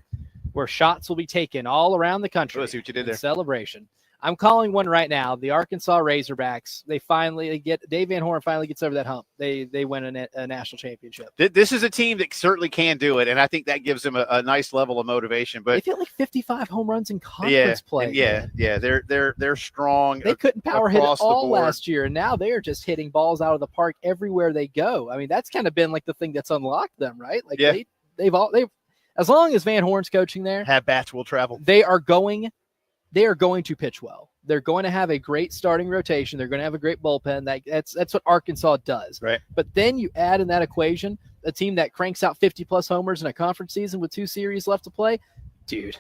where shots will be taken all around the country, let's see what you did there. Celebration. I'm calling one right now. The Arkansas Razorbacks. Dave Van Horn finally gets over that hump. They win a national championship. This is a team that certainly can do it, and I think that gives them a nice level of motivation. But they feel like 55 home runs in conference play. Yeah. They're strong. They couldn't power hit it all last year, and now they're just hitting balls out of the park everywhere they go. I mean, that's kind of been like the thing that's unlocked them, right? Like they've as long as Van Horn's coaching there, have bats will travel. They are going to pitch well. They're going to have a great starting rotation. They're going to have a great bullpen. That's what Arkansas does. Right. But then you add in that equation a team that cranks out 50-plus homers in a conference season with 2 series left to play. Dude,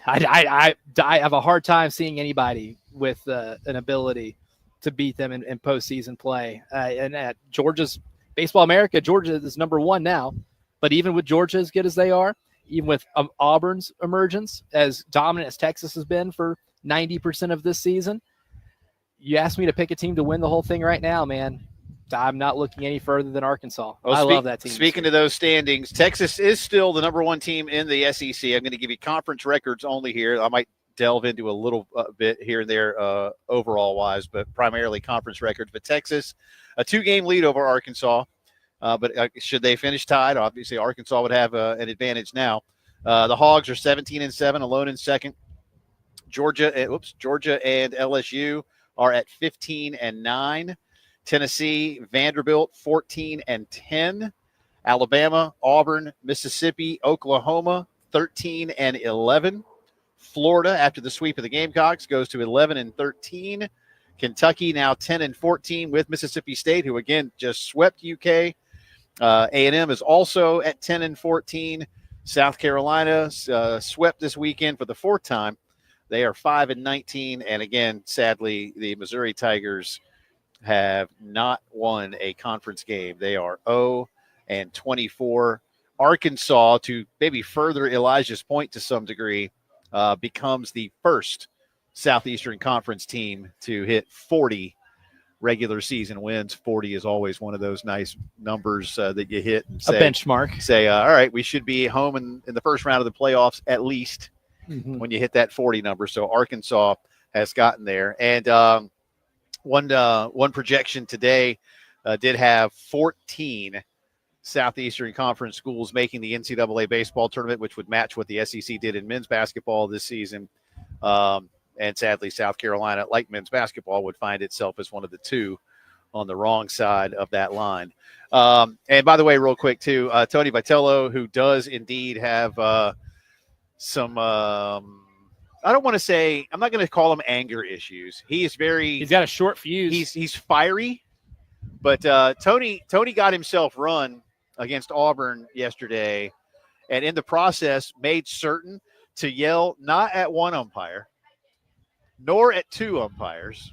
I have a hard time seeing anybody with an ability to beat them in postseason play. And at Georgia's Baseball America, Georgia is number 1 now. But even with Georgia as good as they are, even with Auburn's emergence, as dominant as Texas has been for 90% of this season, you asked me to pick a team to win the whole thing right now, man. I'm not looking any further than Arkansas. I love that team. Speaking to those standings, Texas is still the number 1 team in the SEC. I'm going to give you conference records only here. I might delve into a little bit here and there overall-wise, but primarily conference records. But Texas, a 2-game lead over Arkansas. But should they finish tied, obviously Arkansas would have an advantage now. The Hogs are 17-7, alone in second. Georgia and LSU are at 15-9. Tennessee, Vanderbilt, 14-10. Alabama, Auburn, Mississippi, Oklahoma, 13-11. Florida, after the sweep of the Gamecocks, goes to 11-13. Kentucky now 10-14 with Mississippi State, who again just swept UK. A&M is also at 10-14. South Carolina swept this weekend for the 4th time. They are 5-19, and again, sadly, the Missouri Tigers have not won a conference game. They are 0-24. Arkansas, to maybe further Elijah's point to some degree, becomes the first Southeastern Conference team to hit 40 regular season wins. 40 is always one of those nice numbers that you hit and say, a benchmark. Say, all right, we should be home in the first round of the playoffs at least when you hit that 40 number. So Arkansas has gotten there. And one projection today did have 14 Southeastern Conference schools making the NCAA baseball tournament, which would match what the SEC did in men's basketball this season. And sadly, South Carolina, like men's basketball, would find itself as one of the 2 on the wrong side of that line. And by the way, real quick, too, Tony Vitello, who does indeed have some I don't want to say – I'm not going to call him anger issues. He's got a short fuse. He's fiery. But Tony got himself run against Auburn yesterday, and in the process made certain to yell not at one umpire, nor at two umpires,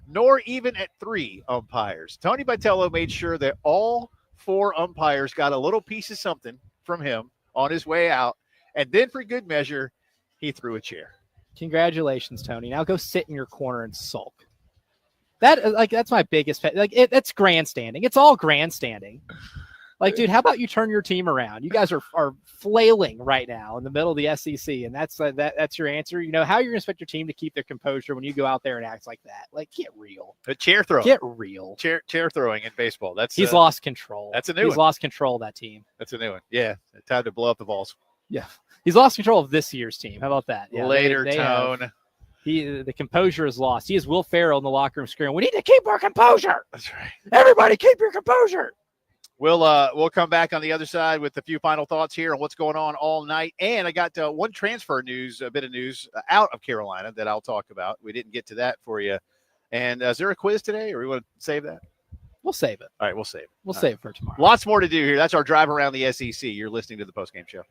nor even at three umpires. Tony Vitello made sure that all four umpires got a little piece of something from him on his way out, and then for good measure, he threw a chair. Congratulations, Tony. Now go sit in your corner and sulk. That's my biggest pet. That's grandstanding. It's all grandstanding. Like, dude, how about you turn your team around? You guys are flailing right now in the middle of the SEC, and that's your answer. You know, how you're going to expect your team to keep their composure when you go out there and act like that? Like, get real. A chair throw. Get real. Chair throwing in baseball. He's lost control. That's a new one. He's lost control of that team. That's a new one. Yeah, time to blow up the balls. Yeah, he's lost control of this year's team. How about that? Yeah, Later, Tone. The composure is lost. He is Will Ferrell in the locker room screaming, "We need to keep our composure." That's right. Everybody, keep your composure. We'll come back on the other side with a few final thoughts here on what's going on all night. And I got one transfer news, a bit of news out of Carolina that I'll talk about. We didn't get to that for you. And is there a quiz today, or we want to save that? We'll save it. All right, we'll save it. We'll save it for tomorrow. Lots more to do here. That's our drive around the SEC. You're listening to the Postgame Show.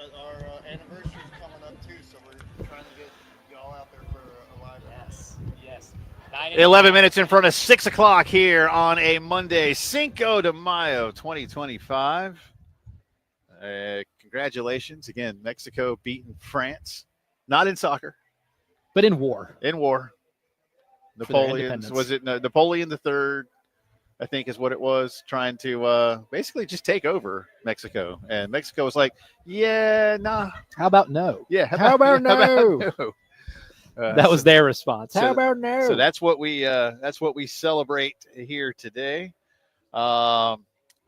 But our anniversary is coming up too, so we're trying to get y'all out there for a live. Yes. 11 minutes in front of 6 o'clock here on a Monday, Cinco de Mayo 2025. Congratulations. Again, Mexico beating France. Not in soccer. But in war. In war. Napoleon's, was it Napoleon the Third, I think is what it was, trying to basically just take over Mexico. And Mexico was like, yeah, nah. How about no? Yeah. How about no? That was their response. How about no? So that's what we celebrate here today. A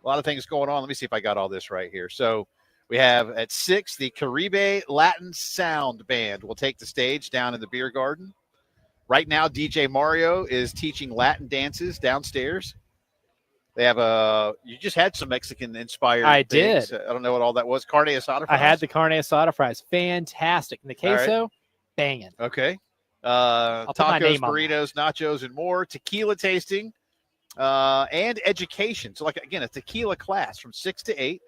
lot of things going on. Let me see if I got all this right here. So we have at 6, the Caribe Latin Sound Band will take the stage down in the beer garden. Right now, DJ Mario is teaching Latin dances downstairs. They have you just had some Mexican-inspired things. Did. I don't know what all that was. Carne asada fries? I had the carne asada fries. Fantastic. And the queso, banging. Okay. I'll put my Tacos, name on burritos, nachos, and more. Tequila tasting and education. So, again, a tequila class from 6 to 8.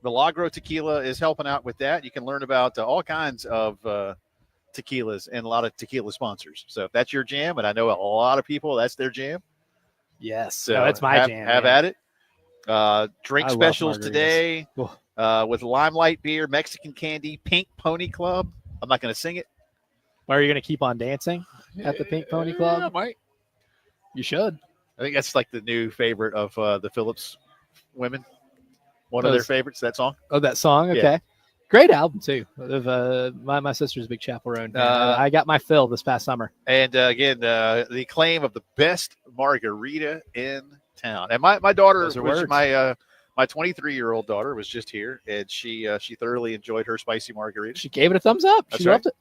Milagro Tequila is helping out with that. You can learn about all kinds of tequilas and a lot of tequila sponsors. So if that's your jam, and I know a lot of people, that's their jam. Yes. So that's my jam. Have at it. Drink specials today with Limelight beer, Mexican candy, Pink Pony Club. I'm not going to sing it. Are you going to keep on dancing at the Pink Pony Club? Yeah, I might. You should. I think that's like the new favorite of the Phillips women. One of their favorites, that song. Oh, that song? Okay. Yeah. Great album, too. My sister's a big Chapel Roan fan. I got my fill this past summer. And, again, the claim of the best margarita in town. And my daughter, my 23-year-old daughter was just here, and she thoroughly enjoyed her spicy margarita. She gave it a thumbs up. She loved it.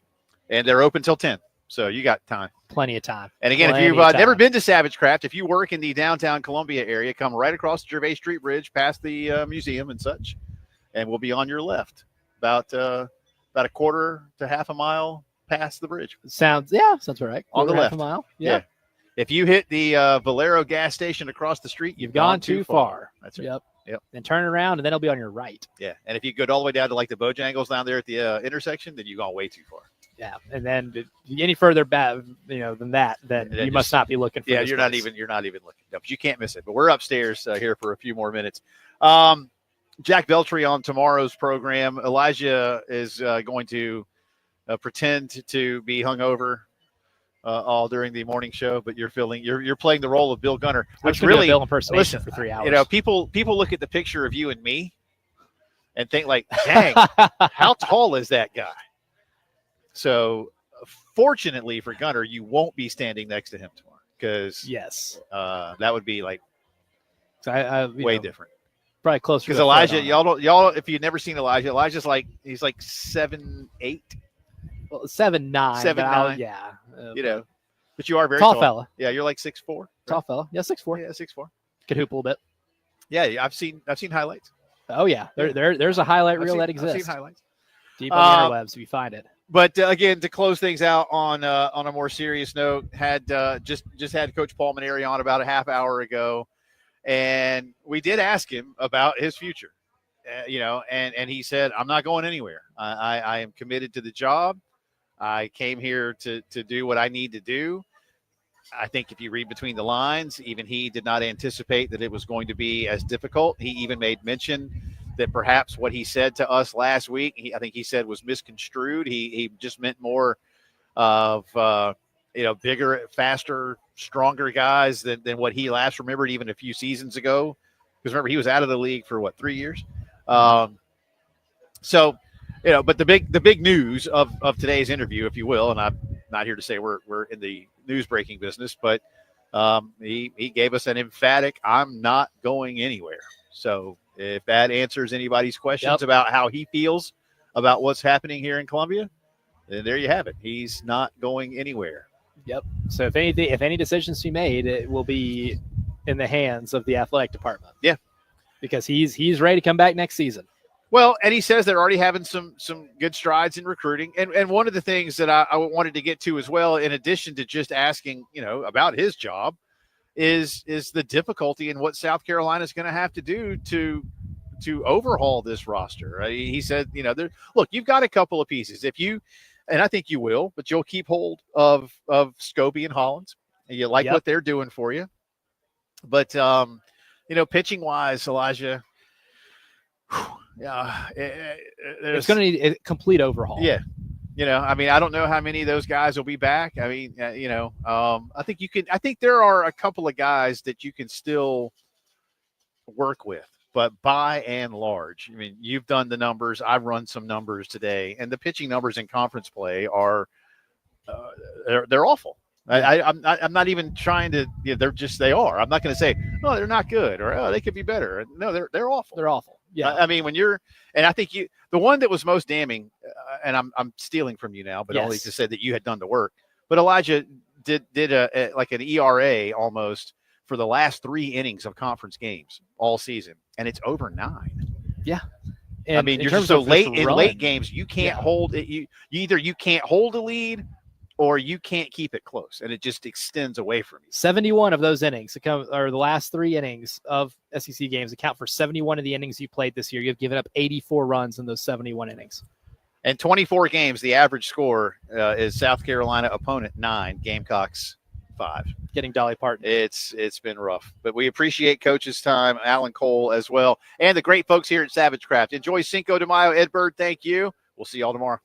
And they're open till 10, so you got time. Plenty of time. And, again, if you've never been to Savage Craft, if you work in the downtown Columbia area, come right across the Gervais Street Bridge past the museum and such, and we'll be on your left. About a quarter to half a mile past the bridge. Sounds all right. On the left. Half a mile. Yeah. If you hit the Valero gas station across the street, you've gone too far. That's right. Yep. Then turn around, and then it'll be on your right. Yeah. And if you go all the way down to like the Bojangles down there at the intersection, then you've gone way too far. Yeah. And then any further back, than that, then you must not be looking for. Yeah, you're not even looking. No, but you can't miss it. But we're upstairs here for a few more minutes. Jack Beltry on tomorrow's program. Elijah is going to pretend to be hungover all during the morning show, but you're playing the role of Bill Gunner, which really Bill impersonation for 3 hours. You know, people look at the picture of you and me and think like, dang, how tall is that guy? So, fortunately for Gunner, you won't be standing next to him tomorrow because that would be like way different. Probably closer because Elijah, y'all, if you've never seen Elijah, Elijah's he's like 7'8", well, 7'9", 7'9". Yeah, but you are very tall fella. Yeah, you're like 6'4". Right? Tall fella. Yeah, 6'4". Yeah, 6'4". Could hoop a little bit. Yeah, I've seen highlights. Oh yeah, there's a highlight reel that exists. I've seen highlights. Deep on the interwebs, if you find it. But again, to close things out on a more serious note, had just had Coach Paul Maneri on about a half hour ago. And we did ask him about his future, and he said, I'm not going anywhere. I am committed to the job. I came here to do what I need to do. I think if you read between the lines, even he did not anticipate that it was going to be as difficult. He even made mention that perhaps what he said to us last week, I think he said was misconstrued. He just meant more of, bigger, faster, stronger guys than what he last remembered even a few seasons ago. Because remember, he was out of the league for 3 years. But the big news of today's interview, if you will, and I'm not here to say we're in the news breaking business, but he gave us an emphatic, I'm not going anywhere. So if that answers anybody's questions about how he feels about what's happening here in Columbia, then there you have it. He's not going anywhere. Yep. So if any decisions to be made, it will be in the hands of the athletic department. Yeah. Because he's ready to come back next season. Well, and he says they're already having some good strides in recruiting. And one of the things that I wanted to get to as well, in addition to just asking, about his job, is the difficulty in what South Carolina is going to have to do to to overhaul this roster. Right? He said, look, you've got a couple of pieces. If you, and I think you will, but you'll keep hold of Scobie and Hollins. And you like what they're doing for you. But pitching wise, Elijah, it's going to need a complete overhaul. Yeah. I don't know how many of those guys will be back. I mean, I think there are a couple of guys that you can still work with, but by and large, I mean, you've done the numbers. I've run some numbers today, and the pitching numbers in conference play are they're awful. I'm not even trying to. They are. I'm not going to say, oh, they're not good or oh, they could be better. No, they're awful. They're awful. Yeah. I mean, and I think the one that was most damning, and I'm stealing from you now, but only to say that you had done the work. But Elijah did like an ERA almost for the last 3 innings of conference games all season, and it's over 9. Yeah. And I mean, you're so late games, you can't hold it. You either you can't hold a lead, or you can't keep it close, and it just extends away from you. 71 of those innings, or the last 3 innings of SEC games, account for 71 of the innings you played this year. You've given up 84 runs in those 71 innings. And 24 games, the average score is South Carolina opponent 9, Gamecocks 5. Getting Dolly Parton. It's been rough, but we appreciate Coach's time, Alan Cole as well, and the great folks here at Savage Craft. Enjoy Cinco de Mayo, Ed Bird. Thank you. We'll see y'all tomorrow.